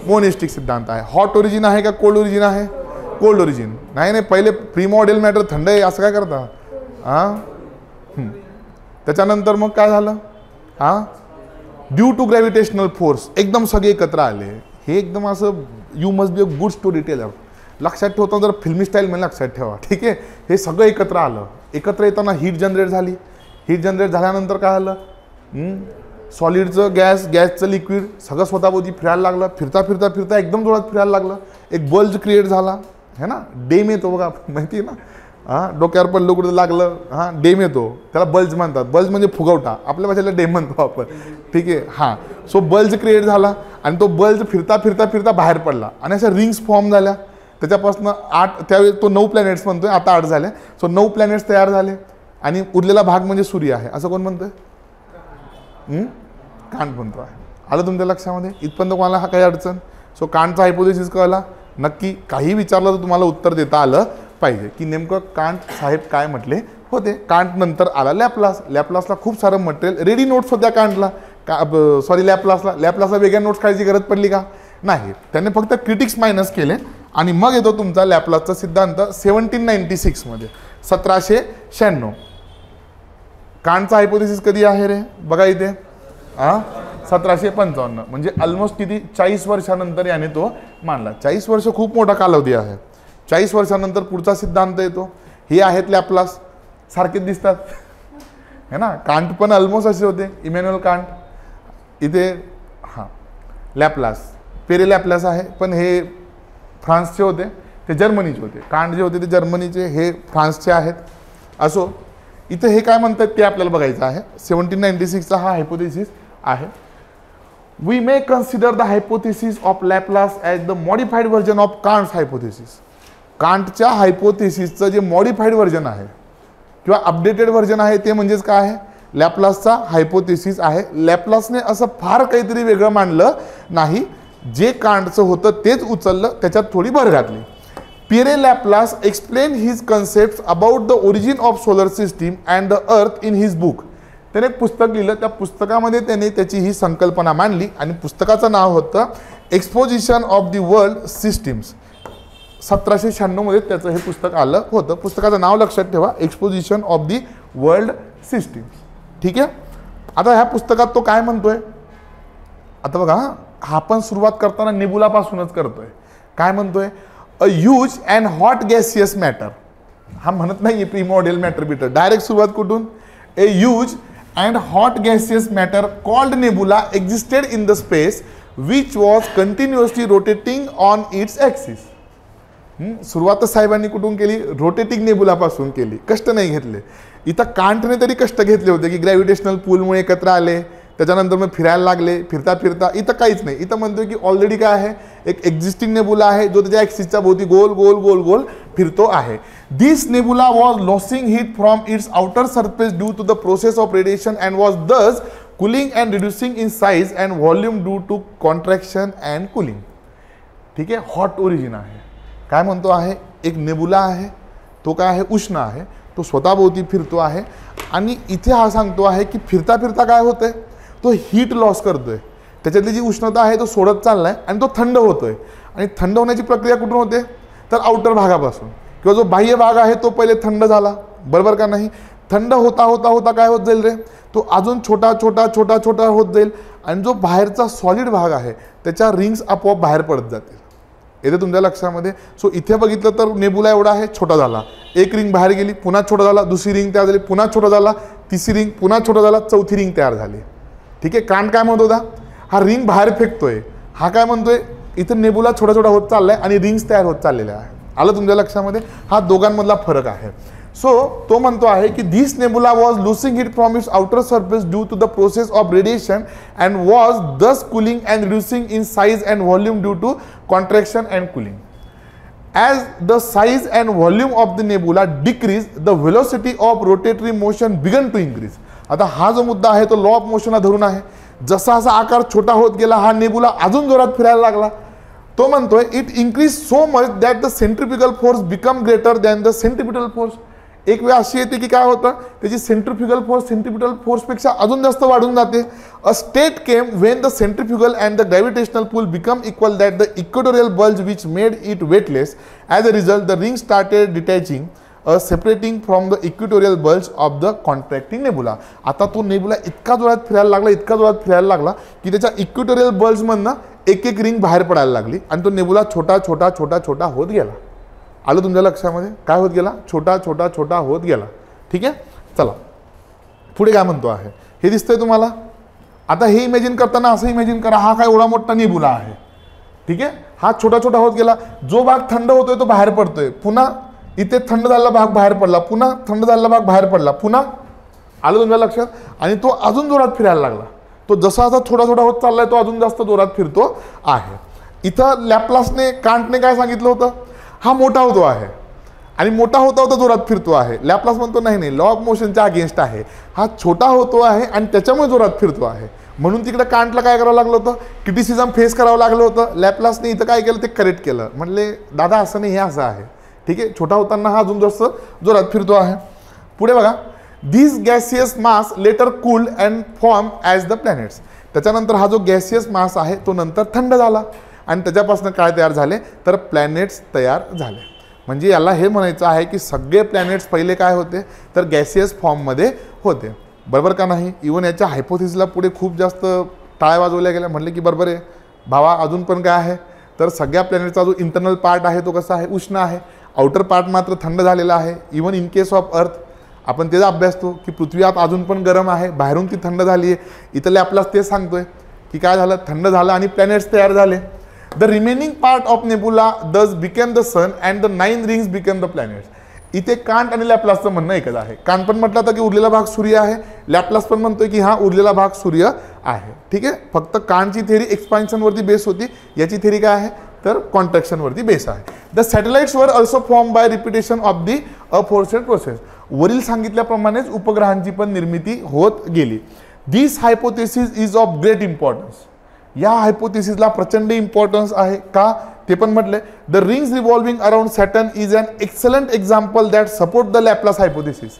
मोनिस्टिक सिद्धांत आहे. हॉट ओरिजिन आहे का कोल्ड ओरिजिन आहे? Cold origin. नाही पहिले प्रीमॉर्डियल मॅटर थंड आहे असं काय करता? त्याच्यानंतर मग काय झालं? Due to gravitational force. एकदम सगळे एकत्र आले. हे एकदम असं you must be a good story teller. लक्षात ठेवतो जर फिल्मी स्टाईलमध्ये लक्षात ठेवा. ठीक आहे. हे सगळं एकत्र आलं. एकत्र येताना हीट जनरेट झाली. हीट जनरेट झाल्यानंतर काय झालं? सॉलिडचं गॅस, गॅसचं लिक्विड सगळं स्वतःभोवती फिरायला लागलं. फिरता फिरता फिरता एकदम जोरात फिरायला लागलं. एक बल्ज क्रिएट झाला है ना. डेम येतो बघा, माहिती आहे ना. डोक्यावर पडलं कुठं लागलं, डेम येतो, त्याला बल्ज म्हणतात. बल्ज म्हणजे फुगवटा, आपल्या भाषेला डेम म्हणतो आपण. ठीक आहे. सो बल्ज क्रिएट झाला आणि तो बल्ज फिरता फिरता फिरता बाहेर पडला आणि अशा रिंग्स फॉर्म झाल्या. त्याच्यापासून 8, त्यावेळी तो 9 प्लॅनेट्स म्हणतोय, आता 8 झाले. सो 9 प्लॅनेट्स तयार झाले आणि उरलेला भाग म्हणजे सूर्य आहे असं कोण म्हणतोय? कांट म्हणतो आहे. आलं तुमच्या लक्षामध्ये? इथपर्यंत कोणाला काही अडचण? सो कांटचा हायपोथेसिस कळला. नक्की काही विचारलं तर तुम्हाला उत्तर देता आलं पाहिजे की नेमकं कांट साहेब काय म्हटले होते. कांट नंतर आला लॅपलास. लॅपलासला खूप सारं मटेरियल रेडी नोट्स होत्या कांटला, लॅपलासला वेगळ्या नोट्स काढायची गरज पडली का? नाही. त्याने फक्त क्रिटिक्स मायनस केले आणि मग येतो तुमचा लॅपलासचा सिद्धांत 1796 मध्ये, 1796. कांटचा हायपोथेसिस कधी आहे रे? बघा इथे 1755. म्हणजे ऑलमोस्ट किती 40 वर्षानंतर याने तो मांडला. 40 वर्ष खूप मोठा कालावधी आहे. 40 वर्षानंतर पुढचा सिद्धांत येतो. हे आहेत लॅपलास, सारखेच दिसतात है ना. कांट पण ऑलमोस्ट असे होते. Emmanuel can't. इथे लॅपलास, पेरे लॅपलास आहे, पण हे फ्रान्सचे होते, ते जर्मनीचे होते. कांट जे होते ते जर्मनीचे, हे फ्रान्सचे आहेत. असो, इथे हे काय म्हणतात ते आपल्याला बघायचं आहे. 1796चा हा हायपोथेसिस आहे. We may consider the hypothesis of Laplace as the modified version of Kant's hypothesis. कांटच्या हायपोथेसिसचं जे मॉडिफाईड व्हर्जन आहे किंवा अपडेटेड व्हर्जन आहे ते म्हणजेच काय आहे? लॅपलासचा हायपोथेसिस आहे. लॅपलासने असं फार काहीतरी वेगळं मांडलं नाही. जे कांटचं होतं तेच उचललं, त्याच्यात थोडी भर घातली. Pierre Laplace explain his concept about the origin of solar system and the earth in his book. त्याने एक पुस्तक लिहिलं. त्या पुस्तकामध्ये त्याने त्याची ही संकल्पना मांडली आणि पुस्तकाचं नाव होतं exposition of the world systems. 1796 मध्ये त्याचं हे पुस्तक आलं होतं. पुस्तकाचं नाव लक्षात ठेवा, exposition of the world systems. ठीक आहे. आता ह्या पुस्तकात तो काय म्हणतोय? आता बघा, हा आपण सुरुवात करताना नेबुलापासूनच करतोय. काय म्हणतोय? A huge and hot gaseous matter. हा म्हणत नाही प्रीमॉर्डियल मॅटर बिटर. डायरेक्ट सुरुवात कुठून? A huge and hot gaseous matter called nebula existed in the space which was continuously rotating on it's axis. सुरुवात साहेबांनी कुठून केली? रोटेटिंग नेबुलापासून केली. कष्ट नाही घेतले. इथं कांटने तरी कष्ट घेतले होते की ग्रॅव्हिटेशनल पूलमुळे एकत्र आले, त्याच्यानंतर मग फिरायला लागले, फिरता फिरता. इथं काहीच नाही. इथं म्हणतोय की ऑलरेडी काय आहे? एक एक्झिस्टिंग नेबुला आहे जो त्याच्या ॲक्सिसच्या भोवती गोल गोल गोल गोल फिरतो आहे. This nebula was losing heat from its outer surface due to the process of radiation and was thus cooling and reducing in size and volume due to contraction and cooling. ठीक आहे. Hot origin आहे. काय म्हणतो आहे? एक nebula आहे, तो काय आहे? उष्ण आहे, तो स्वतःभोवती फिरतो आहे. आणि इथे हा सांगतो आहे की फिरता फिरता काय होतंय? तो हीट लॉस करतोय. त्याच्यातली जी उष्णता आहे तो सोडत चाललाय आणि तो थंड होतोय. आणि थंड होण्याची प्रक्रिया कुठून होते? तर आउटर भागापासून, किंवा जो बाह्य भाग आहे तो पहिले थंड झाला, बरोबर का नाही? थंड होता होता होता काय होत जाईल रे? तो अजून छोटा छोटा छोटा छोटा होत जाईल आणि जो बाहेरचा सॉलिड भाग आहे त्याच्या रिंग्स आपोआप बाहेर पडत जातील. येते तुमच्या लक्षामध्ये? सो इथे बघितलं तर नेबुला एवढा आहे, छोटा झाला, एक रिंग बाहेर गेली, पुन्हा छोटा झाला, दुसरी रिंग तयार झाली, पुन्हा छोटा झाला, तिसरी रिंग, पुन्हा छोटा झाला, चौथी रिंग तयार झाली. ठीक आहे. कांट काय म्हणत होता? हा रिंग बाहेर फेकतोय, हा काय म्हणतोय, इथं नेबुला छोटा छोटा होत चाललाय आणि रिंग्स तयार होत चाललेल्या आहे. आलं तुमच्या लक्षामध्ये, हा दोघांमधला फरक आहे. सो तो म्हणतो आहे की this nebula was losing it from its outer surface due to the process of radiation and was thus cooling and reducing in size and volume due to contraction and cooling. As the size and volume of the nebula decreased, the velocity of rotatory motion began to increase. आता हा जो मुद्दा आहे तो law of मोशनला धरून आहे. जसा जसा आकार छोटा होत गेला हा नेबुला अजून जोरात फिरायला लागला. तो म्हणतोय it increase so much that the centrifugal force become greater than the centripetal force. एक वेळ अशी येते की काय होतं, त्याची सेंट्रिफ्युगल फोर्सपेक्षा अजून जास्त वाढून जाते. A state came when the centrifugal and the gravitational pull become equal that the equatorial bulge which made it weightless. As a result the ring started detaching separating from the equatorial bulge of the contracting nebula. आता तो nebula इतका जोरात फिरायला लागला की त्याच्या equatorial बल्जमधनं एक एक रिंग बाहेर पडायला लागली आणि तो नेबुला छोटा होत गेला. आलं तुमच्या लक्षामध्ये, काय होत गेला, छोटा होत गेला. ठीक आहे, चला पुढे काय म्हणतो आहे हे दिसतंय तुम्हाला. आता हे इमॅजिन करताना असं इमॅजिन करा, हा काय एवढा मोठा नेबुला आहे. ठीक आहे, हा छोटा होत गेला. जो भाग थंड होतोय तो बाहेर पडतोय, पुन्हा इथे थंड झालेला भाग बाहेर पडला, पुन्हा थंड झालेला भाग बाहेर पडला, पुन्हा. आलं तुमच्या लक्षात. आणि तो अजून जोरात फिरायला लागला. तो जसा छोटा होत चाललाय तो अजून जास्त जोरात फिरतो आहे. इथं लॅपलासने कांटने काय सांगितलं होतं, हा मोठा होतो आहे आणि मोठा होता जोरात फिरतो आहे. लॅपलास म्हणतो नाही, लॉ ऑफ मोशनच्या अगेन्स्ट आहे, हा छोटा होतो आहे आणि त्याच्यामुळे जोरात फिरतो आहे. म्हणून तिकडे कांटला काय करावं लागलं होतं, क्रिटिसिझम फेस करावं लागलं होतं. लॅपलासने इथं काय केलं, ते करेक्ट केलं. म्हणले दादा असं नाही, हे असं आहे. ठीक आहे, छोटा होताना हा अजून जास्त जोरात फिरतो आहे. पुढे बघा, this gaseous mass later cooled and form as the planets. त्याच्यानंतर हा जो गॅसियस मास आहे तो नंतर थंड झाला आणि त्याच्यापासून काय तयार झाले, तर प्लॅनेट्स तयार झाले. म्हणजे याला हे म्हणायचं आहे की सगळे प्लॅनेट्स पहिले काय होते, तर गॅसियस फॉर्ममध्ये होते. बरोबर का नाही. इवन याच्या हायपोथिसिसला पुढे खूप जास्त टाळ्या वाजवल्या गेल्या. म्हटले की बरोबर आहे भावा, अजून पण काय आहे, तर सगळ्या प्लॅनेटचा जो इंटरनल पार्ट आहे तो कसा आहे, उष्ण आहे. आउटर पार्ट मात्र थंड झालेला आहे. Even in case of earth आपण त्याचा अभ्यासतो की पृथ्वी आत अजून पण गरम आहे, बाहेरून ती थंड झाली आहे. इथले आपल्याला ते सांगतोय की काय झालं, थंड झालं आणि प्लॅनेट्स तयार झाले. The remaining part of nebula thus became the sun and the 9 rings became the planets. इथे कांट आणि लॅपलासचं म्हणणं एकच आहे. कांट पण म्हटलं होतं की उरलेला भाग सूर्य आहे, लॅपलास पण म्हणतोय की हा उरलेला भाग सूर्य आहे. ठीक आहे, फक्त कांटची थेरी एक्सपान्शनवरती बेस होती, याची थेरी काय आहे, तर कॉन्ट्रॅक्शनवरती बेस आहे. The satellites were also form by repetition of the aforesaid process. वरील सांगितल्याप्रमाणेच उपग्रहांची पण निर्मिती होत गेली. This hypothesis is of great importance. या हायपोथेसिसला प्रचंड इम्पॉर्टन्स आहे. का, ते पण म्हटले. The rings revolving around Saturn is an excellent example that support the Laplace hypothesis.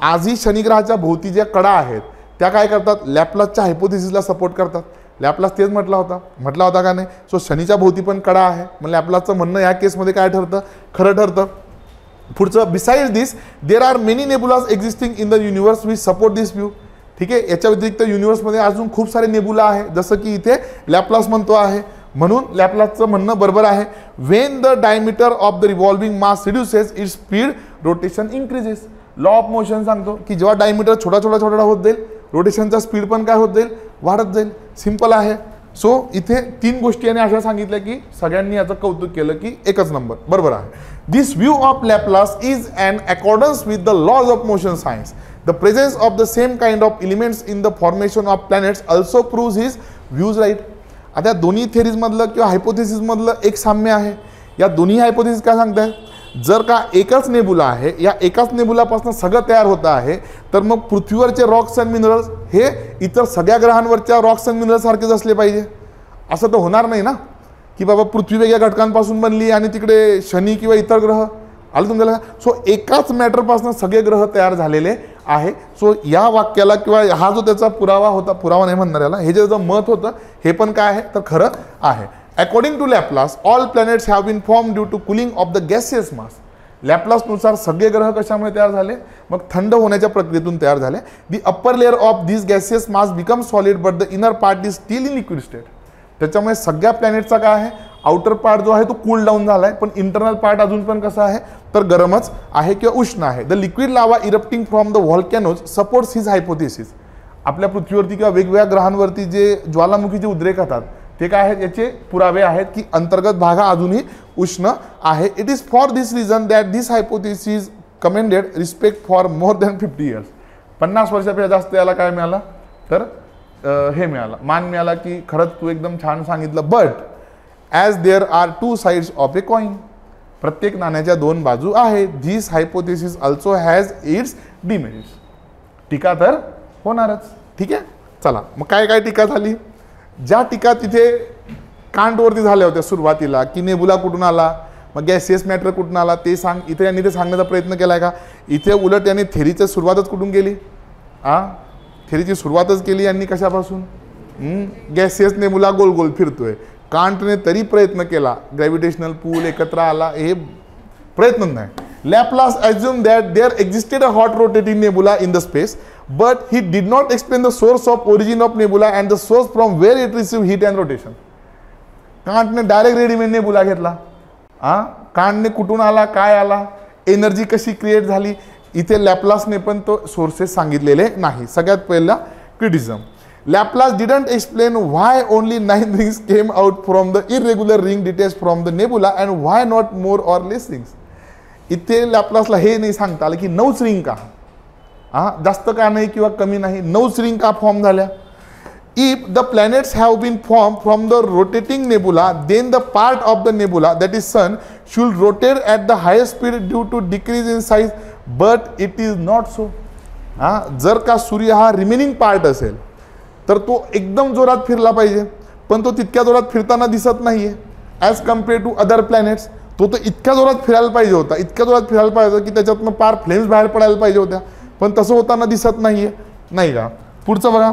आजही शनिग्रहाच्या भोवती ज्या कडा आहेत त्या काय करतात, लॅपलासच्या हायपोथेसिसला सपोर्ट करतात. लॅपलास तेच म्हटला होता का नाही. सो शनीच्या भोवती पण कडा आहे. मग लॅपलासचं म्हणणं या केसमध्ये काय ठरतं, खरं ठरतं. पुढचं, besides this there are many nebulas existing in the universe which support this view. ठीक आहे, याच्या व्यतिरिक्त युनिवर्समध्ये अजून खूप सारे नेबुला आहे, जसं की इथे लॅपलास म्हणतो आहे. म्हणून लॅपलासचं म्हणणं बरोबर आहे. When the diameter of the revolving mass reduces its speed rotation increases. Law of motion सांगतो की जेव्हा डायमीटर छोटा होत जाईल, रोटेशनचा स्पीड पण काय होत जाईल, वाढत जाईल. सिंपल आहे. सो इथे 3 गोष्टी आणि अशा सांगितल्या की सगळ्यांनी याचं कौतुक केलं की एकच नंबर बरोबर आहे. This view of Laplace is in accordance with the laws of motion science. The presence of the same kind of elements in the formation of planets also proves his views right. आता दोन्ही theories मधलं किंवा hypothesis मधलं एक साम्य आहे. या दोन्ही हायपोथेसिस काय सांगताय, जर का एकच नेबुला आहे, या एकाच नेबुलापासून सगळं तयार होतं आहे, तर मग पृथ्वीवरचे रॉक्स अँड मिनरल्स हे इतर सगळ्या ग्रहांवरच्या रॉक्स अँड मिनरल्स सारखेच असले पाहिजे. असं तर होणार नाही ना की बाबा पृथ्वी वेगळ्या घटकांपासून बनली आणि तिकडे शनी किंवा इतर ग्रह. आलं तुम्हाला. सो एकाच मॅटरपासून सगळे ग्रह तयार झालेले आहे. सो या वाक्याला किंवा हा जो त्याचा पुरावा होता, पुरावा नाही म्हणणार याला, हे जे मत होतं हे पण काय आहे, तर खरं आहे. According to Laplace all planets have been form due to cooling of the gaseous mass. लॅपलासनुसार सगळे ग्रह कशामुळे तयार झाले, मग थंड होण्याच्या प्रक्रियेतून तयार झाले. The upper layer of this gaseous mass become solid but the inner part is still in liquid state. त्याच्यामुळे सगळ्या प्लॅनेटचा काय आहे, आउटर पार्ट जो आहे तो कूल डाऊन झाला आहे, पण इंटरनल पार्ट अजून पण कसा आहे, तर गरमच आहे किंवा उष्ण आहे. The liquid lava erupting from the volcanoes supports his hypothesis. आपल्या पृथ्वीवरती किंवा वेगवेगळ्या ग्रहांवरती जे ज्वालामुखीचे उद्रेक होतात ते काय आहेत, याचे पुरावे आहेत की अंतर्गत भाग हा अजूनही उष्ण आहे. It is for this reason that this hypothesis commended respect for more than 50 years. 50 वर्षापेक्षा जास्त याला काय मिळालं तर हे मिळालं, मान मिळाला की खरंच तू एकदम छान सांगितलं. But as there are two sides of a coin, प्रत्येक नाण्याच्या दोन बाजू आहेत. This hypothesis also has its demerits. टीका तर होणारच. ठीक आहे, चला मग काय काय टीका झाली. ज्या टीका तिथे कांटवरती झाल्या होत्या सुरुवातीला की नेबुला कुठून आला, मग गॅसियस मॅटर कुठून आला ते सांग, इथे यांनी ते सांगण्याचा प्रयत्न केला आहे का. इथे उलट यांनी थेरीची सुरुवातच कुठून केली, थेरीची सुरुवातच केली यांनी कशापासून, गॅसियस नेबुला गोल गोल फिरतोय. कांटने तरी प्रयत्न केला, ग्रॅव्हिटेशनल पूल एकत्र आला, हे प्रयत्न नाही. Laplace assumed that there existed a hot rotating nebula in the space, but he did not explain the source of origin of nebula and the source from where it received heat and rotation. कांटने direct readymade nebula घेतला. कांटने कुठून आला, काय आला, energy कशी create झाली, इथे लॅपलासने पण तो सोर्सेस सांगितलेले नाही. सगळ्यात पहिला criticism, Laplace didn't explain why only 9 rings came out from the irregular ring detach from the nebula and why not more or less rings. इथे लॅपलासला हे नाही सांगता आलं की 9च रिंग का, जास्त का नाही किंवा कमी नाही, 9च रिंग का फॉर्म झाल्या. If the planets have been formed from the rotating nebula, then the part of the nebula, that is sun, should rotate at the highest speed due to decrease in size, but it is not so. जर का सूर्य हा remaining part असेल तर तो एकदम जोरात फिरला पाहिजे, पण तो तितक्या जोरात फिरताना दिसत नाहीये as compare to other planets. तो इतक्या जोरात फिरायला पाहिजे होता, इतक्या जोरात फिरायला पाहिजे की त्याच्यातनं पार फ्लेम्स बाहेर पडायला पाहिजे होत्या, पण तसं होताना दिसत नाहीये, नाही का. पुढचं बघा,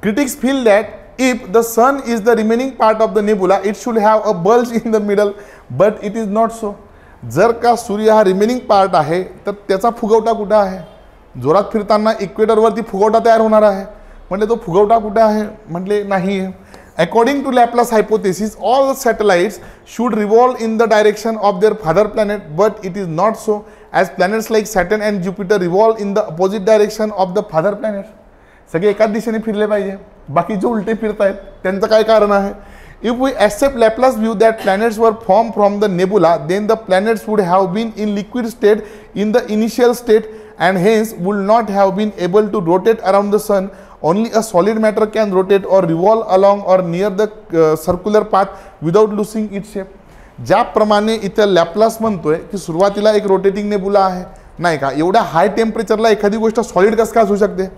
critics feel that if the sun is the remaining part of the nebula, it should have a bulge in the middle, but it is not so. जर का सूर्य हा रिमेनिंग पार्ट आहे तर त्याचा फुगवटा कुठं आहे, जोरात फिरताना इक्वेटरवरती फुगवटा तयार होणार आहे, म्हणजे तो फुगवटा कुठे आहे, म्हटले नाही आहे. According to Laplace hypothesis all satellites should revolve in the direction of their father planet, but it is not so as planets like Saturn and Jupiter revolve in the opposite direction of the father planet. सगळे एकाच दिशेने फिरले पाहिजे, बाकी जे उलटे फिरतायत त्यांचं काय कारण आहे. If we accept Laplace view that planets were form from the nebula, then the planets would have been in liquid state in the initial state and hence would not have been able to rotate around the sun. Only a solid matter can rotate or revolve along or near the circular path without losing it shape. ज्याप्रमाणे इथं Laplace म्हणतोय की सुरुवातीला एक rotating nebula आहे, नाही का, एवढ्या हाय टेम्परेचरला एखादी गोष्ट सॉलिड कसं काय असू शकते.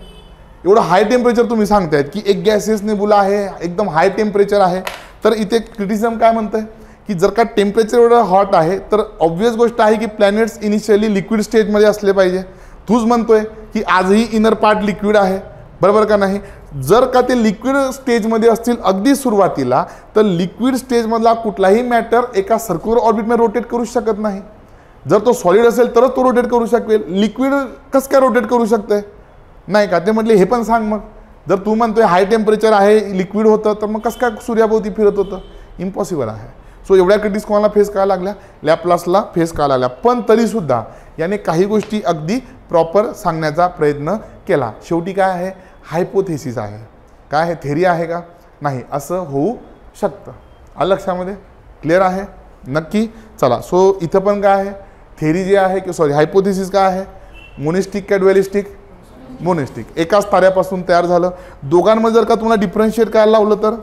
एवढं हाय टेम्परेचर तुम्ही सांगतायत की एक गॅसियस नेबुला आहे, एकदम हाय टेम्परेचर आहे, तर इथे क्रिटिसिझम काय म्हणतंय की जर का टेम्परेचर एवढं हॉट आहे तर ऑब्वियस गोष्ट आहे की प्लॅनेट्स इनिशियली लिक्विड स्टेजमध्ये असले पाहिजे. तूच म्हणतोय की आजही इनर पार्ट लिक्विड आहे, बरोबर का नाही. जर का ते लिक्विड स्टेजमध्ये असतील अगदी सुरुवातीला, तर लिक्विड स्टेजमधला कुठलाही मॅटर एका सर्क्युलर ऑर्बिटमध्ये रोटेट करू शकत नाही. जर तो सॉलिड असेल तरच तो रोटेट करू शकेल, लिक्विड कसं काय रोटेट करू शकते, नाही का. ते म्हटले हे पण सांग, मग जर तू म्हणतोय हाय टेम्परेचर आहे, लिक्विड होतं, तर मग कसं काय सूर्याभोवती फिरत होतं, इम्पॉसिबल आहे. सो एवढ्या क्रिटिक्स कोणाला फेस करायला लागल्या, लॅपलासला फेस करायला लागल्या. पण तरीसुद्धा याने काही गोष्टी अगदी प्रॉपर सांगण्याचा प्रयत्न केला. शेवटी काय आहे, हायपोथेसिस आहे, काय आहे, थेरी आहे का, नाही, असं होऊ शकतं. आलं लक्षामध्ये, क्लिअर आहे नक्की. चला, सो इथं पण काय आहे, थेरी जे आहे की सॉरी हायपोथेसिस काय आहे, मोनिस्टिक का ड्युएलिस्टिक, मोनिस्टिक. एकाच ताऱ्यापासून तयार झालं. दोघांमध्ये जर का तुम्हाला डिफरन्शिएट करायला लावलं तर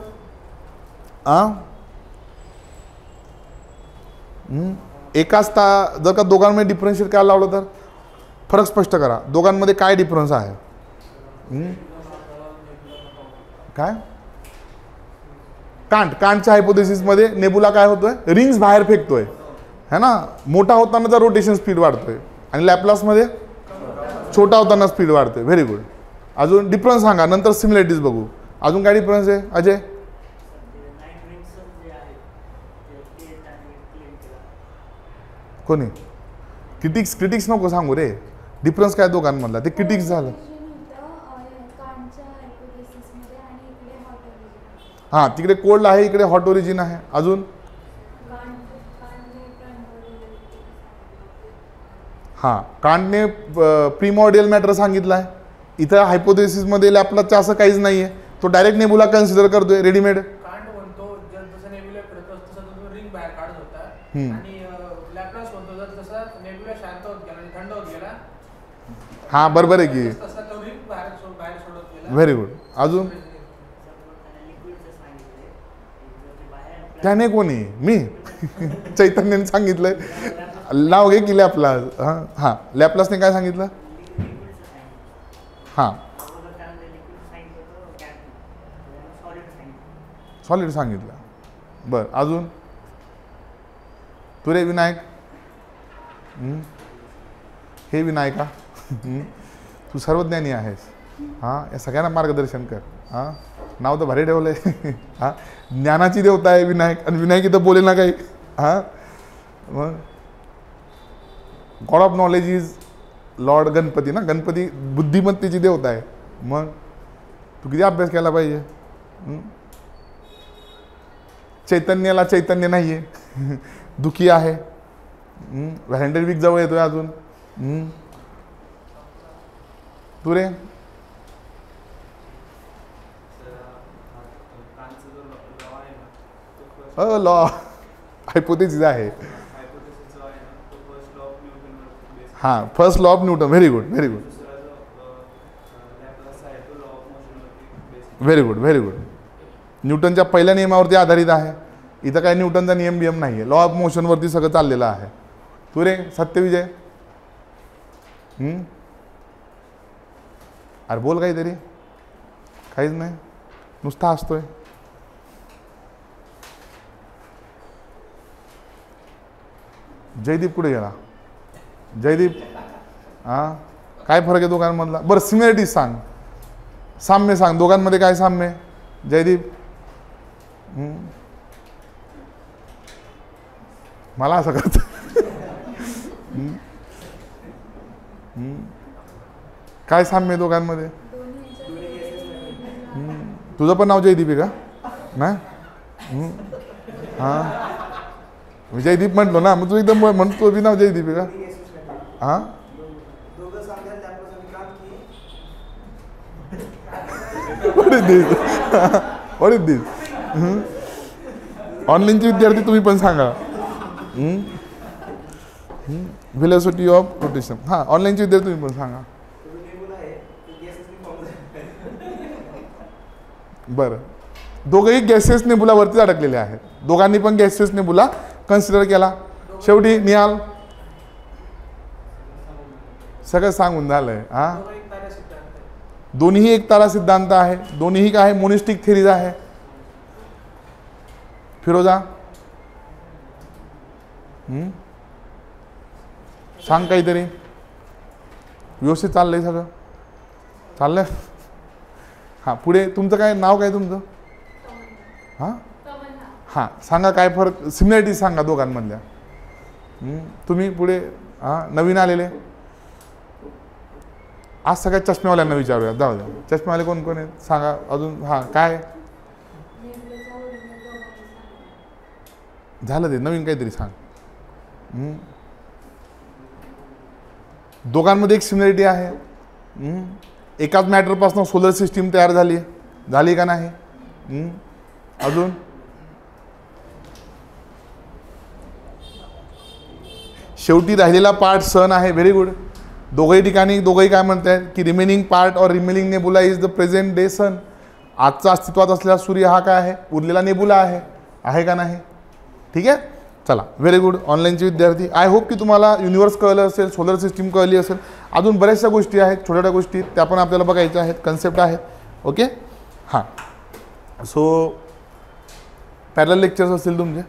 जर का दोघांमध्ये डिफरन्शिएट करायला लावलं तर फरक स्पष्ट करा, दोघांमध्ये काय डिफरन्स आहे. काय कांटच्या हायपोथेसिसमध्ये नेबुला काय होतोय, रिंग्स बाहेर फेकतोय है ना, मोठा होतानाचा रोटेशन स्पीड वाढतोय, आणि लॅपलासमध्ये छोटा होताना स्पीड वाढते. Very good. अजून डिफरन्स सांगा, नंतर सिमिलॅरिटीज बघू. अजून काय डिफरन्स आहे अजय. कोणी क्रिटिक्स नको सांगू रे, डिफरन्स काय दोघांमधला, ते क्रिटिक्स झालं. हां, तिकडे कोल्ड आहे, इकडे हॉट ओरिजिन आहे. अजून हां, कांटने प्रीमॉर्डियल मॅटर सांगितलं आहे. इथं हायपोथेसिसमध्ये लॅपलासचं असं काहीच नाही आहे. तो डायरेक्ट नेबुला कन्सिडर करतोय रेडीमेड. कांट म्हणतो जसं नेबुला फिरतो तसं तो रिंग बाहेर काढत होता आणि लॅपलास म्हणतो जसं नेबुला शांत होत गेला आणि थंड होत गेला. हां, बरोबर आहे की. तसा तो रिंग बाहेर सोडत गेला. Very good. अजून त्याने कोणी? मी चैतन्याने सांगितलंय. नाव घे की लॅपलास. हां हां, लॅपलासने काय सांगितलं? हां, सॉलिड सांगितलं. बरं, अजून तू रे विनायक? हे विनायका, तू सर्वज्ञानी आहेस. हां, या सगळ्यांना मार्गदर्शन कर. हां, नाव तर भारी ठेवलंय. हां, ज्ञानाची देवता आहे विनायक, आणि विनायक इथं बोलेल ना काही. हां, मग God of knowledge is Lord Ganpati ना. गणपती बुद्धिमत्तेची देवता आहे. मग तू किती अभ्यास केला पाहिजे. चैतन्याला चैतन्य नाही आहे, दुखी आहे. व्हॅलेंटाईन वीक जवळ येतोय अजून. तू रे? लॉ हायपोथेसिस आहे. हां, first law of Newton. Very good, very good, very good, very good. न्यूटनच्या पहिल्या नियमावरती आधारित आहे. इथं काय न्यूटनचा नियम नाही आहे. लॉ ऑफ मोशनवरती सगळं चाललेलं आहे. तू रे सत्यविजय? अरे बोल काहीतरी. काहीच नाही, नुसता हसतोय. जयदीप कुठे गेला? जयदीप, हां, काय फरक आहे दोघांमधला? बरं, सिमिलरिटी सांग, साम्य सांग. दोघांमध्ये काय साम्य? जयदीप? मला असं करत. काय साम्य दोघांमध्ये? तुझं पण नाव जयदीप आहे का? नाही? हां, जयदीप म्हटलो ना, मग तू एकदम म्हणतो बी नाव जयदीप आहे का? हां, व्हॉट इज दिस? ऑनलाईनचे विद्यार्थी तुम्ही पण सांगा. Velocity of rotation. हां, ऑनलाईनचे विद्यार्थी तुम्ही पण सांगा. बरं, दोघंही गॅसेस नेबुलावरतीच अडकलेले आहेत. दोघांनी पण गॅसेस नेबुला कन्सिडर केला. शेवटी निहाल सगळं सांगून झालंय. हां, दोन्ही एक तारा सिद्धांत आहे. दोन्ही काय आहे? मोनिस्टिक थेरीज आहे. फिरोजा सांग काहीतरी. व्यवस्थित चाललंय सगळं? चाललंय. हां, पुढे तुमचं काय नाव? काय तुमचं? हां हां, सांगा काय फरक, सिमिलरिटी सांगा दोघांमधल्या. तुम्ही पुढे. हां, नवीन आलेले आज सगळ्या चष्मेवाल्यांना विचारूया. जाऊ द्या, चष्मेवाले कोण कोण आहेत सांगा अजून. हां, काय झालं ते? नवीन काहीतरी सांग. दोघांमध्ये एक सिमिलरिटी आहे. एकाच मॅटरपासून सोलर सिस्टीम तयार झाली का नाही? अजून शेवटी राहिलेला पार्ट सन आहे. Very good. दोघही ठिकाणी दोघंही काय म्हणतात की remaining part or remaining nebula is the present day sun. आजचा अस्तित्वात असलेला सूर्य हा काय आहे? उरलेला नेबुला आहे का नाही? ठीक आहे, चला, व्हेरी गुड. ऑनलाईनचे विद्यार्थी, आय होप की तुम्हाला युनिवर्स कळलं असेल, सोलर सिस्टीम कळली असेल. अजून बऱ्याचशा गोष्टी आहेत, छोट्या छोट्या गोष्टी, त्या पण आपल्याला बघायच्या आहेत, कन्सेप्ट आहेत. ओके, हां. सो पॅरलल लेक्चर्स असतील तुमचे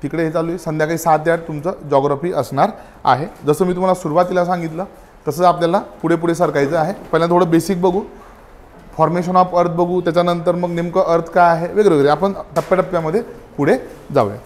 तिकडे. हे चालू आहे. संध्याकाळी 7 ते 8 तुमचं जॉग्राफी असणार आहे. जसं मी तुम्हाला सुरुवातीला सांगितलं तसंच आपल्याला पुढे पुढे सरकायचं आहे. पहिल्यांदा थोडं बेसिक बघू, फॉर्मेशन ऑफ अर्थ बघू, त्याच्यानंतर मग नेमकं अर्थ काय आहे, वेगवेगळे आपण टप्प्याटप्प्यामध्ये पुढे जाऊया.